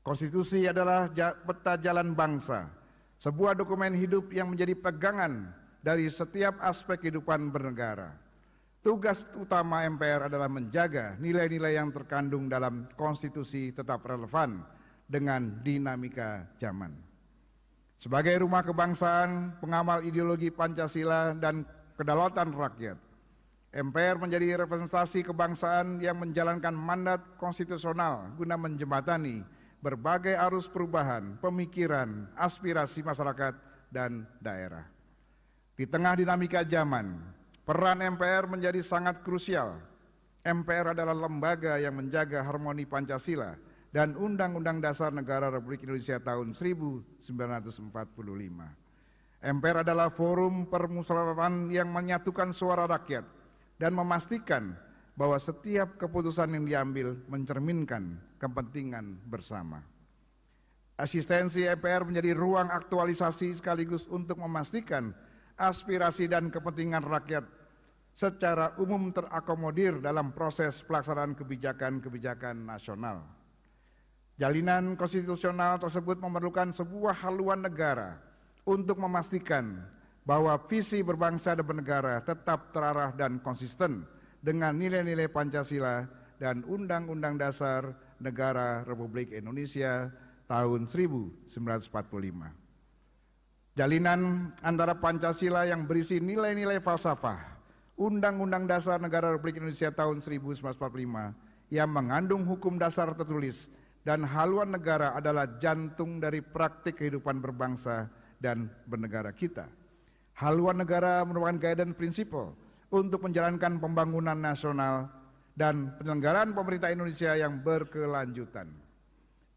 [SPEAKER 2] Konstitusi adalah peta jalan bangsa, sebuah dokumen hidup yang menjadi pegangan dari setiap aspek kehidupan bernegara. Tugas utama MPR adalah menjaga nilai-nilai yang terkandung dalam konstitusi tetap relevan dengan dinamika zaman. Sebagai rumah kebangsaan, pengamal ideologi Pancasila dan kedaulatan rakyat, MPR menjadi representasi kebangsaan yang menjalankan mandat konstitusional guna menjembatani berbagai arus perubahan, pemikiran, aspirasi masyarakat dan daerah. Di tengah dinamika zaman, peran MPR menjadi sangat krusial. MPR adalah lembaga yang menjaga harmoni Pancasila dan Undang-Undang Dasar Negara Republik Indonesia tahun 1945. MPR adalah forum permusyawaratan yang menyatukan suara rakyat dan memastikan bahwa setiap keputusan yang diambil mencerminkan kepentingan bersama. Asistensi MPR menjadi ruang aktualisasi sekaligus untuk memastikan aspirasi dan kepentingan rakyat secara umum terakomodir dalam proses pelaksanaan kebijakan-kebijakan nasional. Jalinan konstitusional tersebut memerlukan sebuah haluan negara untuk memastikan bahwa visi berbangsa dan bernegara tetap terarah dan konsisten dengan nilai-nilai Pancasila dan Undang-Undang Dasar Negara Republik Indonesia tahun 1945. Jalinan antara Pancasila yang berisi nilai-nilai falsafah, Undang-Undang Dasar Negara Republik Indonesia tahun 1945 yang mengandung hukum dasar tertulis dan haluan negara adalah jantung dari praktik kehidupan berbangsa dan bernegara kita. Haluan negara merupakan guidance principle untuk menjalankan pembangunan nasional dan penyelenggaraan pemerintah Indonesia yang berkelanjutan.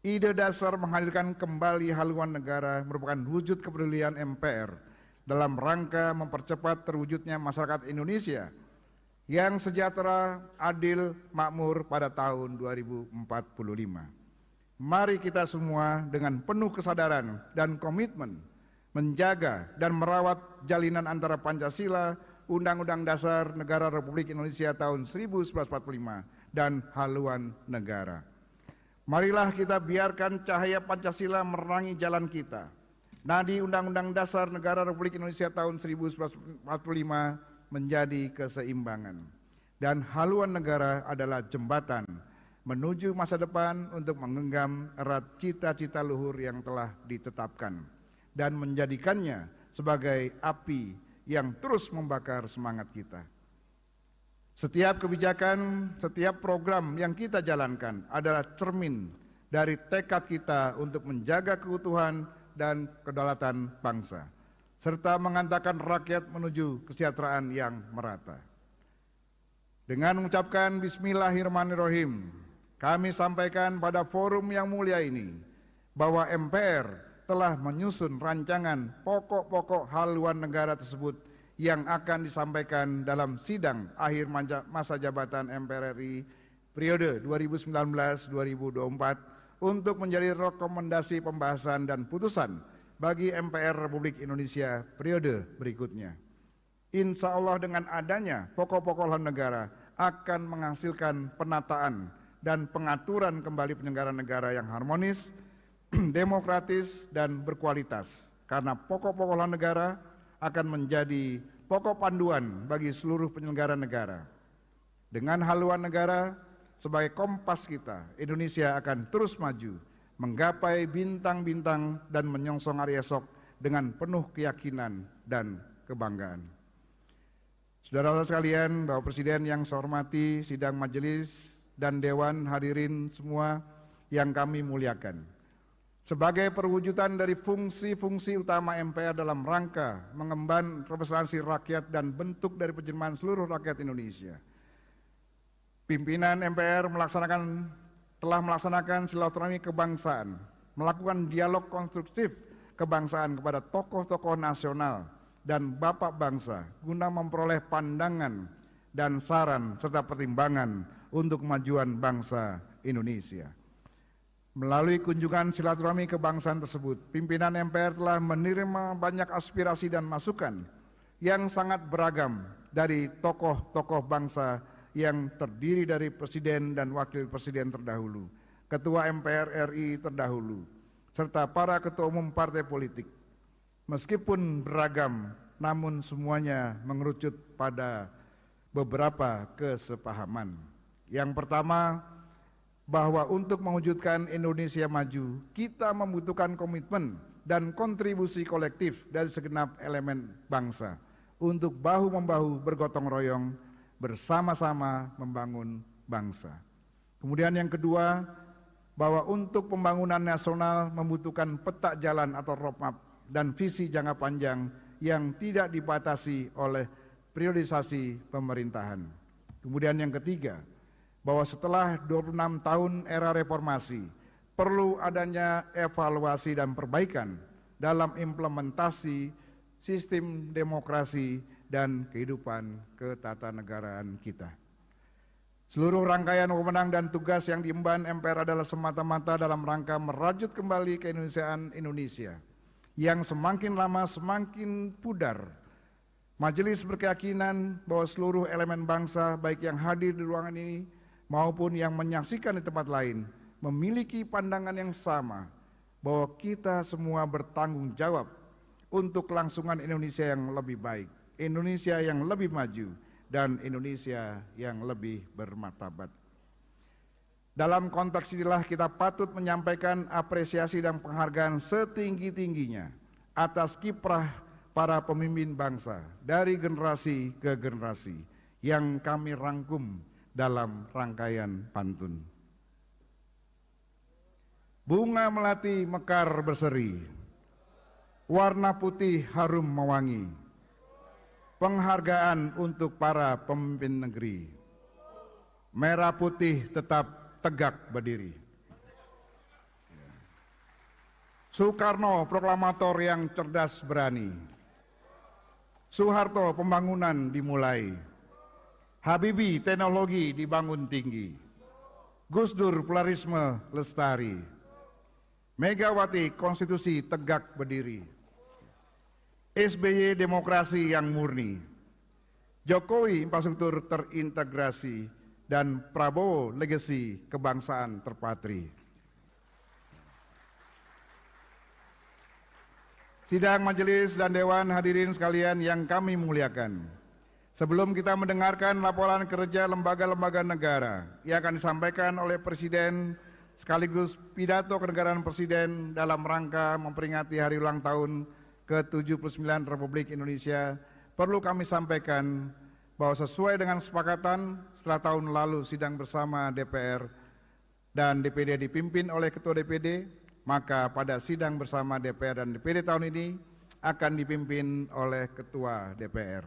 [SPEAKER 2] Ide dasar menghadirkan kembali haluan negara merupakan wujud kepedulian MPR dalam rangka mempercepat terwujudnya masyarakat Indonesia yang sejahtera, adil, makmur pada tahun 2045. Mari kita semua dengan penuh kesadaran dan komitmen menjaga dan merawat jalinan antara Pancasila, Undang-Undang Dasar Negara Republik Indonesia tahun 1945 dan haluan negara. Marilah kita biarkan cahaya Pancasila menerangi jalan kita. Nadi Undang-Undang Dasar Negara Republik Indonesia tahun 1945 menjadi keseimbangan. Dan haluan negara adalah jembatan menuju masa depan untuk menggenggam erat cita-cita luhur yang telah ditetapkan dan menjadikannya sebagai api yang terus membakar semangat kita. Setiap kebijakan, setiap program yang kita jalankan adalah cermin dari tekad kita untuk menjaga keutuhan dan kedaulatan bangsa, serta mengantarkan rakyat menuju kesejahteraan yang merata. Dengan mengucapkan Bismillahirrahmanirrahim, kami sampaikan pada forum yang mulia ini bahwa MPR telah menyusun rancangan pokok-pokok haluan negara tersebut yang akan disampaikan dalam sidang akhir masa jabatan MPR RI periode 2019-2024 untuk menjadi rekomendasi pembahasan dan putusan bagi MPR Republik Indonesia periode berikutnya. Insya Allah dengan adanya pokok-pokok haluan negara akan menghasilkan penataan dan pengaturan kembali penyelenggaraan negara yang harmonis, demokratis dan berkualitas, karena pokok-pokok haluan negara akan menjadi pokok panduan bagi seluruh penyelenggara negara. Dengan haluan negara sebagai kompas kita, Indonesia akan terus maju, menggapai bintang-bintang dan menyongsong hari esok dengan penuh keyakinan dan kebanggaan. Saudara-saudara sekalian, Bapak Presiden yang saya hormati, sidang majelis dan dewan hadirin semua yang kami muliakan. Sebagai perwujudan dari fungsi-fungsi utama MPR dalam rangka mengemban representasi rakyat dan bentuk dari penjelmaan seluruh rakyat Indonesia, pimpinan MPR telah melaksanakan silaturahmi kebangsaan, melakukan dialog konstruktif kebangsaan kepada tokoh-tokoh nasional dan bapak bangsa guna memperoleh pandangan dan saran serta pertimbangan untuk kemajuan bangsa Indonesia. Melalui kunjungan silaturahmi kebangsaan tersebut, pimpinan MPR telah menerima banyak aspirasi dan masukan yang sangat beragam dari tokoh-tokoh bangsa yang terdiri dari presiden dan wakil presiden terdahulu, ketua MPR RI terdahulu, serta para ketua umum partai politik. Meskipun beragam, namun semuanya mengerucut pada beberapa kesepahaman. Yang pertama, bahwa untuk mewujudkan Indonesia maju, kita membutuhkan komitmen dan kontribusi kolektif dari segenap elemen bangsa untuk bahu-membahu bergotong royong bersama-sama membangun bangsa. Kemudian yang kedua, bahwa untuk pembangunan nasional membutuhkan peta jalan atau roadmap dan visi jangka panjang yang tidak dibatasi oleh priorisasi pemerintahan. Kemudian yang ketiga, bahwa setelah 26 tahun era reformasi, perlu adanya evaluasi dan perbaikan dalam implementasi sistem demokrasi dan kehidupan ketatanegaraan kita. Seluruh rangkaian wewenang dan tugas yang diemban MPR adalah semata-mata dalam rangka merajut kembali keindonesiaan Indonesia yang semakin lama semakin pudar. Majelis berkeyakinan bahwa seluruh elemen bangsa, baik yang hadir di ruangan ini maupun yang menyaksikan di tempat lain, memiliki pandangan yang sama bahwa kita semua bertanggung jawab untuk kelangsungan Indonesia yang lebih baik, Indonesia yang lebih maju, dan Indonesia yang lebih bermartabat. Dalam konteks inilah kita patut menyampaikan apresiasi dan penghargaan setinggi-tingginya atas kiprah para pemimpin bangsa dari generasi ke generasi yang kami rangkum dalam rangkaian pantun. Bunga melati mekar berseri, warna putih harum mewangi, penghargaan untuk para pemimpin negeri, merah putih tetap tegak berdiri. Soekarno proklamator yang cerdas berani, Soeharto pembangunan dimulai, Habibie teknologi dibangun tinggi, Gus Dur pluralisme lestari, Megawati konstitusi tegak berdiri, SBY demokrasi yang murni, Jokowi infrastruktur terintegrasi, dan Prabowo legasi kebangsaan terpatri. Sidang majelis dan dewan hadirin sekalian yang kami muliakan, sebelum kita mendengarkan laporan kerja lembaga-lembaga negara yang akan disampaikan oleh Presiden sekaligus pidato kenegaraan Presiden dalam rangka memperingati hari ulang tahun ke-79 Republik Indonesia, perlu kami sampaikan bahwa sesuai dengan kesepakatan setelah tahun lalu sidang bersama DPR dan DPD dipimpin oleh Ketua DPD, maka pada sidang bersama DPR dan DPD tahun ini akan dipimpin oleh Ketua DPR.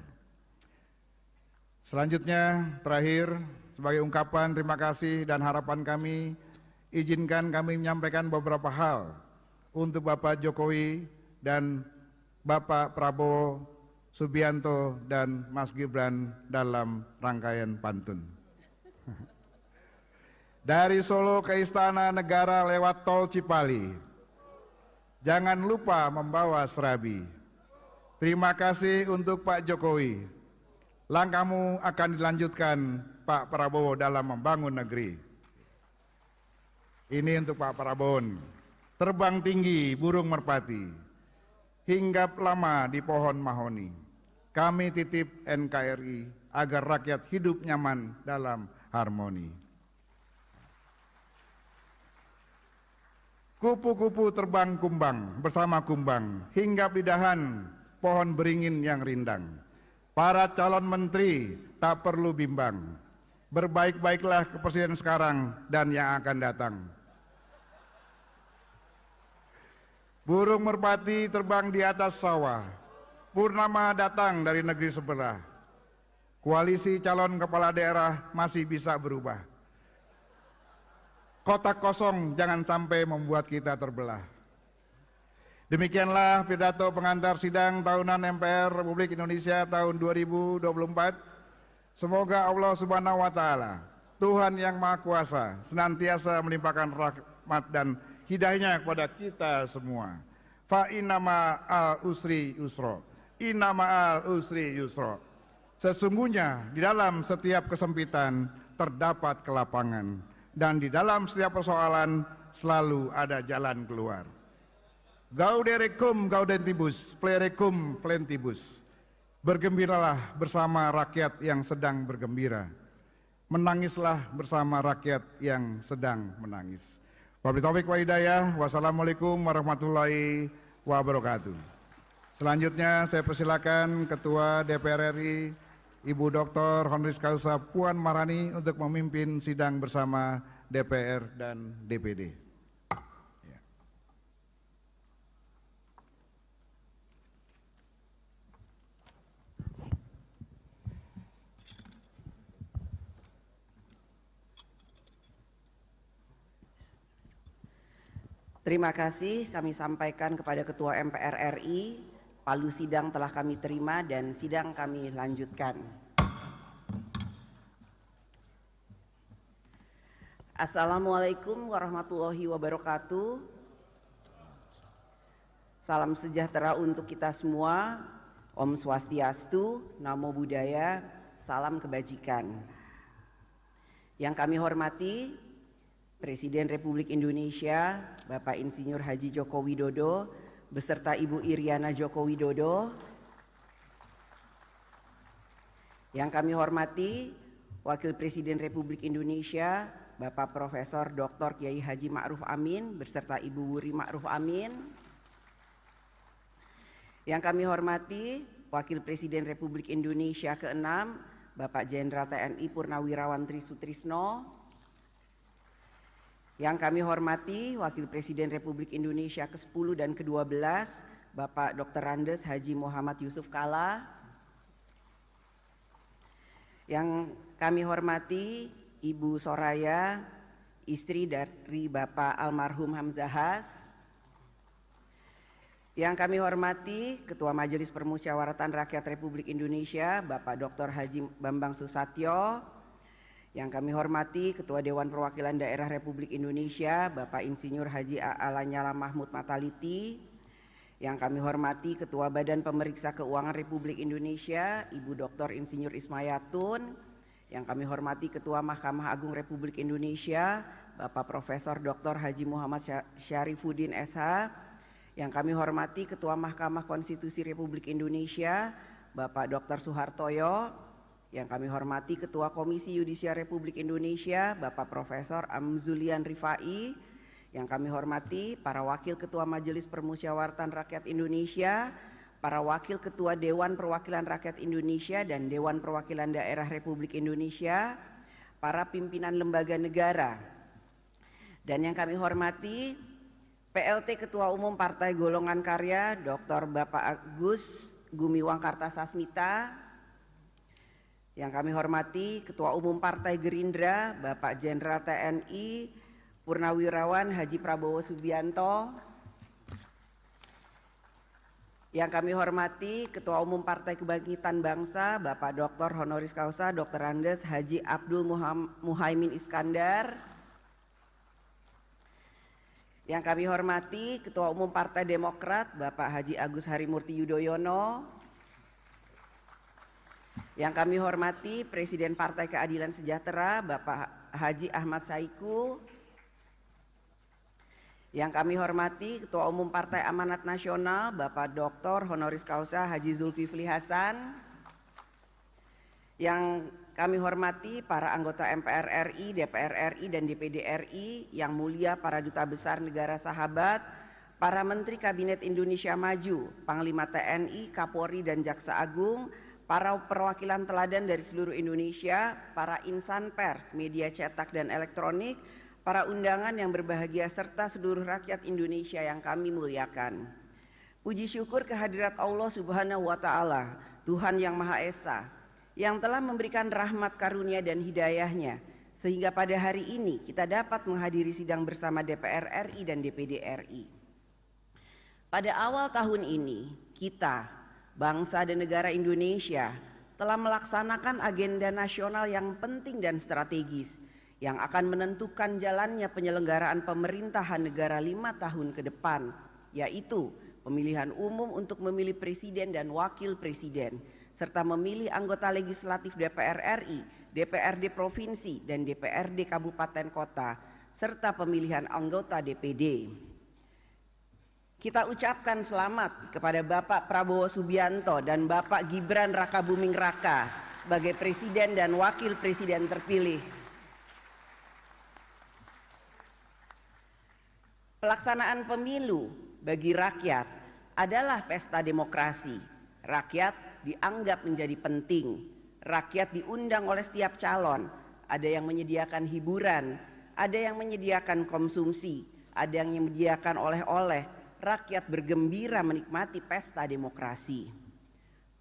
[SPEAKER 2] Selanjutnya, terakhir, sebagai ungkapan terima kasih dan harapan kami, izinkan kami menyampaikan beberapa hal untuk Bapak Jokowi dan Bapak Prabowo Subianto dan Mas Gibran dalam rangkaian pantun. Dari Solo ke Istana Negara lewat Tol Cipali, jangan lupa membawa serabi. Terima kasih untuk Pak Jokowi. Langkahmu akan dilanjutkan Pak Prabowo dalam membangun negeri. Ini untuk Pak Prabowo. Terbang tinggi burung merpati, hinggap lama di pohon mahoni. Kami titip NKRI agar rakyat hidup nyaman dalam harmoni. Kupu-kupu terbang kumbang bersama kumbang, hinggap di dahan pohon beringin yang rindang. Para calon menteri tak perlu bimbang, berbaik-baiklah ke presiden sekarang dan yang akan datang. Burung merpati terbang di atas sawah, purnama datang dari negeri sebelah. Koalisi calon kepala daerah masih bisa berubah. Kotak kosong jangan sampai membuat kita terbelah. Demikianlah pidato pengantar sidang tahunan MPR Republik Indonesia tahun 2024. Semoga Allah Subhanahu wa Ta'ala, Tuhan yang Maha Kuasa, senantiasa melimpahkan rahmat dan hidayahnya kepada kita semua. Fa inna ma'al usri yusra, inna ma'al usri yusra. Sesungguhnya di dalam setiap kesempitan terdapat kelapangan, dan di dalam setiap persoalan selalu ada jalan keluar. Gaudere cum gaudentibus, plere cum plentibus. Bergembiralah bersama rakyat yang sedang bergembira. Menangislah bersama rakyat yang sedang menangis. Wabillahi taufiq wa hidayah. Wassalamualaikum warahmatullahi wabarakatuh. Selanjutnya saya persilakan Ketua DPR RI Ibu Dr. Honoris Causa Puan Maharani untuk memimpin sidang bersama DPR dan DPD.
[SPEAKER 13] Terima kasih kami sampaikan kepada Ketua MPR RI, palu sidang telah kami terima dan sidang kami lanjutkan. Assalamualaikum warahmatullahi wabarakatuh. Salam sejahtera untuk kita semua. Om Swastiastu, Namo Buddhaya, salam kebajikan. Yang kami hormati Presiden Republik Indonesia Bapak Insinyur Haji Joko Widodo beserta Ibu Iriana Joko Widodo. Yang kami hormati Wakil Presiden Republik Indonesia Bapak Profesor Dr. Kiai Haji Ma'ruf Amin beserta Ibu Wuri Ma'ruf Amin. Yang kami hormati Wakil Presiden Republik Indonesia ke-6 Bapak Jenderal TNI Purnawirawan Tri Sutrisno. Yang kami hormati Wakil Presiden Republik Indonesia ke-10 dan ke-12 Bapak Dr. Andes Haji Muhammad Yusuf Kalla. Yang kami hormati Ibu Soraya, istri dari Bapak almarhum Hamzahas. Yang kami hormati Ketua Majelis Permusyawaratan Rakyat Republik Indonesia Bapak Dr. Haji Bambang Susatyo. Yang kami hormati Ketua Dewan Perwakilan Daerah Republik Indonesia Bapak Insinyur Haji A.A. Lanyala Mahmud Mataliti. Yang kami hormati Ketua Badan Pemeriksa Keuangan Republik Indonesia Ibu Dr. Insinyur Ismayatun. Yang kami hormati Ketua Mahkamah Agung Republik Indonesia Bapak Profesor Dr. Haji Muhammad Syarifuddin SH. Yang kami hormati Ketua Mahkamah Konstitusi Republik Indonesia Bapak Dr. Suhartoyo. Yang kami hormati Ketua Komisi Yudisial Republik Indonesia Bapak Profesor Amzulian Rifai. Yang kami hormati para Wakil Ketua Majelis Permusyawaratan Rakyat Indonesia, para Wakil Ketua Dewan Perwakilan Rakyat Indonesia dan Dewan Perwakilan Daerah Republik Indonesia, para pimpinan lembaga negara. Dan yang kami hormati PLT Ketua Umum Partai Golongan Karya Dr. Bapak Agus Gumiwang Kartasasmita. Yang kami hormati Ketua Umum Partai Gerindra Bapak Jenderal TNI Purnawirawan Haji Prabowo Subianto. Yang kami hormati Ketua Umum Partai Kebangkitan Bangsa Bapak Dr. Honoris Causa Dr. Andes Haji Abdul Muhaimin Iskandar. Yang kami hormati Ketua Umum Partai Demokrat Bapak Haji Agus Harimurti Yudhoyono. Yang kami hormati Presiden Partai Keadilan Sejahtera Bapak Haji Ahmad Saiku. Yang kami hormati Ketua Umum Partai Amanat Nasional Bapak Dr. Honoris Causa Haji Zulkifli Hasan. Yang kami hormati para anggota MPR RI, DPR RI, dan DPD RI, yang mulia para duta besar negara sahabat, para Menteri Kabinet Indonesia Maju, Panglima TNI, Kapolri, dan Jaksa Agung, para perwakilan teladan dari seluruh Indonesia, para insan pers, media cetak dan elektronik, para undangan yang berbahagia, serta seluruh rakyat Indonesia yang kami muliakan. Puji syukur kehadirat Allah Subhanahu wa Ta'ala, Tuhan yang Maha Esa, yang telah memberikan rahmat karunia dan hidayahnya, sehingga pada hari ini kita dapat menghadiri sidang bersama DPR RI dan DPD RI. Pada awal tahun ini, kita, bangsa dan negara Indonesia, telah melaksanakan agenda nasional yang penting dan strategis yang akan menentukan jalannya penyelenggaraan pemerintahan negara 5 tahun ke depan, yaitu pemilihan umum untuk memilih presiden dan wakil presiden, serta memilih anggota legislatif DPR RI, DPRD Provinsi, dan DPRD Kabupaten Kota, serta pemilihan anggota DPD. Kita ucapkan selamat kepada Bapak Prabowo Subianto dan Bapak Gibran Rakabuming Raka sebagai Presiden dan Wakil Presiden terpilih. Pelaksanaan pemilu bagi rakyat adalah pesta demokrasi. Rakyat dianggap menjadi penting. Rakyat diundang oleh setiap calon. Ada yang menyediakan hiburan, ada yang menyediakan konsumsi, ada yang menyediakan oleh-oleh. Rakyat bergembira menikmati pesta demokrasi.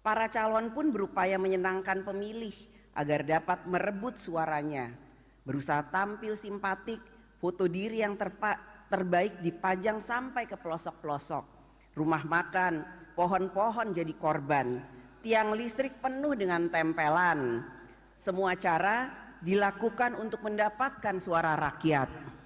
[SPEAKER 13] Para calon pun berupaya menyenangkan pemilih agar dapat merebut suaranya. Berusaha tampil simpatik, foto diri yang terbaik dipajang sampai ke pelosok-pelosok. Rumah makan, pohon-pohon jadi korban. Tiang listrik penuh dengan tempelan. Semua cara dilakukan untuk mendapatkan suara rakyat.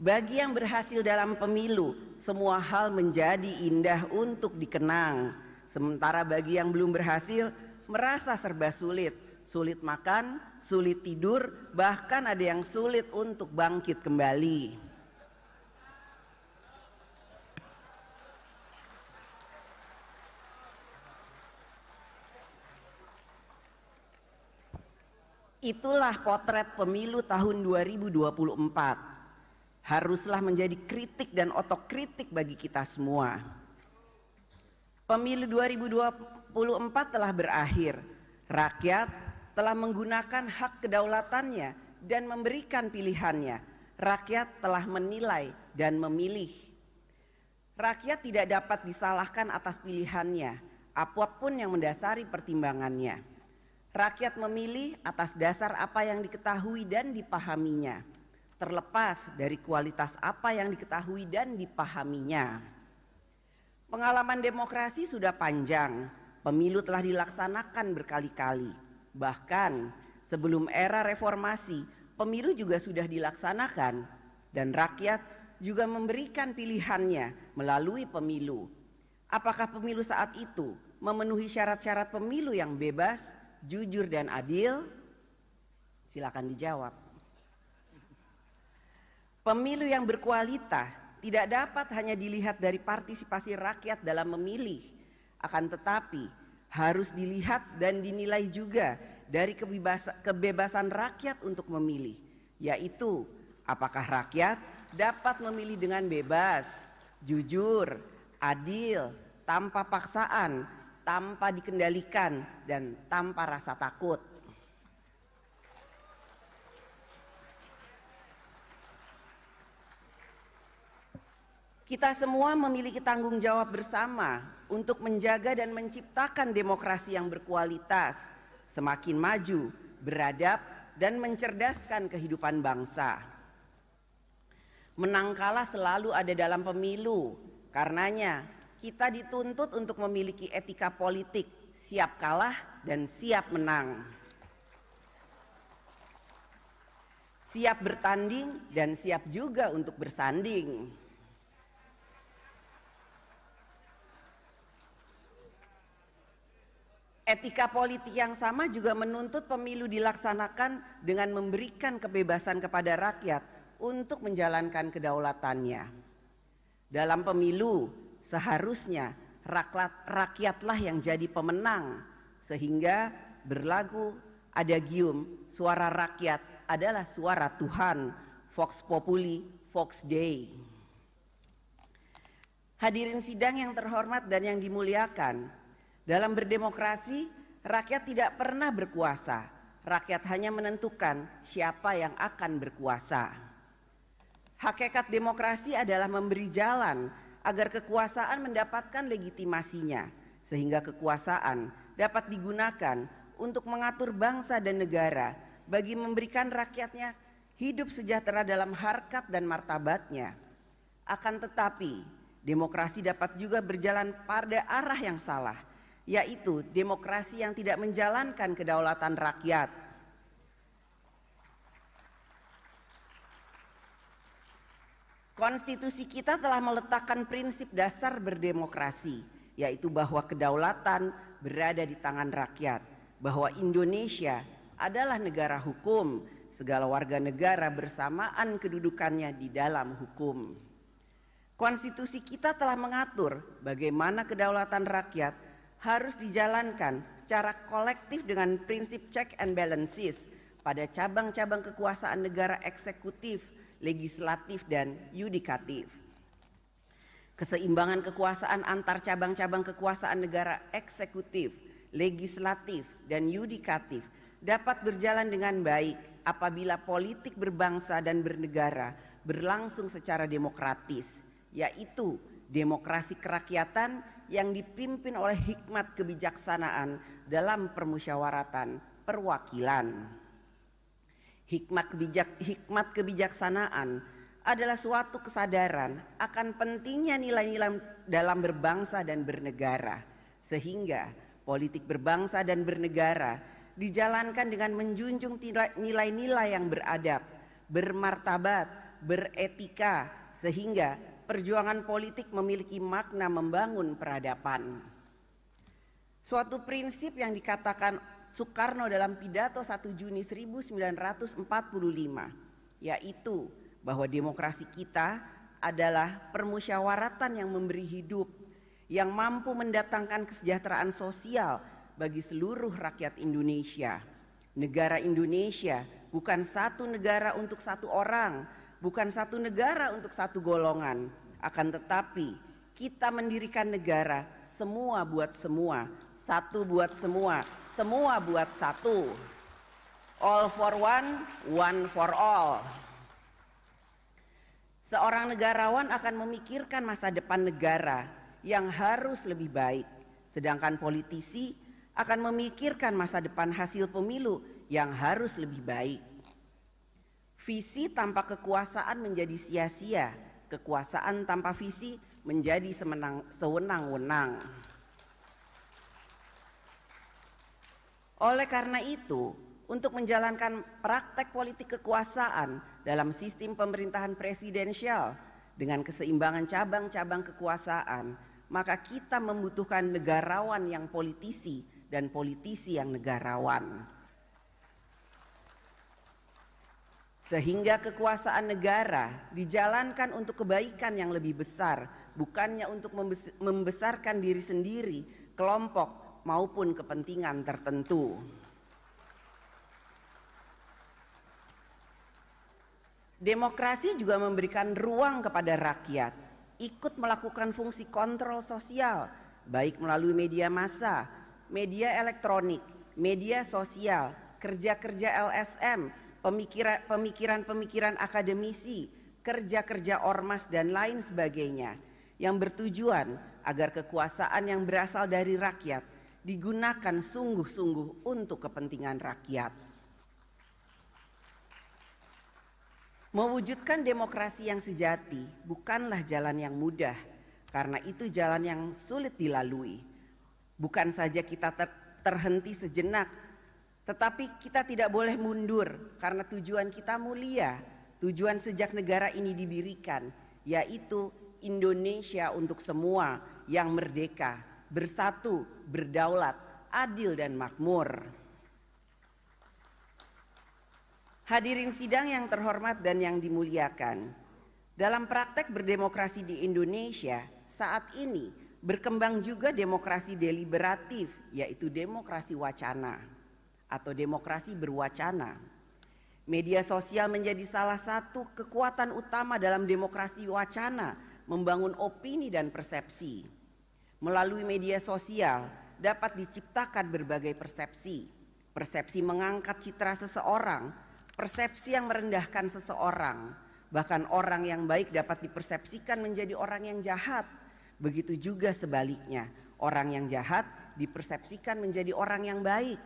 [SPEAKER 13] Bagi yang berhasil dalam pemilu, semua hal menjadi indah untuk dikenang. Sementara bagi yang belum berhasil, merasa serba sulit. Sulit makan, sulit tidur, bahkan ada yang sulit untuk bangkit kembali. Itulah potret pemilu tahun 2024. Haruslah menjadi kritik dan otokritik bagi kita semua. Pemilu 2024 telah berakhir. Rakyat telah menggunakan hak kedaulatannya dan memberikan pilihannya. Rakyat telah menilai dan memilih. Rakyat tidak dapat disalahkan atas pilihannya, apapun yang mendasari pertimbangannya. Rakyat memilih atas dasar apa yang diketahui dan dipahaminya, terlepas dari kualitas apa yang diketahui dan dipahaminya. Pengalaman demokrasi sudah panjang, pemilu telah dilaksanakan berkali-kali. Bahkan sebelum era reformasi, pemilu juga sudah dilaksanakan dan rakyat juga memberikan pilihannya melalui pemilu. Apakah pemilu saat itu memenuhi syarat-syarat pemilu yang bebas, jujur dan adil? Silakan dijawab. Pemilu yang berkualitas tidak dapat hanya dilihat dari partisipasi rakyat dalam memilih, akan tetapi harus dilihat dan dinilai juga dari kebebasan rakyat untuk memilih, yaitu apakah rakyat dapat memilih dengan bebas, jujur, adil, tanpa paksaan, tanpa dikendalikan, dan tanpa rasa takut. Kita semua memiliki tanggung jawab bersama untuk menjaga dan menciptakan demokrasi yang berkualitas, semakin maju, beradab, dan mencerdaskan kehidupan bangsa. Menang kalah selalu ada dalam pemilu, karenanya kita dituntut untuk memiliki etika politik, siap kalah dan siap menang. Siap bertanding dan siap juga untuk bersanding. Etika politik yang sama juga menuntut pemilu dilaksanakan dengan memberikan kebebasan kepada rakyat untuk menjalankan kedaulatannya. Dalam pemilu, seharusnya rakyatlah yang jadi pemenang, sehingga berlagu adagium, suara rakyat adalah suara Tuhan, Vox Populi, Vox Dei. Hadirin sidang yang terhormat dan yang dimuliakan, dalam berdemokrasi, rakyat tidak pernah berkuasa. Rakyat hanya menentukan siapa yang akan berkuasa. Hakikat demokrasi adalah memberi jalan agar kekuasaan mendapatkan legitimasinya, sehingga kekuasaan dapat digunakan untuk mengatur bangsa dan negara bagi memberikan rakyatnya hidup sejahtera dalam harkat dan martabatnya. Akan tetapi, demokrasi dapat juga berjalan pada arah yang salah, yaitu demokrasi yang tidak menjalankan kedaulatan rakyat. Konstitusi kita telah meletakkan prinsip dasar berdemokrasi, yaitu bahwa kedaulatan berada di tangan rakyat, bahwa Indonesia adalah negara hukum, segala warga negara bersamaan kedudukannya di dalam hukum. Konstitusi kita telah mengatur bagaimana kedaulatan rakyat harus dijalankan secara kolektif dengan prinsip check and balances pada cabang-cabang kekuasaan negara eksekutif, legislatif, dan yudikatif. Keseimbangan kekuasaan antar cabang-cabang kekuasaan negara eksekutif, legislatif, dan yudikatif dapat berjalan dengan baik apabila politik berbangsa dan bernegara berlangsung secara demokratis, yaitu demokrasi kerakyatan yang dipimpin oleh hikmat kebijaksanaan dalam permusyawaratan perwakilan. Hikmat kebijaksanaan adalah suatu kesadaran akan pentingnya nilai-nilai dalam berbangsa dan bernegara, sehingga politik berbangsa dan bernegara dijalankan dengan menjunjung nilai-nilai yang beradab, bermartabat, beretika, sehingga perjuangan politik memiliki makna membangun peradaban. Suatu prinsip yang dikatakan Soekarno dalam pidato 1 Juni 1945, yaitu bahwa demokrasi kita adalah permusyawaratan yang memberi hidup, yang mampu mendatangkan kesejahteraan sosial bagi seluruh rakyat Indonesia. Negara Indonesia bukan satu negara untuk satu orang, bukan satu negara untuk satu golongan, akan tetapi kita mendirikan negara semua buat semua, satu buat semua, semua buat satu. All for one, one for all. Seorang negarawan akan memikirkan masa depan negara yang harus lebih baik, sedangkan politisi akan memikirkan masa depan hasil pemilu yang harus lebih baik. Visi tanpa kekuasaan menjadi sia-sia, kekuasaan tanpa visi menjadi sewenang-wenang. Oleh karena itu, untuk menjalankan praktek politik kekuasaan dalam sistem pemerintahan presidensial dengan keseimbangan cabang-cabang kekuasaan, maka kita membutuhkan negarawan yang politisi dan politisi yang negarawan. Sehingga kekuasaan negara dijalankan untuk kebaikan yang lebih besar, bukannya untuk membesarkan diri sendiri, kelompok, maupun kepentingan tertentu. Demokrasi juga memberikan ruang kepada rakyat ikut melakukan fungsi kontrol sosial, baik melalui media massa, media elektronik, media sosial, kerja-kerja LSM, pemikiran-pemikiran akademisi, kerja-kerja ormas, dan lain sebagainya, yang bertujuan agar kekuasaan yang berasal dari rakyat digunakan sungguh-sungguh untuk kepentingan rakyat. Mewujudkan demokrasi yang sejati bukanlah jalan yang mudah, karena itu jalan yang sulit dilalui. Bukan saja kita terhenti sejenak, tetapi kita tidak boleh mundur karena tujuan kita mulia. Tujuan sejak negara ini didirikan, yaitu Indonesia untuk semua yang merdeka, bersatu, berdaulat, adil, dan makmur. Hadirin sidang yang terhormat dan yang dimuliakan, dalam praktek berdemokrasi di Indonesia saat ini berkembang juga demokrasi deliberatif, yaitu demokrasi wacana atau demokrasi berwacana. Media sosial menjadi salah satu kekuatan utama dalam demokrasi wacana, membangun opini dan persepsi. Melalui media sosial dapat diciptakan berbagai persepsi. Persepsi mengangkat citra seseorang, persepsi yang merendahkan seseorang, bahkan orang yang baik dapat dipersepsikan menjadi orang yang jahat. Begitu juga sebaliknya, orang yang jahat dipersepsikan menjadi orang yang baik.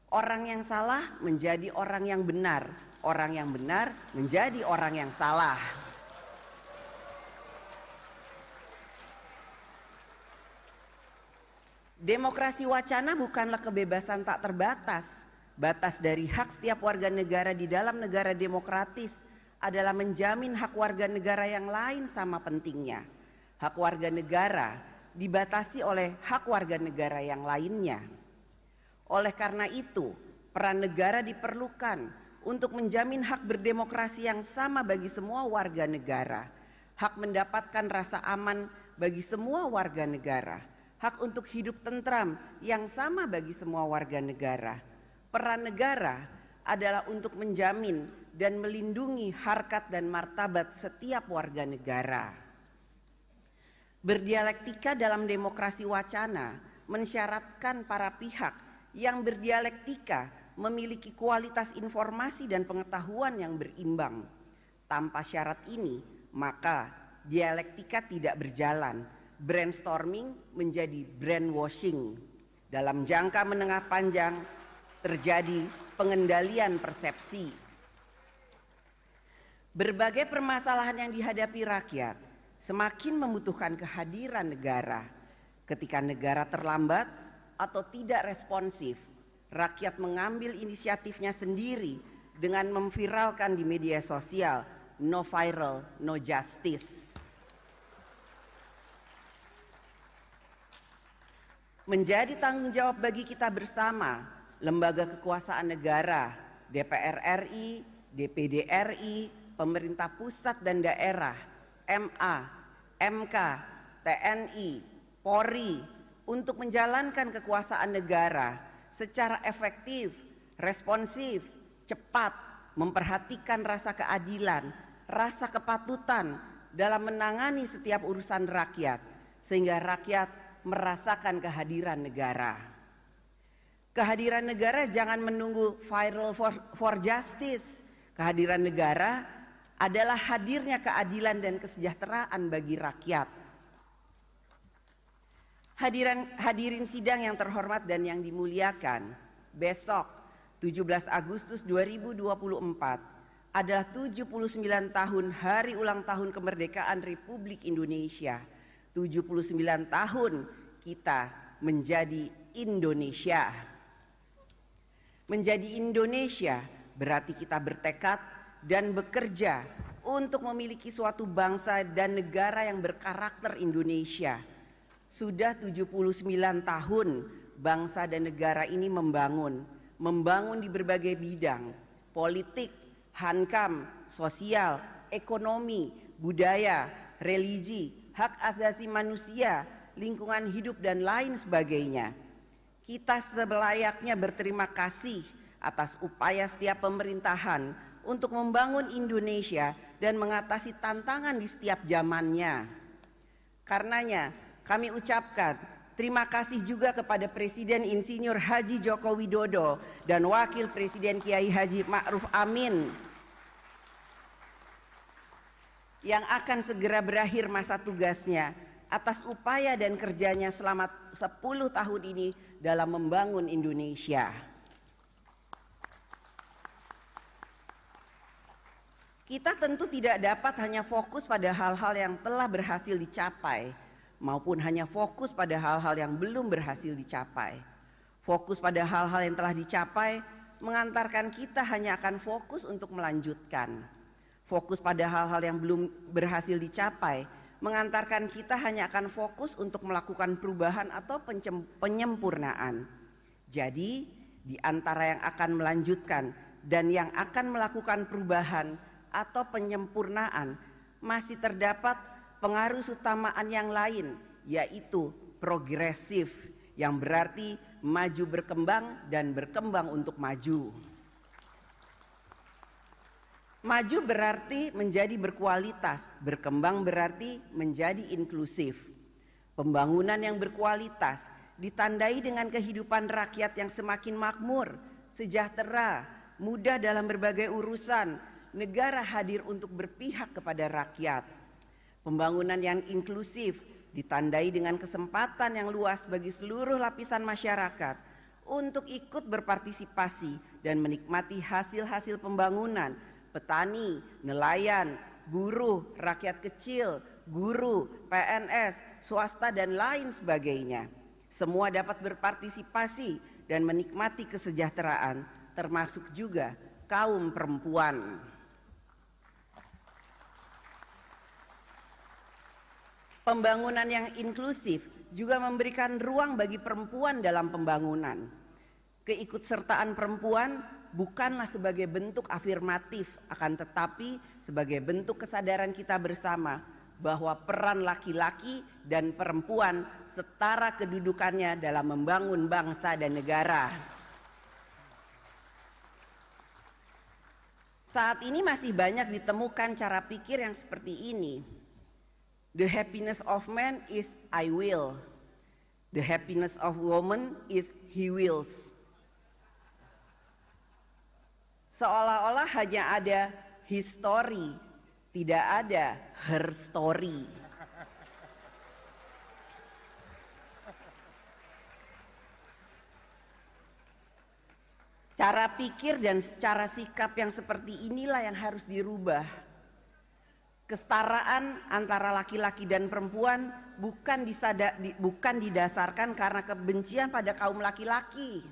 [SPEAKER 13] Orang yang salah menjadi orang yang benar, orang yang benar menjadi orang yang salah. Demokrasi wacana bukanlah kebebasan tak terbatas. Batas dari hak setiap warga negara di dalam negara demokratis adalah menjamin hak warga negara yang lain sama pentingnya. Hak warga negara dibatasi oleh hak warga negara yang lainnya. Oleh karena itu, peran negara diperlukan untuk menjamin hak berdemokrasi yang sama bagi semua warga negara, hak mendapatkan rasa aman bagi semua warga negara, hak untuk hidup tentram yang sama bagi semua warga negara. Peran negara adalah untuk menjamin dan melindungi harkat dan martabat setiap warga negara. Berdialektika dalam demokrasi wacana mensyaratkan para pihak yang berdialektika memiliki kualitas informasi dan pengetahuan yang berimbang. Tanpa syarat ini, maka dialektika tidak berjalan. Brainstorming menjadi brainwashing. Dalam jangka menengah panjang terjadi pengendalian persepsi. Berbagai permasalahan yang dihadapi rakyat semakin membutuhkan kehadiran negara. Ketika negara terlambat atau tidak responsif, rakyat mengambil inisiatifnya sendiri dengan memviralkan di media sosial, no viral, no justice. Menjadi tanggung jawab bagi kita bersama, lembaga kekuasaan negara, DPR RI, DPD RI, pemerintah pusat dan daerah, MA, MK, TNI, Polri untuk menjalankan kekuasaan negara secara efektif, responsif, cepat, memperhatikan rasa keadilan, rasa kepatutan dalam menangani setiap urusan rakyat, sehingga rakyat merasakan kehadiran negara. Kehadiran negara jangan menunggu viral for justice. Kehadiran negara adalah hadirnya keadilan dan kesejahteraan bagi rakyat. Hadirin sidang yang terhormat dan yang dimuliakan, besok 17 Agustus 2024 adalah 79 tahun hari ulang tahun kemerdekaan Republik Indonesia. 79 tahun kita menjadi Indonesia. Menjadi Indonesia berarti kita bertekad dan bekerja untuk memiliki suatu bangsa dan negara yang berkarakter Indonesia. Sudah 79 tahun bangsa dan negara ini membangun di berbagai bidang, politik, hankam, sosial, ekonomi, budaya, religi, hak asasi manusia, lingkungan hidup dan lain sebagainya. Kita selayaknya berterima kasih atas upaya setiap pemerintahan untuk membangun Indonesia dan mengatasi tantangan di setiap zamannya. Karenanya kami ucapkan terima kasih juga kepada Presiden Insinyur Haji Joko Widodo dan Wakil Presiden Kiai Haji Ma'ruf Amin yang akan segera berakhir masa tugasnya atas upaya dan kerjanya selama 10 tahun ini dalam membangun Indonesia. Kita tentu tidak dapat hanya fokus pada hal-hal yang telah berhasil dicapai, maupun hanya fokus pada hal-hal yang belum berhasil dicapai. Fokus pada hal-hal yang telah dicapai mengantarkan kita hanya akan fokus untuk melanjutkan. Fokus pada hal-hal yang belum berhasil dicapai mengantarkan kita hanya akan fokus untuk melakukan perubahan atau penyempurnaan. Jadi, di antara yang akan melanjutkan dan yang akan melakukan perubahan atau penyempurnaan masih terdapat pengaruh utamaan yang lain, yaitu progresif, yang berarti maju berkembang dan berkembang untuk maju. Maju berarti menjadi berkualitas, berkembang berarti menjadi inklusif. Pembangunan yang berkualitas ditandai dengan kehidupan rakyat yang semakin makmur, sejahtera, mudah dalam berbagai urusan. Negara hadir untuk berpihak kepada rakyat. Pembangunan yang inklusif ditandai dengan kesempatan yang luas bagi seluruh lapisan masyarakat untuk ikut berpartisipasi dan menikmati hasil-hasil pembangunan. Petani, nelayan, buruh, rakyat kecil, guru, PNS, swasta dan lain sebagainya. Semua dapat berpartisipasi dan menikmati kesejahteraan, termasuk juga kaum perempuan. Pembangunan yang inklusif juga memberikan ruang bagi perempuan dalam pembangunan. Keikutsertaan perempuan bukanlah sebagai bentuk afirmatif, akan tetapi sebagai bentuk kesadaran kita bersama bahwa peran laki-laki dan perempuan setara kedudukannya dalam membangun bangsa dan negara. Saat ini masih banyak ditemukan cara pikir yang seperti ini. The happiness of man is I will. The happiness of woman is he wills. Seolah-olah hanya ada his story, tidak ada her story. Cara pikir dan cara sikap yang seperti inilah yang harus dirubah. Kesetaraan antara laki-laki dan perempuan bukan didasarkan karena kebencian pada kaum laki-laki.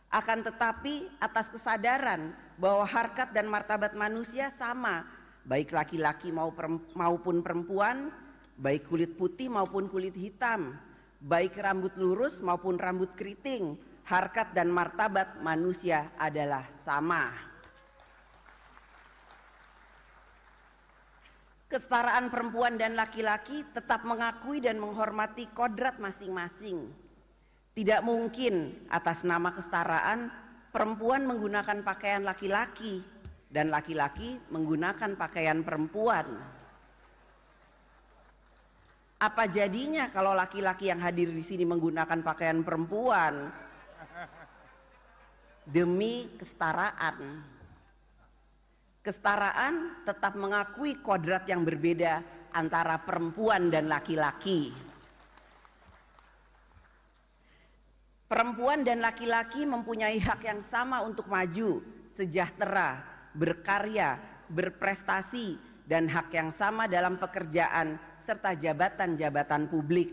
[SPEAKER 13] Akan tetapi atas kesadaran bahwa harkat dan martabat manusia sama, baik laki-laki maupun perempuan, baik kulit putih maupun kulit hitam, baik rambut lurus maupun rambut keriting, harkat dan martabat manusia adalah sama. Kesetaraan perempuan dan laki-laki tetap mengakui dan menghormati kodrat masing-masing. Tidak mungkin atas nama kesetaraan perempuan menggunakan pakaian laki-laki dan laki-laki menggunakan pakaian perempuan. Apa jadinya kalau laki-laki yang hadir di sini menggunakan pakaian perempuan demi kesetaraan? Kesetaraan tetap mengakui kodrat yang berbeda antara perempuan dan laki-laki. Perempuan dan laki-laki mempunyai hak yang sama untuk maju, sejahtera, berkarya, berprestasi, dan hak yang sama dalam pekerjaan serta jabatan-jabatan publik.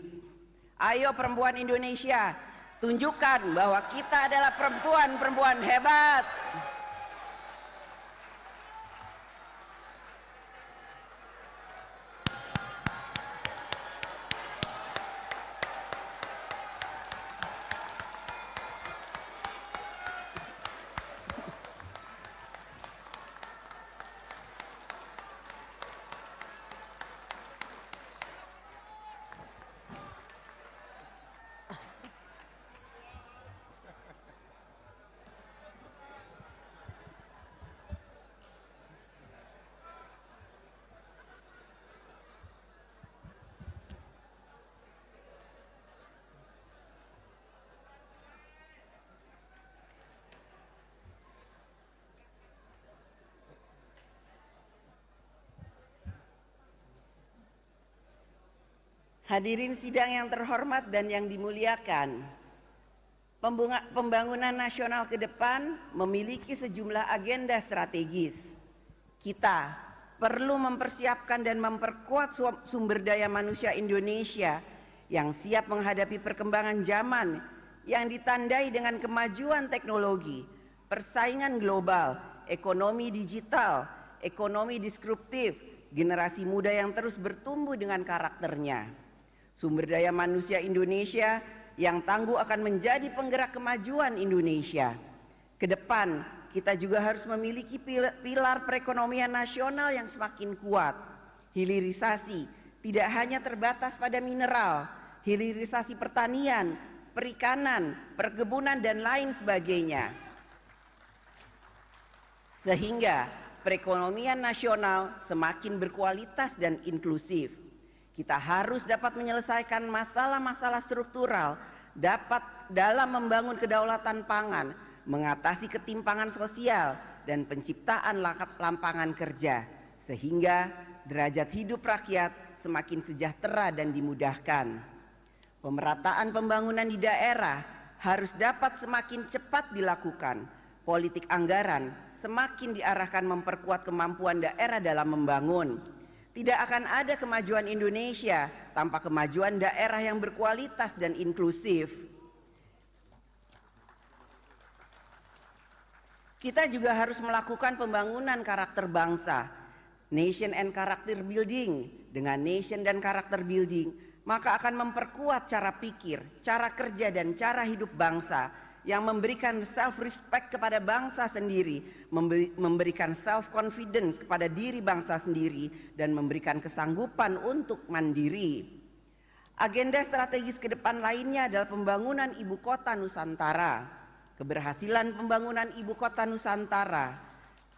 [SPEAKER 13] Ayo perempuan Indonesia, tunjukkan bahwa kita adalah perempuan-perempuan hebat. Hadirin sidang yang terhormat dan yang dimuliakan, pembangunan nasional ke depan memiliki sejumlah agenda strategis. Kita perlu mempersiapkan dan memperkuat sumber daya manusia Indonesia yang siap menghadapi perkembangan zaman yang ditandai dengan kemajuan teknologi, persaingan global, ekonomi digital, ekonomi disruptif, generasi muda yang terus bertumbuh dengan karakternya. Sumber daya manusia Indonesia yang tangguh akan menjadi penggerak kemajuan Indonesia. Ke depan, kita juga harus memiliki pilar perekonomian nasional yang semakin kuat. Hilirisasi tidak hanya terbatas pada mineral, hilirisasi pertanian, perikanan, perkebunan, dan lain sebagainya. Sehingga perekonomian nasional semakin berkualitas dan inklusif. Kita harus dapat menyelesaikan masalah-masalah struktural dalam membangun kedaulatan pangan, mengatasi ketimpangan sosial, dan penciptaan lapangan kerja, sehingga derajat hidup rakyat semakin sejahtera dan dimudahkan. Pemerataan pembangunan di daerah harus dapat semakin cepat dilakukan. Politik anggaran semakin diarahkan memperkuat kemampuan daerah dalam membangun. Tidak akan ada kemajuan Indonesia tanpa kemajuan daerah yang berkualitas dan inklusif. Kita juga harus melakukan pembangunan karakter bangsa. nation and character building. Dengan nation dan character building, maka akan memperkuat cara pikir, cara kerja, dan cara hidup bangsa yang memberikan self-respect kepada bangsa sendiri, memberikan self-confidence kepada diri bangsa sendiri, dan memberikan kesanggupan untuk mandiri. Agenda strategis ke depan lainnya adalah pembangunan ibu kota Nusantara. Keberhasilan pembangunan ibu kota Nusantara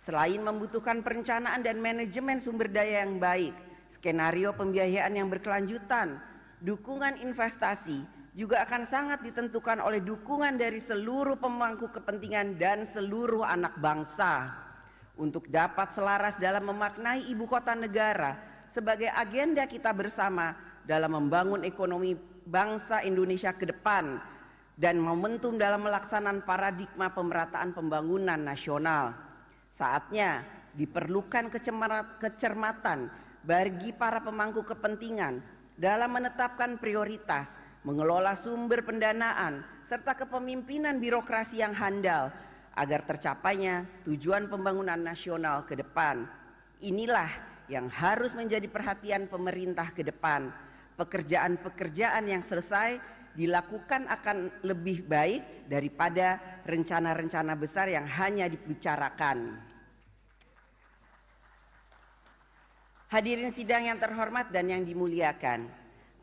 [SPEAKER 13] selain membutuhkan perencanaan dan manajemen sumber daya yang baik, skenario pembiayaan yang berkelanjutan, dukungan investasi juga akan sangat ditentukan oleh dukungan dari seluruh pemangku kepentingan dan seluruh anak bangsa untuk dapat selaras dalam memaknai ibu kota negara sebagai agenda kita bersama dalam membangun ekonomi bangsa Indonesia ke depan dan momentum dalam melaksanakan paradigma pemerataan pembangunan nasional. Saatnya diperlukan kecermatan bagi para pemangku kepentingan dalam menetapkan prioritas, mengelola sumber pendanaan, serta kepemimpinan birokrasi yang handal agar tercapainya tujuan pembangunan nasional ke depan. Inilah yang harus menjadi perhatian pemerintah ke depan. Pekerjaan-pekerjaan yang selesai dilakukan akan lebih baik daripada rencana-rencana besar yang hanya dibicarakan. Hadirin sidang yang terhormat dan yang dimuliakan,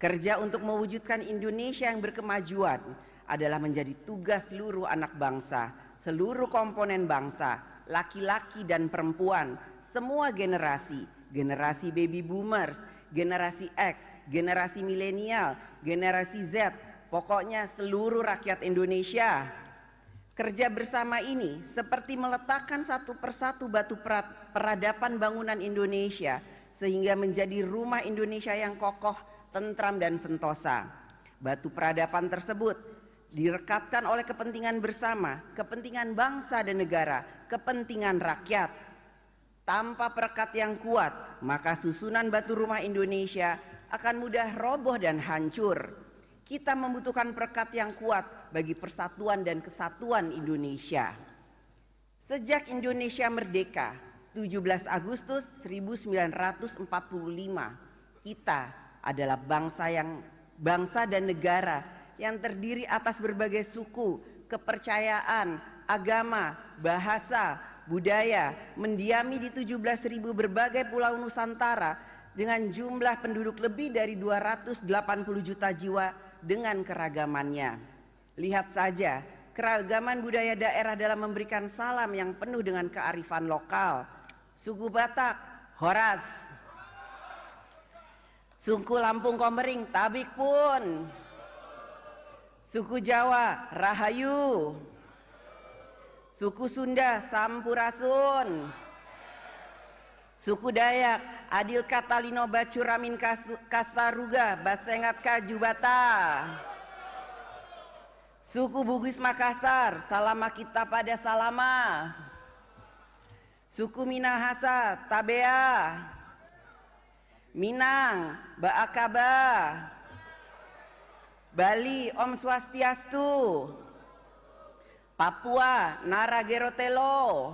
[SPEAKER 13] kerja untuk mewujudkan Indonesia yang berkemajuan adalah menjadi tugas seluruh anak bangsa, seluruh komponen bangsa, laki-laki dan perempuan, semua generasi, generasi baby boomers, generasi X, generasi milenial, generasi Z, pokoknya seluruh rakyat Indonesia. Kerja bersama ini seperti meletakkan satu persatu batu peradaban bangunan Indonesia sehingga menjadi rumah Indonesia yang kokoh, tentram, dan sentosa. Batu peradaban tersebut direkatkan oleh kepentingan bersama, kepentingan bangsa dan negara, kepentingan rakyat. Tanpa perekat yang kuat, maka susunan batu rumah Indonesia akan mudah roboh dan hancur. Kita membutuhkan perekat yang kuat bagi persatuan dan kesatuan Indonesia. Sejak Indonesia merdeka, 17 Agustus 1945, kita adalah bangsa dan negara yang terdiri atas berbagai suku, kepercayaan, agama, bahasa, budaya, mendiami di 17.000 berbagai pulau Nusantara dengan jumlah penduduk lebih dari 280 juta jiwa dengan keragamannya. Lihat saja keragaman budaya daerah dalam memberikan salam yang penuh dengan kearifan lokal. Suku Batak, Horas. Suku Lampung Komering, Tabik pun. Suku Jawa, Rahayu. Suku Sunda, Sampurasun. Suku Dayak, Adil Katalino Bacuramin Kasaruga, Basengat Kajubata. Suku Bugis Makassar, Salama Kita Pada Salama. Suku Minahasa, Tabea. Minang, Baakaba. Bali, Om Swastiastu. Papua, Naragerotelo,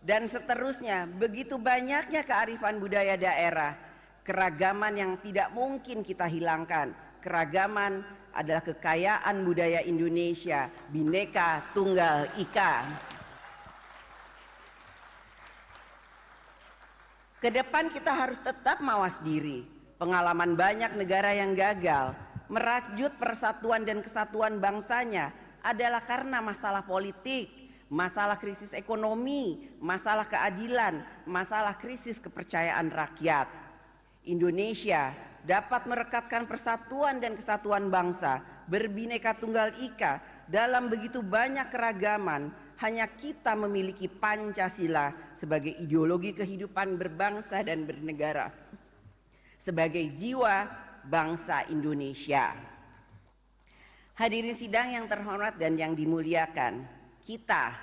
[SPEAKER 13] dan seterusnya. Begitu banyaknya kearifan budaya daerah, keragaman yang tidak mungkin kita hilangkan. Keragaman adalah kekayaan budaya Indonesia, Bhinneka Tunggal Ika. Kedepan kita harus tetap mawas diri. Pengalaman banyak negara yang gagal merajut persatuan dan kesatuan bangsanya adalah karena masalah politik, masalah krisis ekonomi, masalah keadilan, masalah krisis kepercayaan rakyat. Indonesia dapat merekatkan persatuan dan kesatuan bangsa berbineka tunggal ika dalam begitu banyak keragaman. Hanya kita memiliki Pancasila sebagai ideologi kehidupan berbangsa dan bernegara, sebagai jiwa bangsa Indonesia. Hadirin sidang yang terhormat dan yang dimuliakan, kita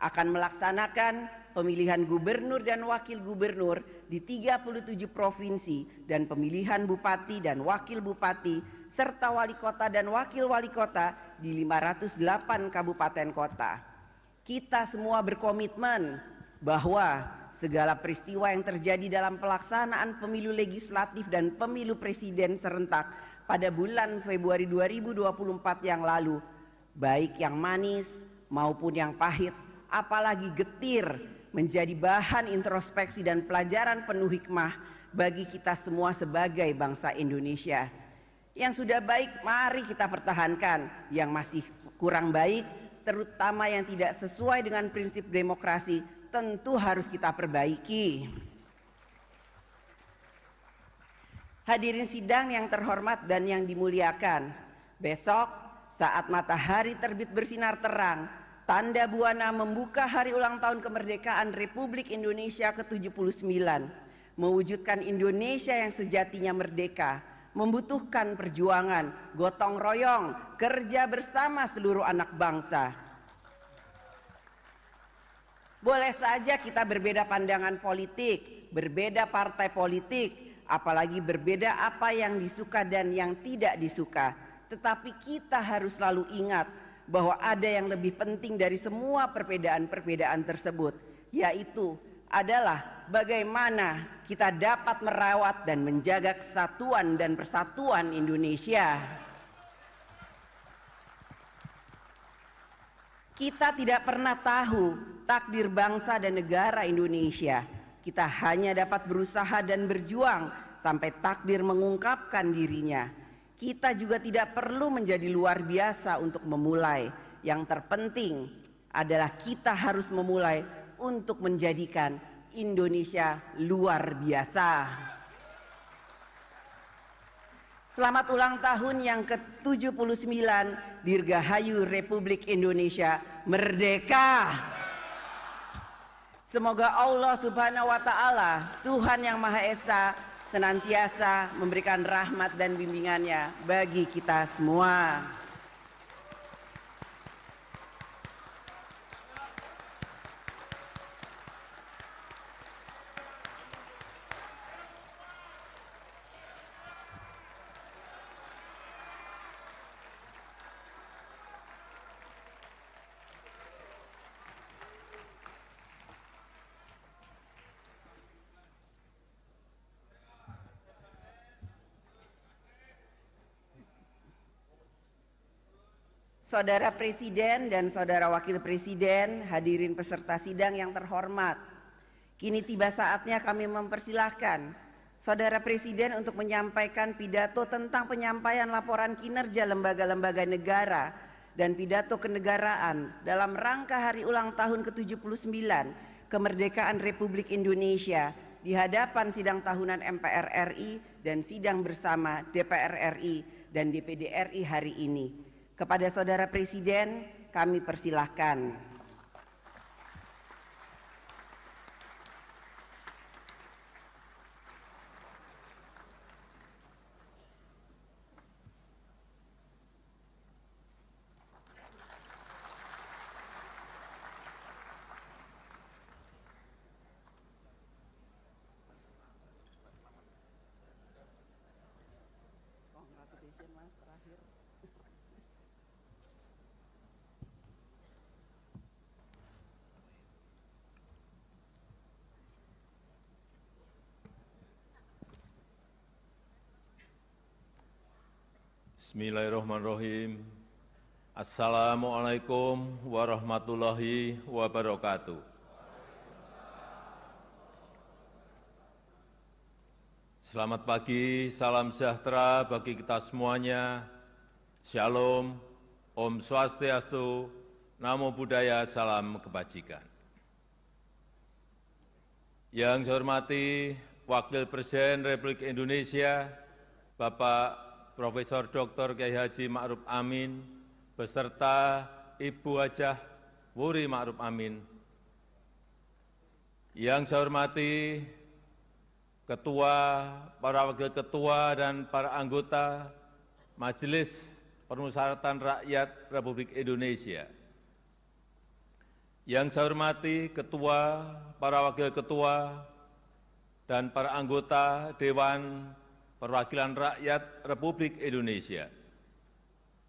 [SPEAKER 13] akan melaksanakan pemilihan gubernur dan wakil gubernur di 37 provinsi dan pemilihan bupati dan wakil bupati serta wali kota dan wakil wali kota di 508 kabupaten kota. Kita semua berkomitmen bahwa segala peristiwa yang terjadi dalam pelaksanaan pemilu legislatif dan pemilu presiden serentak pada bulan Februari 2024 yang lalu, baik yang manis maupun yang pahit, apalagi getir, menjadi bahan introspeksi dan pelajaran penuh hikmah bagi kita semua sebagai bangsa Indonesia. Yang sudah baik, mari kita pertahankan. Yang masih kurang baik, terutama yang tidak sesuai dengan prinsip demokrasi, tentu harus kita perbaiki. Hadirin sidang yang terhormat dan yang dimuliakan, besok saat matahari terbit bersinar terang, tanda buana membuka hari ulang tahun kemerdekaan Republik Indonesia ke-79, mewujudkan Indonesia yang sejatinya merdeka, membutuhkan perjuangan, gotong royong, kerja bersama seluruh anak bangsa. Boleh saja kita berbeda pandangan politik, berbeda partai politik, apalagi berbeda apa yang disuka dan yang tidak disuka. Tetapi kita harus selalu ingat bahwa ada yang lebih penting dari semua perbedaan-perbedaan tersebut, yaitu adalah bagaimana kita dapat merawat dan menjaga kesatuan dan persatuan Indonesia. Kita tidak pernah tahu takdir bangsa dan negara Indonesia. Kita hanya dapat berusaha dan berjuang sampai takdir mengungkapkan dirinya. Kita juga tidak perlu menjadi luar biasa untuk memulai. Yang terpenting adalah kita harus memulai untuk menjadikan Indonesia luar biasa. Selamat ulang tahun yang ke-79, Dirgahayu Republik Indonesia Merdeka. Semoga Allah Subhanahu wa Ta'ala, Tuhan yang Maha Esa, senantiasa memberikan rahmat dan bimbingannya bagi kita semua. Saudara Presiden dan Saudara Wakil Presiden, hadirin peserta sidang yang terhormat, kini tiba saatnya kami mempersilahkan Saudara Presiden untuk menyampaikan pidato tentang penyampaian laporan kinerja lembaga-lembaga negara dan pidato kenegaraan dalam rangka hari ulang tahun ke-79 kemerdekaan Republik Indonesia di hadapan sidang tahunan MPR RI dan sidang bersama DPR RI dan DPD RI hari ini. Kepada Saudara Presiden, kami persilahkan.
[SPEAKER 14] Bismillahirrahmanirrahim. Assalamualaikum warahmatullahi wabarakatuh. Selamat pagi, salam sejahtera bagi kita semuanya. Shalom, Om Swastiastu, Namo Buddhaya, salam kebajikan. Yang saya hormati Wakil Presiden Republik Indonesia, Bapak Profesor Dr. Kiai Haji Ma'ruf Amin, beserta Ibu Hajah Wuri Ma'ruf Amin. Yang saya hormati Ketua, para Wakil Ketua, dan para anggota Majelis Permusyawaratan Rakyat Republik Indonesia. Yang saya hormati Ketua, para Wakil Ketua, dan para anggota Dewan Perwakilan Rakyat Republik Indonesia.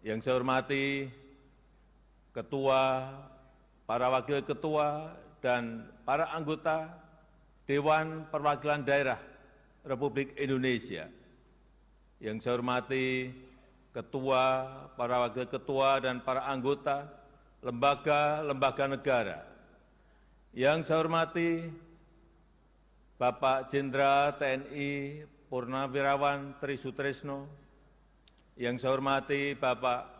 [SPEAKER 14] Yang saya hormati Ketua, para Wakil Ketua, dan para anggota Dewan Perwakilan Daerah Republik Indonesia, yang saya hormati ketua, para wakil ketua, dan para anggota lembaga-lembaga negara, yang saya hormati Bapak Jenderal TNI Purnawirawan Tri Sutrisno, yang saya hormati Bapak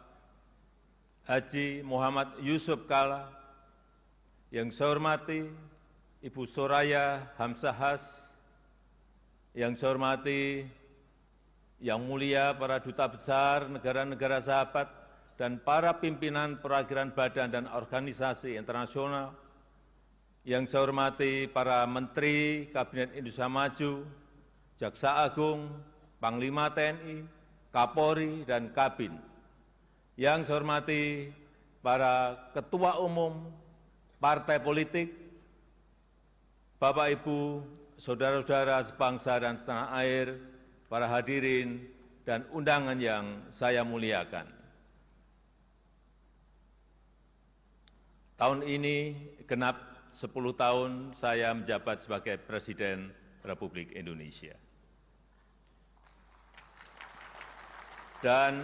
[SPEAKER 14] Haji Muhammad Yusuf Kalla, yang saya hormati Ibu Soraya Hamsahas, yang saya hormati Yang Mulia para Duta Besar negara-negara sahabat dan para pimpinan perwakilan badan dan organisasi internasional, yang saya hormati para Menteri Kabinet Indonesia Maju, Jaksa Agung, Panglima TNI, Kapolri, dan Kabin, yang saya hormati para Ketua Umum Partai Politik, Bapak Ibu, Saudara-saudara sebangsa dan setanah air, para hadirin dan undangan yang saya muliakan. Tahun ini genap 10 tahun saya menjabat sebagai Presiden Republik Indonesia. Dan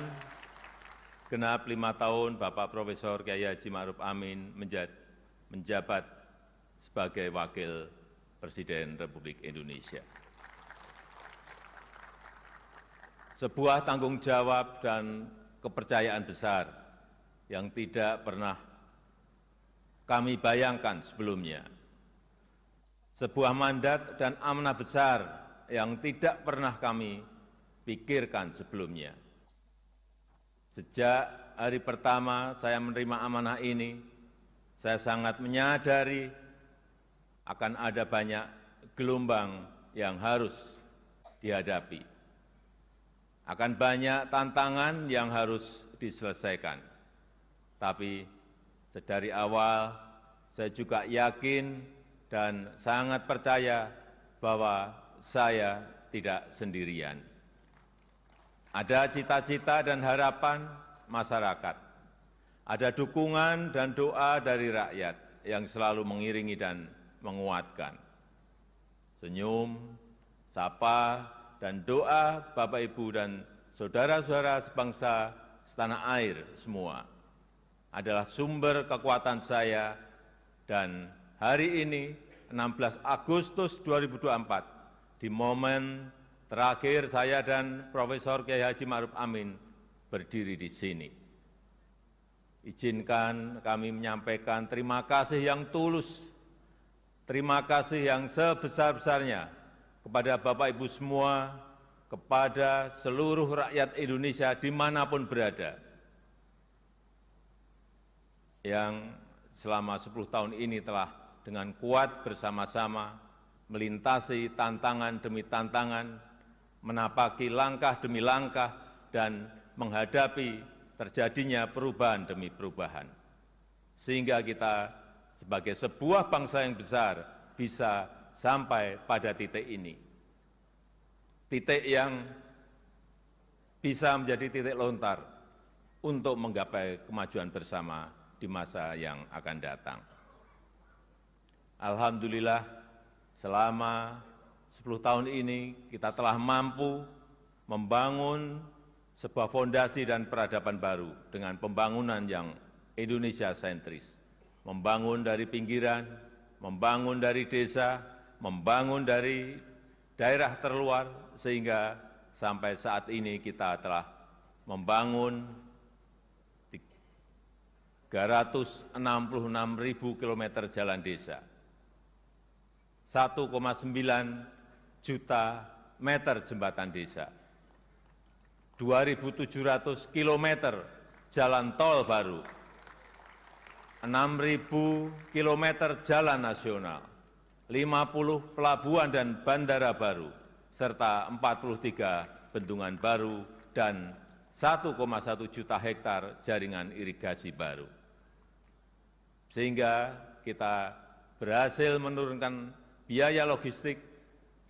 [SPEAKER 14] genap 5 tahun Bapak Profesor Kiai Haji Ma'ruf Amin menjabat sebagai Wakil Presiden Republik Indonesia. Sebuah tanggung jawab dan kepercayaan besar yang tidak pernah kami bayangkan sebelumnya. Sebuah mandat dan amanah besar yang tidak pernah kami pikirkan sebelumnya. Sejak hari pertama saya menerima amanah ini, saya sangat menyadari akan ada banyak gelombang yang harus dihadapi. Akan banyak tantangan yang harus diselesaikan. Tapi sedari awal saya juga yakin dan sangat percaya bahwa saya tidak sendirian. Ada cita-cita dan harapan masyarakat. Ada dukungan dan doa dari rakyat yang selalu mengiringi dan menguatkan. Senyum, sapa, dan doa Bapak Ibu dan saudara-saudara sebangsa setanah air semua adalah sumber kekuatan saya, dan hari ini 16 Agustus 2024 di momen terakhir saya dan Profesor Kiai Haji Ma'ruf Amin berdiri di sini. Izinkan kami menyampaikan terima kasih yang tulus, terima kasih yang sebesar-besarnya kepada Bapak Ibu semua, kepada seluruh rakyat Indonesia dimanapun berada, yang selama 10 tahun ini telah dengan kuat bersama-sama melintasi tantangan demi tantangan, menapaki langkah demi langkah, dan menghadapi terjadinya perubahan demi perubahan. Sehingga kita sebagai sebuah bangsa yang besar bisa sampai pada titik ini. Titik yang bisa menjadi titik lontar untuk menggapai kemajuan bersama di masa yang akan datang. Alhamdulillah, selama 10 tahun ini kita telah mampu membangun sebuah fondasi dan peradaban baru dengan pembangunan yang Indonesia sentris. Membangun dari pinggiran, membangun dari desa, membangun dari daerah terluar, sehingga sampai saat ini kita telah membangun 366.000 kilometer jalan desa, 1,9 juta meter jembatan desa, 2.700 kilometer jalan tol baru, 6.000 kilometer jalan nasional, 50 pelabuhan dan bandara baru, serta 43 bendungan baru dan 1,1 juta hektar jaringan irigasi baru. Sehingga kita berhasil menurunkan biaya logistik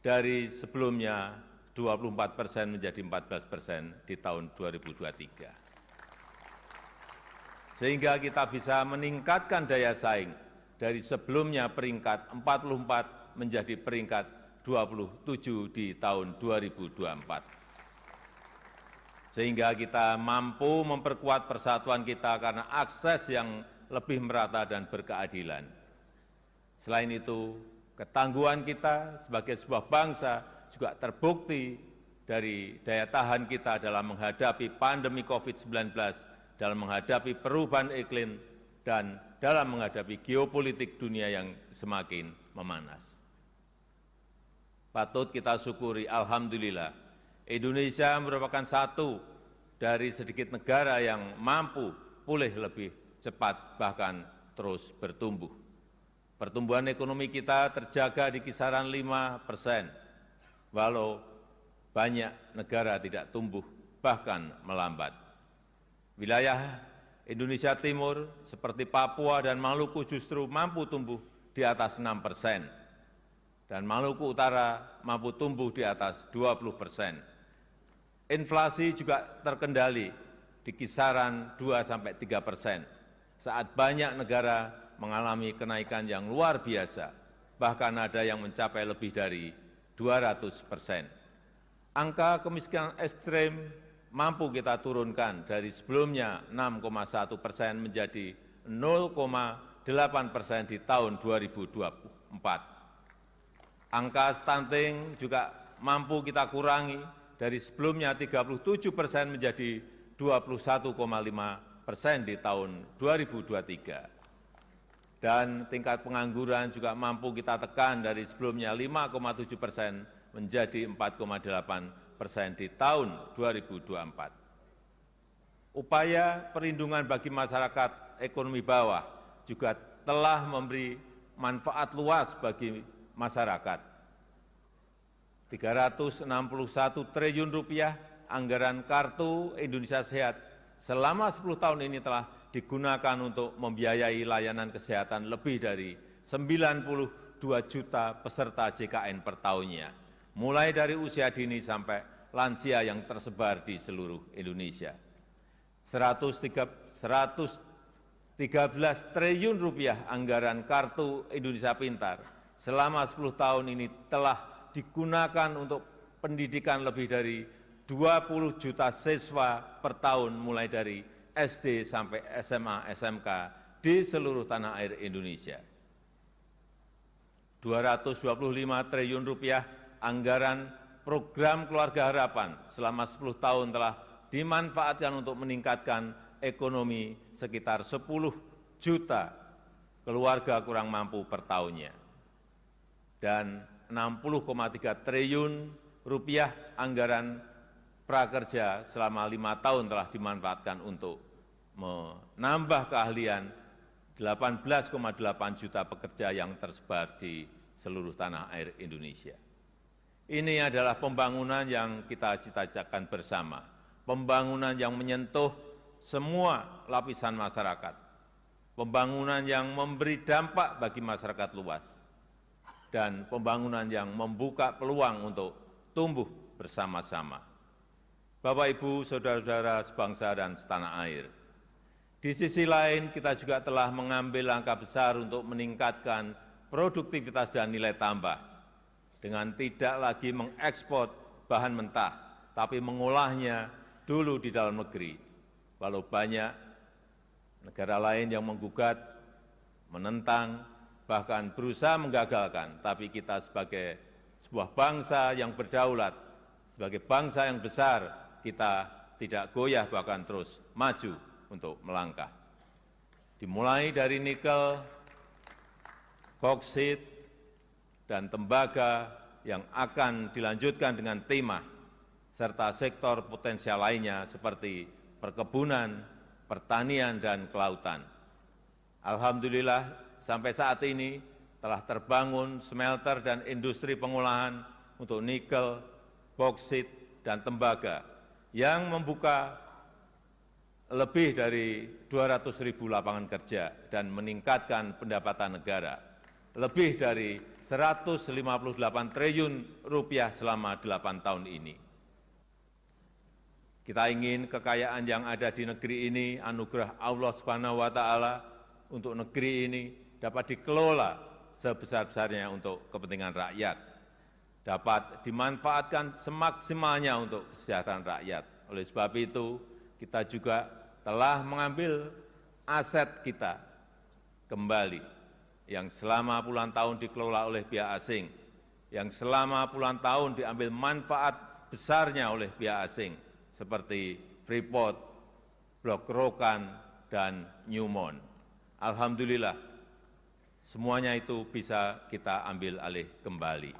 [SPEAKER 14] dari sebelumnya 24% menjadi 14% di tahun 2023. Sehingga kita bisa meningkatkan daya saing dari sebelumnya peringkat 44 menjadi peringkat 27 di tahun 2024. Sehingga kita mampu memperkuat persatuan kita karena akses yang lebih merata dan berkeadilan. Selain itu, ketangguhan kita sebagai sebuah bangsa juga terbukti dari daya tahan kita dalam menghadapi pandemi COVID-19, dalam menghadapi perubahan iklim, dan dalam menghadapi geopolitik dunia yang semakin memanas. Patut kita syukuri, alhamdulillah, Indonesia merupakan satu dari sedikit negara yang mampu pulih lebih cepat, bahkan terus bertumbuh. Pertumbuhan ekonomi kita terjaga di kisaran 5%, walau banyak negara tidak tumbuh, bahkan melambat. Wilayah Indonesia Timur seperti Papua dan Maluku justru mampu tumbuh di atas 6%, dan Maluku Utara mampu tumbuh di atas 20%. Inflasi juga terkendali di kisaran 2–3%, saat banyak negara mengalami kenaikan yang luar biasa, bahkan ada yang mencapai lebih dari 200%. Angka kemiskinan ekstrem mampu kita turunkan dari sebelumnya 6,1% menjadi 0,8% di tahun 2024. Angka stunting juga mampu kita kurangi dari sebelumnya 37% menjadi 21,5% di tahun 2023. Dan tingkat pengangguran juga mampu kita tekan dari sebelumnya 5,7% menjadi 4,8% di tahun 2024. Upaya perlindungan bagi masyarakat ekonomi bawah juga telah memberi manfaat luas bagi masyarakat. 361 triliun rupiah anggaran Kartu Indonesia Sehat selama 10 tahun ini telah digunakan untuk membiayai layanan kesehatan lebih dari 92 juta peserta JKN per tahunnya, mulai dari usia dini sampai lansia yang tersebar di seluruh Indonesia. 113 triliun rupiah anggaran Kartu Indonesia Pintar selama 10 tahun ini telah digunakan untuk pendidikan lebih dari 20 juta siswa per tahun mulai dari SD sampai SMA, SMK di seluruh tanah air Indonesia. 225 triliun rupiah anggaran program Keluarga Harapan selama 10 tahun telah dimanfaatkan untuk meningkatkan ekonomi sekitar 10 juta keluarga kurang mampu per tahunnya. Dan 60,3 triliun rupiah anggaran prakerja selama 5 tahun telah dimanfaatkan untuk menambah keahlian 18,8 juta pekerja yang tersebar di seluruh tanah air Indonesia. Ini adalah pembangunan yang kita cita-citakan bersama, pembangunan yang menyentuh semua lapisan masyarakat, pembangunan yang memberi dampak bagi masyarakat luas, dan pembangunan yang membuka peluang untuk tumbuh bersama-sama. Bapak, Ibu, saudara-saudara sebangsa dan setanah air, di sisi lain kita juga telah mengambil langkah besar untuk meningkatkan produktivitas dan nilai tambah dengan tidak lagi mengekspor bahan mentah, tapi mengolahnya dulu di dalam negeri. Walau banyak negara lain yang menggugat, menentang, bahkan berusaha menggagalkan, tapi kita sebagai sebuah bangsa yang berdaulat, sebagai bangsa yang besar, kita tidak goyah bahkan terus maju untuk melangkah. Dimulai dari nikel, boksit, dan tembaga yang akan dilanjutkan dengan timah, serta sektor potensial lainnya seperti perkebunan, pertanian, dan kelautan. Alhamdulillah, sampai saat ini telah terbangun smelter dan industri pengolahan untuk nikel, boksit, dan tembaga yang membuka lebih dari 200.000 lapangan kerja dan meningkatkan pendapatan negara lebih dari 158 triliun rupiah selama 8 tahun ini. Kita ingin kekayaan yang ada di negeri ini, anugerah Allah Subhanahu wa Ta'ala, untuk negeri ini dapat dikelola sebesar-besarnya untuk kepentingan rakyat, dapat dimanfaatkan semaksimalnya untuk kesejahteraan rakyat. Oleh sebab itu, kita juga telah mengambil aset kita kembali yang selama puluhan tahun dikelola oleh pihak asing, yang selama puluhan tahun diambil manfaat besarnya oleh pihak asing, seperti Freeport, Blok Rokan, dan Newmont. Alhamdulillah, semuanya itu bisa kita ambil alih kembali.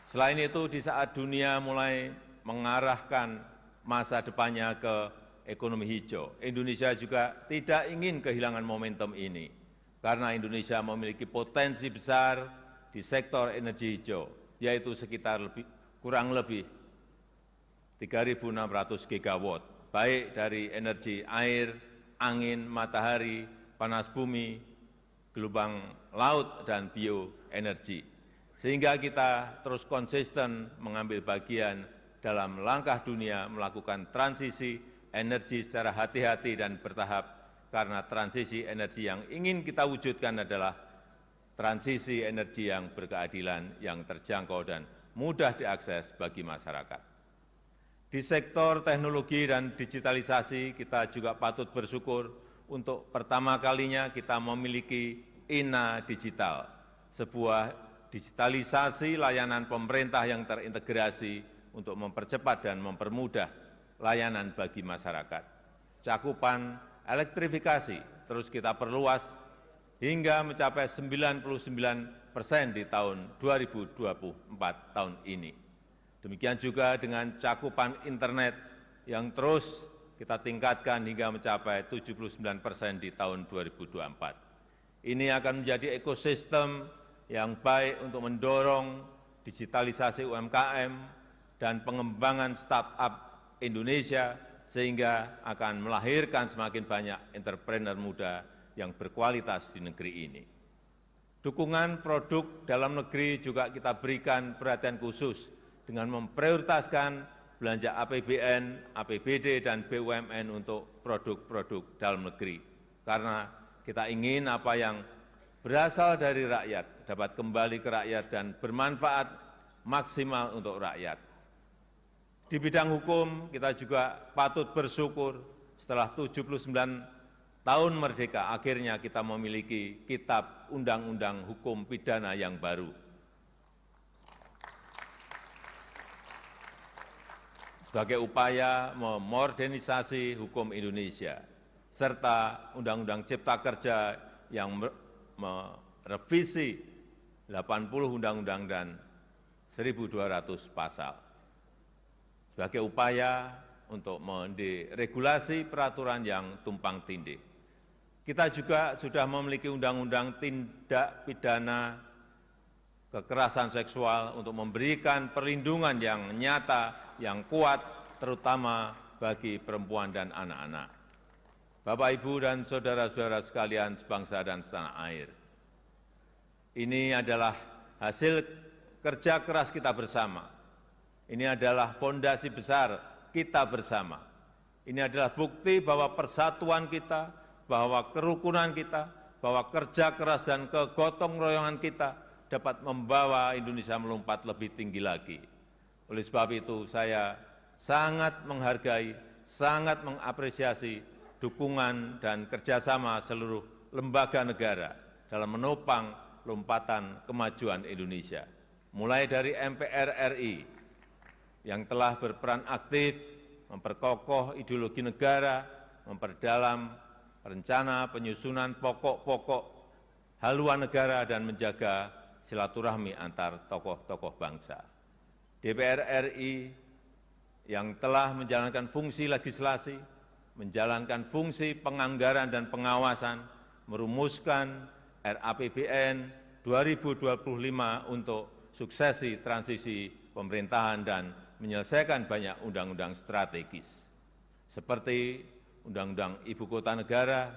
[SPEAKER 14] Selain itu, di saat dunia mulai mengarahkan masa depannya ke ekonomi hijau, Indonesia juga tidak ingin kehilangan momentum ini, karena Indonesia memiliki potensi besar di sektor energi hijau, yaitu sekitar kurang lebih 3.600 gigawatt, baik dari energi air, angin, matahari, panas bumi, gelombang laut, dan bioenergi. Sehingga kita terus konsisten mengambil bagian dalam langkah dunia melakukan transisi energi secara hati-hati dan bertahap, karena transisi energi yang ingin kita wujudkan adalah transisi energi yang berkeadilan, yang terjangkau dan mudah diakses bagi masyarakat. Di sektor teknologi dan digitalisasi, kita juga patut bersyukur untuk pertama kalinya kita memiliki INA Digital, sebuah digitalisasi layanan pemerintah yang terintegrasi untuk mempercepat dan mempermudah layanan bagi masyarakat. Cakupan elektrifikasi terus kita perluas hingga mencapai 99% di tahun 2024 tahun ini. Demikian juga dengan cakupan internet yang terus kita tingkatkan hingga mencapai 79% di tahun 2024. Ini akan menjadi ekosistem yang baik untuk mendorong digitalisasi UMKM dan pengembangan startup Indonesia, sehingga akan melahirkan semakin banyak entrepreneur muda yang berkualitas di negeri ini. Dukungan produk dalam negeri juga kita berikan perhatian khusus dengan memprioritaskan belanja APBN, APBD, dan BUMN untuk produk-produk dalam negeri. Karena kita ingin apa yang berasal dari rakyat dapat kembali ke rakyat dan bermanfaat maksimal untuk rakyat. Di bidang hukum, kita juga patut bersyukur setelah 79 tahun merdeka, akhirnya kita memiliki kitab undang-undang hukum pidana yang baru. Sebagai upaya memodernisasi hukum Indonesia, serta Undang-Undang Cipta Kerja yang merevisi 80 undang-undang dan 1.200 pasal. Sebagai upaya untuk menderegulasi peraturan yang tumpang tindih. Kita juga sudah memiliki undang-undang tindak pidana kekerasan seksual untuk memberikan perlindungan yang nyata, yang kuat, terutama bagi perempuan dan anak-anak. Bapak, Ibu, dan saudara-saudara sekalian sebangsa dan setanah air, ini adalah hasil kerja keras kita bersama. Ini adalah fondasi besar kita bersama. Ini adalah bukti bahwa persatuan kita, bahwa kerukunan kita, bahwa kerja keras dan kegotong royongan kita dapat membawa Indonesia melompat lebih tinggi lagi. Oleh sebab itu, saya sangat menghargai, sangat mengapresiasi dukungan dan kerjasama seluruh lembaga negara dalam menopang lompatan kemajuan Indonesia. Mulai dari MPR RI, yang telah berperan aktif memperkokoh ideologi negara, memperdalam rencana penyusunan pokok-pokok haluan negara, dan menjaga silaturahmi antar tokoh-tokoh bangsa. DPR RI yang telah menjalankan fungsi legislasi, menjalankan fungsi penganggaran dan pengawasan, merumuskan RAPBN 2025 untuk suksesi transisi pemerintahan dan menyelesaikan banyak undang-undang strategis, seperti Undang-Undang Ibu Kota Negara,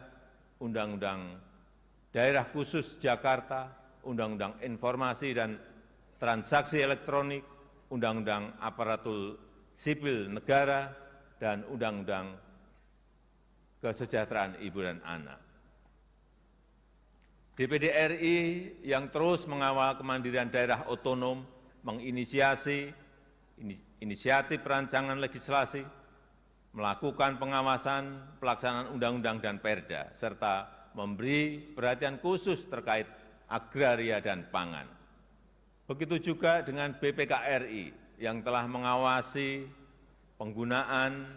[SPEAKER 14] Undang-Undang Daerah Khusus Jakarta, Undang-Undang Informasi dan Transaksi Elektronik, Undang-Undang Aparatur Sipil Negara, dan Undang-Undang Kesejahteraan Ibu dan Anak. DPD RI yang terus mengawal kemandirian daerah otonom, menginisiasi inisiatif rancangan legislasi, melakukan pengawasan pelaksanaan undang-undang dan perda, serta memberi perhatian khusus terkait agraria dan pangan. Begitu juga dengan BPKRI yang telah mengawasi penggunaan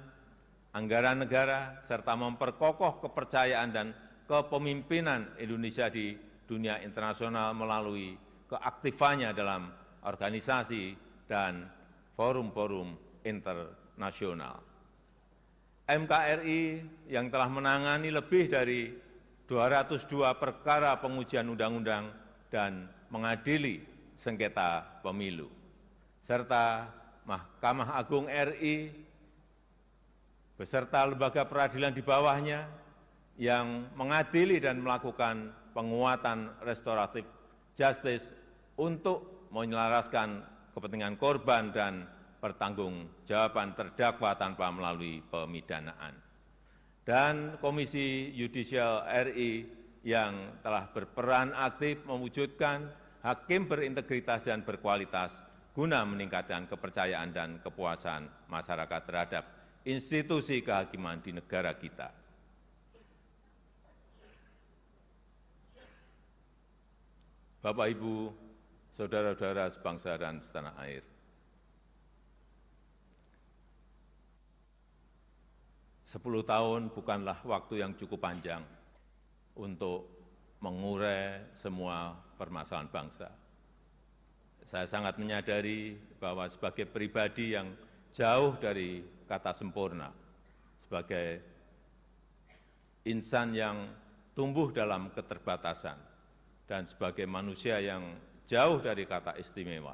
[SPEAKER 14] anggaran negara serta memperkokoh kepercayaan dan kepemimpinan Indonesia di dunia internasional melalui keaktifannya dalam organisasi dan forum-forum internasional. MKRI yang telah menangani lebih dari 202 perkara pengujian undang-undang dan mengadili sengketa pemilu, serta Mahkamah Agung RI beserta lembaga peradilan di bawahnya yang mengadili dan melakukan penguatan restoratif justice untuk menyelaraskan kepentingan korban dan pertanggungjawaban terdakwa tanpa melalui pemidanaan. Dan Komisi Yudisial RI yang telah berperan aktif mewujudkan hakim berintegritas dan berkualitas guna meningkatkan kepercayaan dan kepuasan masyarakat terhadap institusi kehakiman di negara kita. Bapak, Ibu, saudara-saudara sebangsa dan setanah air, 10 tahun bukanlah waktu yang cukup panjang untuk mengurai semua permasalahan bangsa. Saya sangat menyadari bahwa sebagai pribadi yang jauh dari kata sempurna, sebagai insan yang tumbuh dalam keterbatasan, dan sebagai manusia yang jauh dari kata istimewa,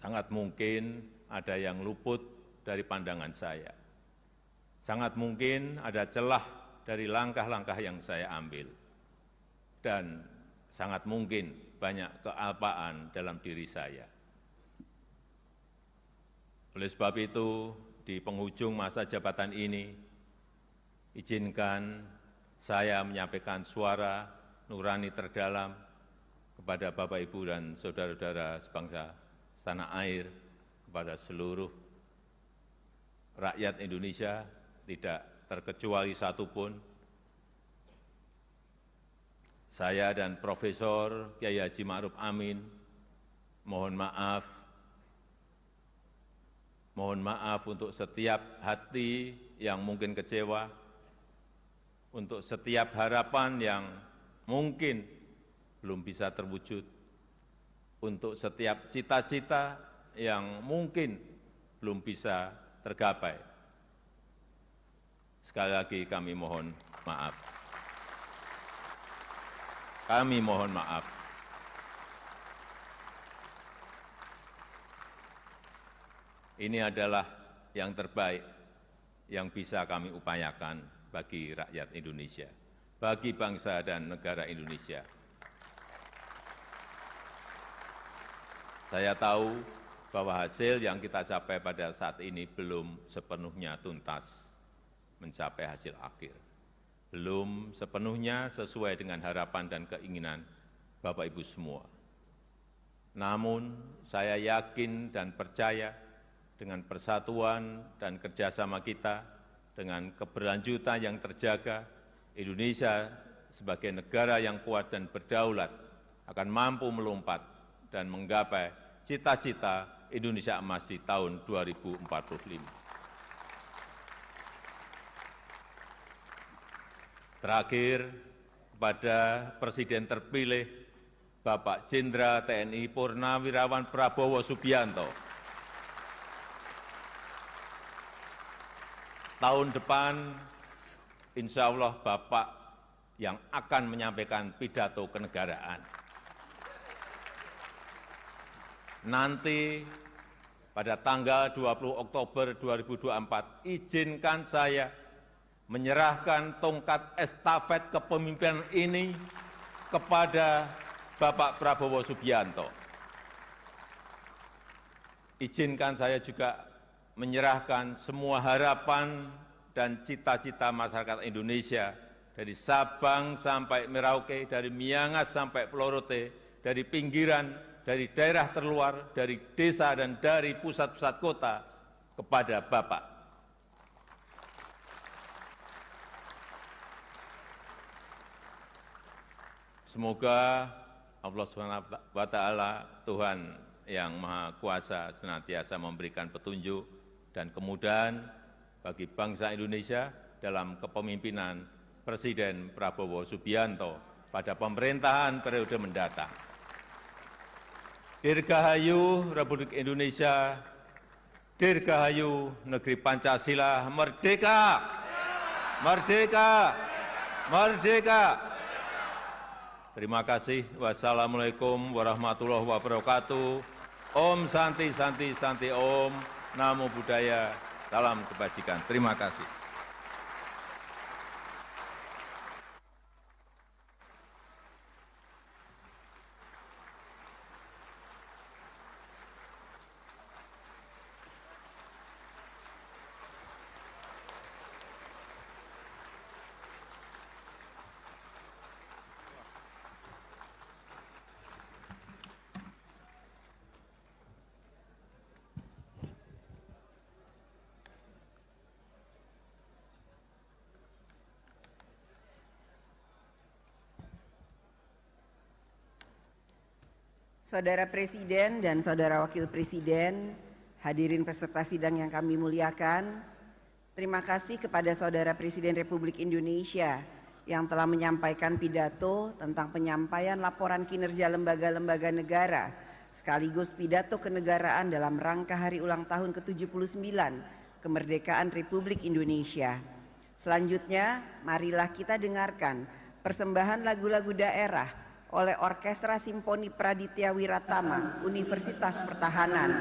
[SPEAKER 14] sangat mungkin ada yang luput dari pandangan saya. Sangat mungkin ada celah dari langkah-langkah yang saya ambil. Dan sangat mungkin banyak kealpaan dalam diri saya. Oleh sebab itu, di penghujung masa jabatan ini, izinkan saya menyampaikan suara nurani terdalam kepada Bapak, Ibu, dan saudara-saudara sebangsa setanah air, kepada seluruh rakyat Indonesia, tidak terkecuali satupun. Saya dan Profesor Kyai Haji Ma'ruf Amin mohon maaf untuk setiap hati yang mungkin kecewa, untuk setiap harapan yang mungkin belum bisa terwujud, untuk setiap cita-cita yang mungkin belum bisa tergapai. Sekali lagi kami mohon maaf. Kami mohon maaf. Ini adalah yang terbaik yang bisa kami upayakan bagi rakyat Indonesia, bagi bangsa dan negara Indonesia. Saya tahu bahwa hasil yang kita capai pada saat ini belum sepenuhnya tuntas mencapai hasil akhir. Belum sepenuhnya sesuai dengan harapan dan keinginan Bapak Ibu semua. Namun saya yakin dan percaya dengan persatuan dan kerjasama kita, dengan keberlanjutan yang terjaga, Indonesia sebagai negara yang kuat dan berdaulat akan mampu melompat dan menggapai cita-cita Indonesia emas di tahun 2045. Terakhir, kepada Presiden terpilih Bapak Jenderal TNI Purnawirawan Prabowo Subianto, tahun depan, insya Allah Bapak yang akan menyampaikan pidato kenegaraan. Nanti pada tanggal 20 Oktober 2024, izinkan saya menyerahkan tongkat estafet kepemimpinan ini kepada Bapak Prabowo Subianto. Izinkan saya juga menyerahkan semua harapan dan cita-cita masyarakat Indonesia dari Sabang sampai Merauke, dari Miangas sampai Pulau Rote, dari pinggiran, dari daerah terluar, dari desa dan dari pusat-pusat kota kepada Bapak. Semoga Allah SWT, Tuhan yang Maha Kuasa, senantiasa memberikan petunjuk dan kemudahan bagi bangsa Indonesia dalam kepemimpinan Presiden Prabowo Subianto pada pemerintahan periode mendatang. Dirgahayu Republik Indonesia, Dirgahayu Negeri Pancasila, merdeka! Merdeka! Merdeka! Terima kasih. Wassalamualaikum warahmatullahi wabarakatuh. Om Santi Santi Santi Om. Namo Buddhaya. Salam kebajikan. Terima kasih.
[SPEAKER 13] Saudara Presiden dan Saudara Wakil Presiden, hadirin peserta sidang yang kami muliakan, terima kasih kepada Saudara Presiden Republik Indonesia yang telah menyampaikan pidato tentang penyampaian laporan kinerja lembaga-lembaga negara sekaligus pidato kenegaraan dalam rangka hari ulang tahun ke-79 kemerdekaan Republik Indonesia. Selanjutnya, marilah kita dengarkan persembahan lagu-lagu daerah oleh Orkestra Simponi Praditya Wiratama Universitas Pertahanan.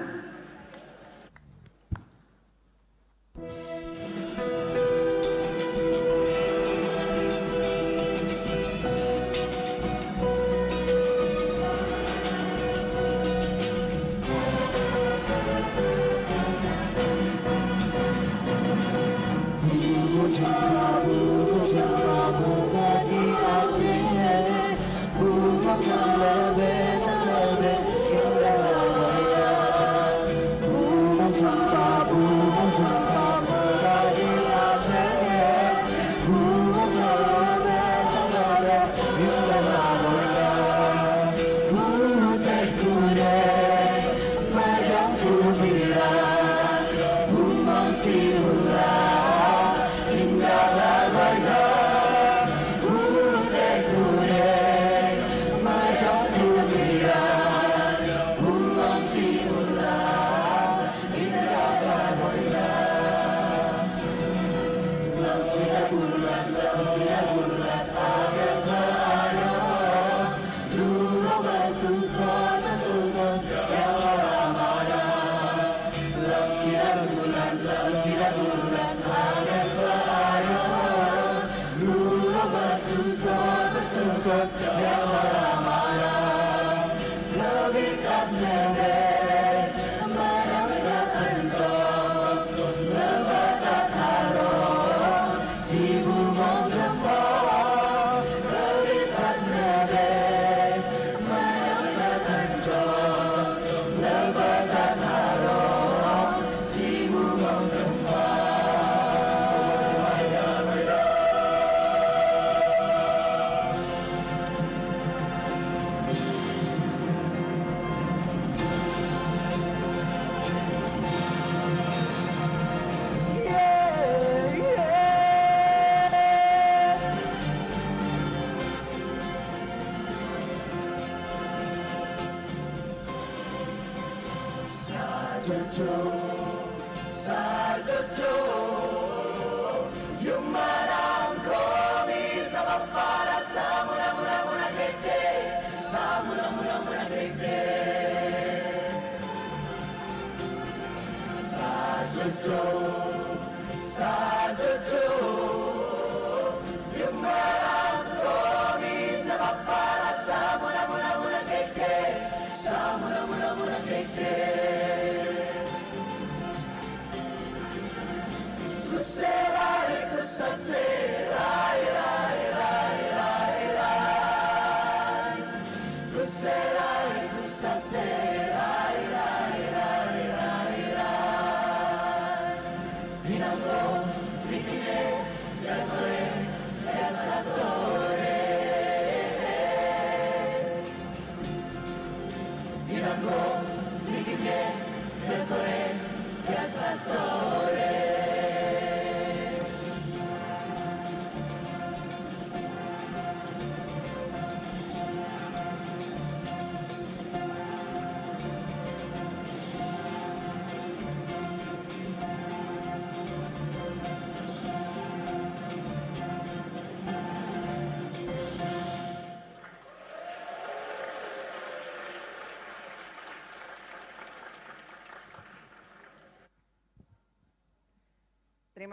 [SPEAKER 15] Serai,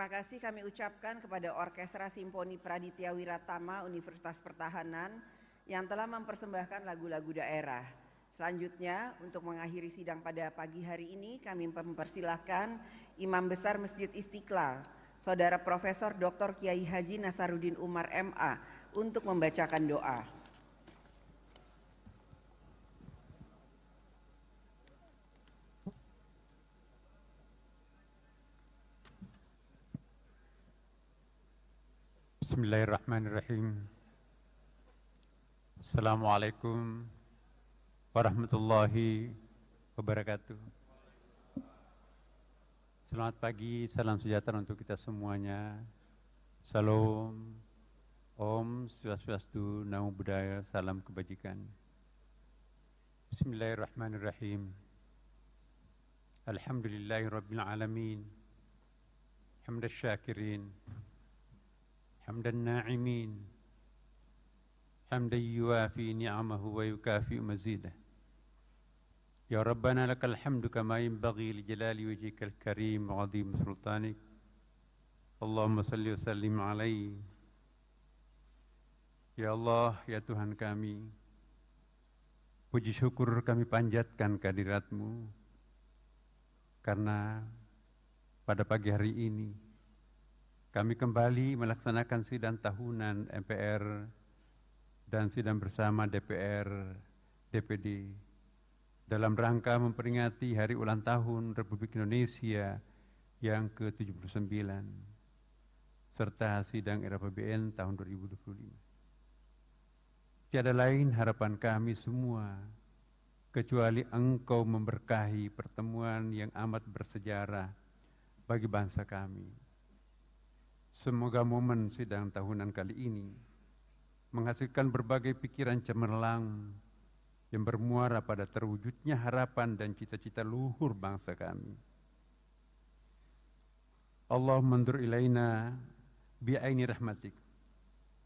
[SPEAKER 13] terima kasih kami ucapkan kepada Orkestra Simponi Praditya Wiratama Universitas Pertahanan yang telah mempersembahkan lagu-lagu daerah. Selanjutnya, untuk mengakhiri sidang pada pagi hari ini, kami mempersilahkan Imam Besar Masjid Istiqlal, Saudara Profesor Dr. Kiai Haji Nasaruddin Umar MA, untuk membacakan doa.
[SPEAKER 15] Bismillahirrahmanirrahim. Assalamualaikum warahmatullahi wabarakatuh. Selamat pagi, salam sejahtera untuk kita semuanya. Salam, Om Swastiastu, Namo Buddhaya, salam kebajikan. Bismillahirrahmanirrahim. Alhamdulillahirabbil alamin. Hamdas syakirin. Hamdan na'imin. Hamdan yuwafi ni'amahu wa yukafi mazidah. Ya Rabbana lakal hamdu kama yanbaghi li jalali wajhikal karim wa 'azim sultanik. Allahumma salli wa sallim alaihi. Ya Allah, ya Tuhan kami, puji syukur kami panjatkan kehadirat-Mu karena pada pagi hari ini kami kembali melaksanakan sidang tahunan MPR dan sidang bersama DPR, DPD dalam rangka memperingati Hari Ulang Tahun Republik Indonesia yang ke-79 serta sidang RAPBN tahun 2025. Tiada lain harapan kami semua kecuali Engkau memberkahi pertemuan yang amat bersejarah bagi bangsa kami. Semoga momen sidang tahunan kali ini menghasilkan berbagai pikiran cemerlang yang bermuara pada terwujudnya harapan dan cita-cita luhur bangsa kami. Allah mandur ilaina bi'aini rahmatik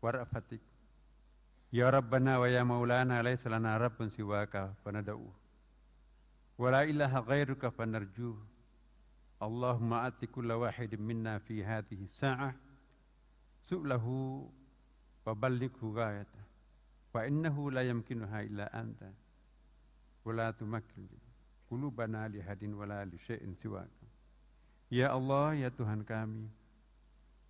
[SPEAKER 15] wa ra'fatik. Ya Rabbana wa ya Maulana laysa lana rabbun siwaka fanada'u. Wa la ilaha ghairuka fanarjuh. Allahumma ati kulla wahidin minna fi hadhihi sa'ah su'lahu wa ballighu ghayatah fa innahu la yamkinuha illa anta wa la tumakkil qulubana li hadin wa la li syai'in siwaka. Ya Allah, ya Tuhan kami,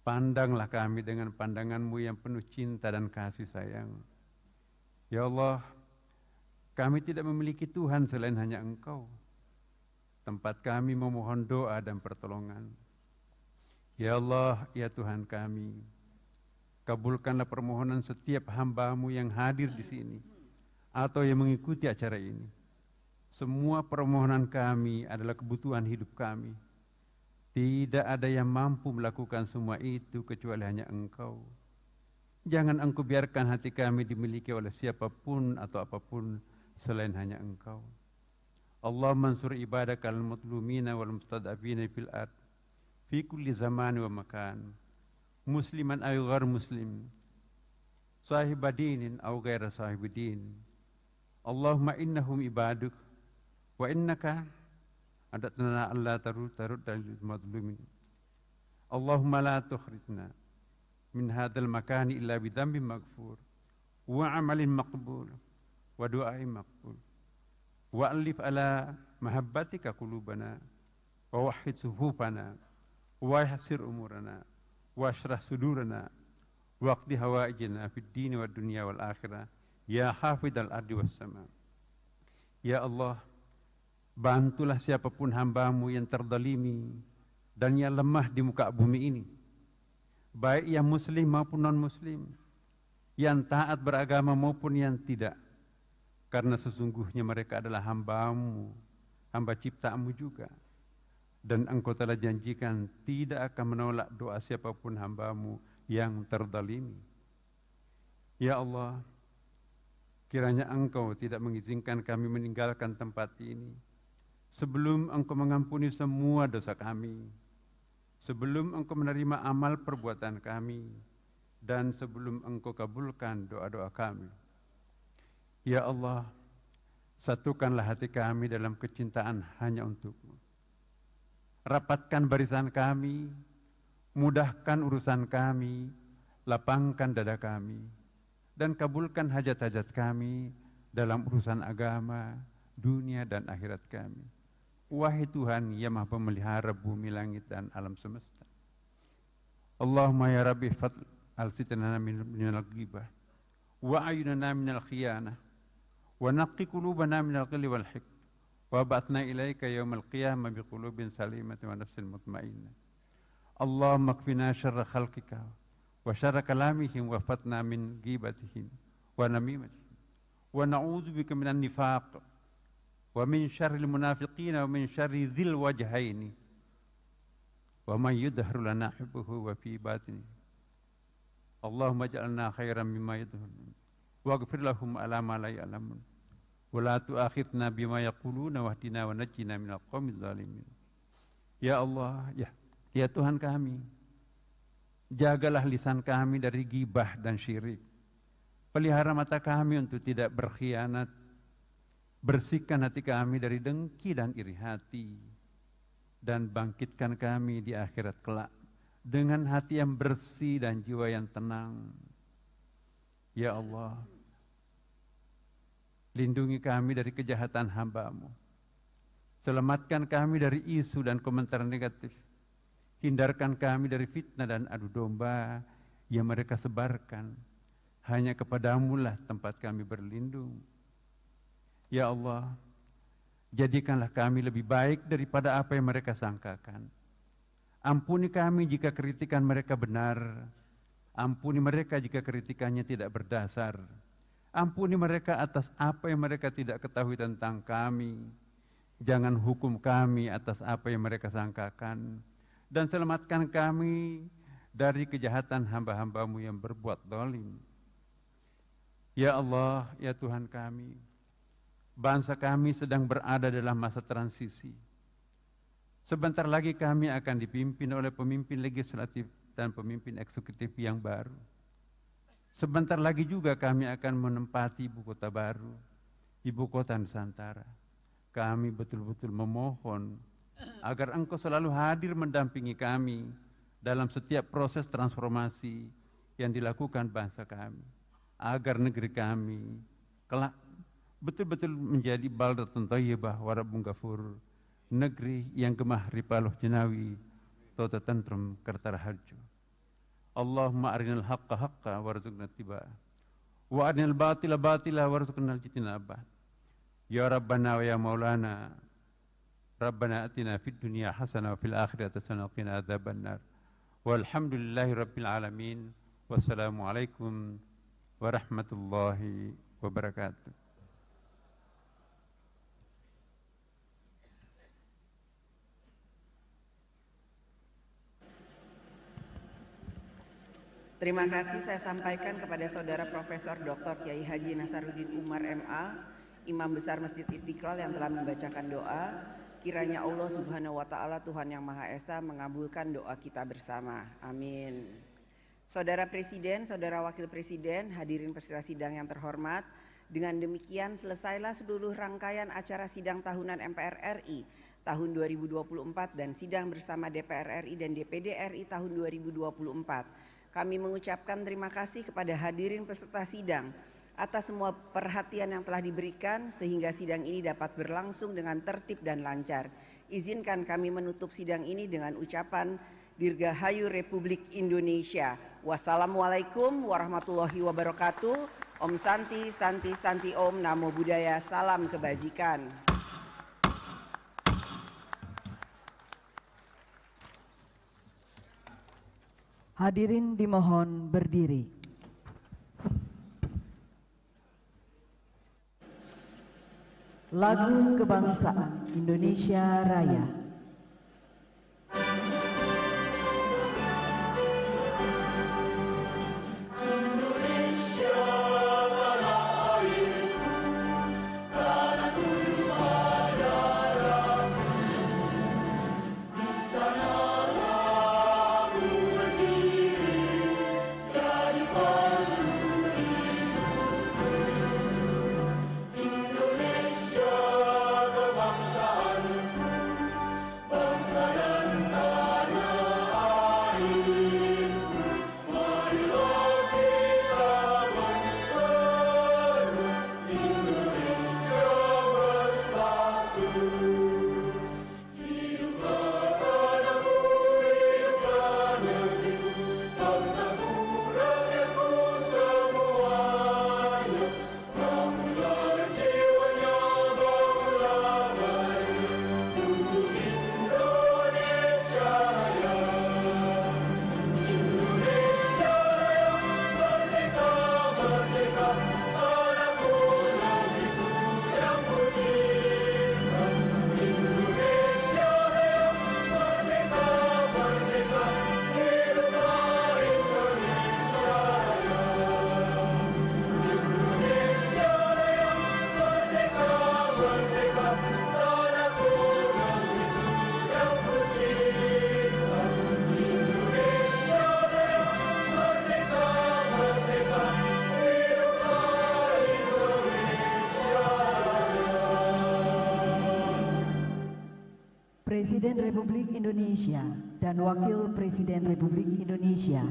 [SPEAKER 15] pandanglah kami dengan pandangan-Mu yang penuh cinta dan kasih sayang. Ya Allah, kami tidak memiliki Tuhan selain hanya Engkau. Tempat kami memohon doa dan pertolongan. Ya Allah, ya Tuhan kami, kabulkanlah permohonan setiap hamba-Mu yang hadir di sini atau yang mengikuti acara ini. Semua permohonan kami adalah kebutuhan hidup kami. Tidak ada yang mampu melakukan semua itu kecuali hanya Engkau. Jangan Engkau biarkan hati kami dimiliki oleh siapapun atau apapun selain hanya Engkau. Allah mansur ibadakal mutlumina wal mustadabina fil ard fi kulli zaman wa makan, musliman aw ghair muslim, sahibadinin aw ghair sahibidin. Allahumma innahum ibaduk wa innaka adatna alla tarud dalil madlumin. Allahumma la tukhrijna min hadzal makani illa bidambin maghfur wa amalin maqbul wa du'ain maqbul. Wa'alif ala mahabbatika qulubana wa wahhid suhufana wa yahsir umurana wa ashrah sudurana wa qdi hawaijana fid dini wad dunya wal akhirah ya hafidhal ardi was sama. Ya Allah, bantulah siapapun hamba-Mu yang terdalimi dan yang lemah di muka bumi ini, baik yang muslim maupun non-muslim, yang taat beragama maupun yang tidak. Karena sesungguhnya mereka adalah hamba-Mu, hamba ciptaan-Mu juga. Dan Engkau telah janjikan tidak akan menolak doa siapapun hamba-Mu yang terdalimi. Ya Allah, kiranya Engkau tidak mengizinkan kami meninggalkan tempat ini sebelum Engkau mengampuni semua dosa kami, sebelum Engkau menerima amal perbuatan kami, dan sebelum Engkau kabulkan doa-doa kami. Ya Allah, satukanlah hati kami dalam kecintaan hanya untuk-Mu. Rapatkan barisan kami Mudahkan urusan kami, lapangkan dada kami, dan kabulkan hajat-hajat kami dalam urusan agama, dunia dan akhirat kami. Wahai Tuhan yang Maha Pemelihara bumi, langit dan alam semesta. Allahumma ya Rabbi fadl al-sitana minal ghibah wa ayunana minal khiyanah wa naqi qulubana minal ghilli wal hiqd wa ba'athna ilaika yawmal qiyamah biqulubin salimatin wa nafsin mutmainnah. Allahumma kfina syarra khalqika wa syarra kalamihim wa fatna min ghibatihim wa namimatihim wa na'udzu bika minan nifaq wa min syarril munafiqina wa min syarri dzil wajhaini wa man yudhhiru lana hubbuhu wa fi batini. Allahumma ja'alna khairan mimma yadhurun waghfir lahum ala ma la ya'lamun wa la tu'akhidna bima yaquluna wahdina wa najjina minal qaumiz zalimin. Ya Allah, ya Tuhan kami, jagalah lisan kami dari gibah dan syirik. Pelihara mata kami untuk tidak berkhianat. Bersihkan hati kami dari dengki dan iri hati. Dan bangkitkan kami di akhirat kelak dengan hati yang bersih dan jiwa yang tenang. Ya Allah, lindungi kami dari kejahatan hamba-Mu. Selamatkan kami dari isu dan komentar negatif. Hindarkan kami dari fitnah dan adu domba yang mereka sebarkan. Hanya kepadamu lah tempat kami berlindung. Ya Allah, jadikanlah kami lebih baik daripada apa yang mereka sangkakan. Ampuni kami jika kritikan mereka benar. Ampuni mereka jika kritikannya tidak berdasar. Ampuni mereka atas apa yang mereka tidak ketahui tentang kami. Jangan hukum kami atas apa yang mereka sangkakan. Dan selamatkan kami dari kejahatan hamba-hamba-Mu yang berbuat zalim. Ya Allah, ya Tuhan kami, bangsa kami sedang berada dalam masa transisi. Sebentar lagi kami akan dipimpin oleh pemimpin legislatif dan pemimpin eksekutif yang baru. Sebentar lagi juga kami akan menempati ibu kota baru, ibu kota Nusantara. Kami betul-betul memohon agar Engkau selalu hadir mendampingi kami dalam setiap proses transformasi yang dilakukan bangsa kami, agar negeri kami kelak betul-betul menjadi baldatun thayyibah wa rabbun ghafur, negeri yang gemah ripaluh jenawi tota tentrum kertara harjo. Allahumma arinal haqqa haqqa warzuqna ittiba'ah wa arinal batila batila warzuqna ijtinabah. Ya Rabbana wa ya Maulana, Rabbana atina fid dunya hasanah wa fil akhirati hasanah wa qina adzabannar. Walhamdulillahi rabbil alamin. Wassalamualaikum warahmatullahi wabarakatuh.
[SPEAKER 13] Terima kasih saya sampaikan kepada Saudara Profesor Dr. Kiai Haji Nasaruddin Umar MA, Imam Besar Masjid Istiqlal yang telah membacakan doa. Kiranya Allah Subhanahu wa Ta'ala, Tuhan yang Maha Esa, mengabulkan doa kita bersama. Amin. Saudara Presiden, Saudara Wakil Presiden, hadirin peserta sidang yang terhormat, dengan demikian selesailah seluruh rangkaian acara sidang tahunan MPR RI tahun 2024 dan sidang bersama DPR RI dan DPD RI tahun 2024. Kami mengucapkan terima kasih kepada hadirin peserta sidang atas semua perhatian yang telah diberikan sehingga sidang ini dapat berlangsung dengan tertib dan lancar. Izinkan kami menutup sidang ini dengan ucapan Dirgahayu Republik Indonesia. Wassalamualaikum warahmatullahi wabarakatuh. Om Santi, Santi, Santi Om, Namo Buddhaya, salam kebajikan.
[SPEAKER 12] Hadirin dimohon berdiri. Lagu Kebangsaan Indonesia Raya. Presiden Republik Indonesia dan Wakil Presiden Republik Indonesia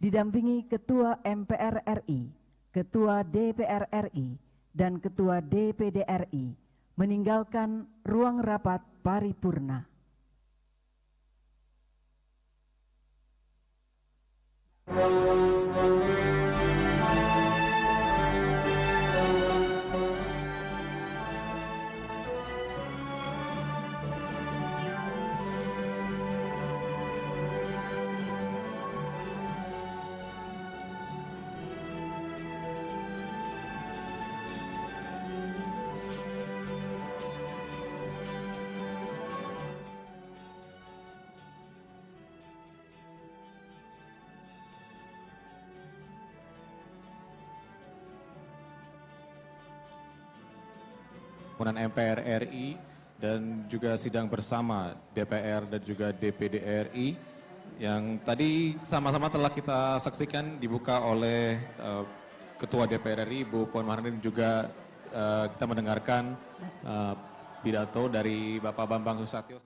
[SPEAKER 12] didampingi Ketua MPR RI, Ketua DPR RI, dan Ketua DPD RI meninggalkan ruang rapat paripurna.
[SPEAKER 5] MPR RI dan juga sidang bersama DPR dan juga DPD RI yang tadi sama-sama telah kita saksikan dibuka oleh Ketua DPR RI Bu Puan Maharani, juga kita mendengarkan pidato dari Bapak Bambang Susatyo.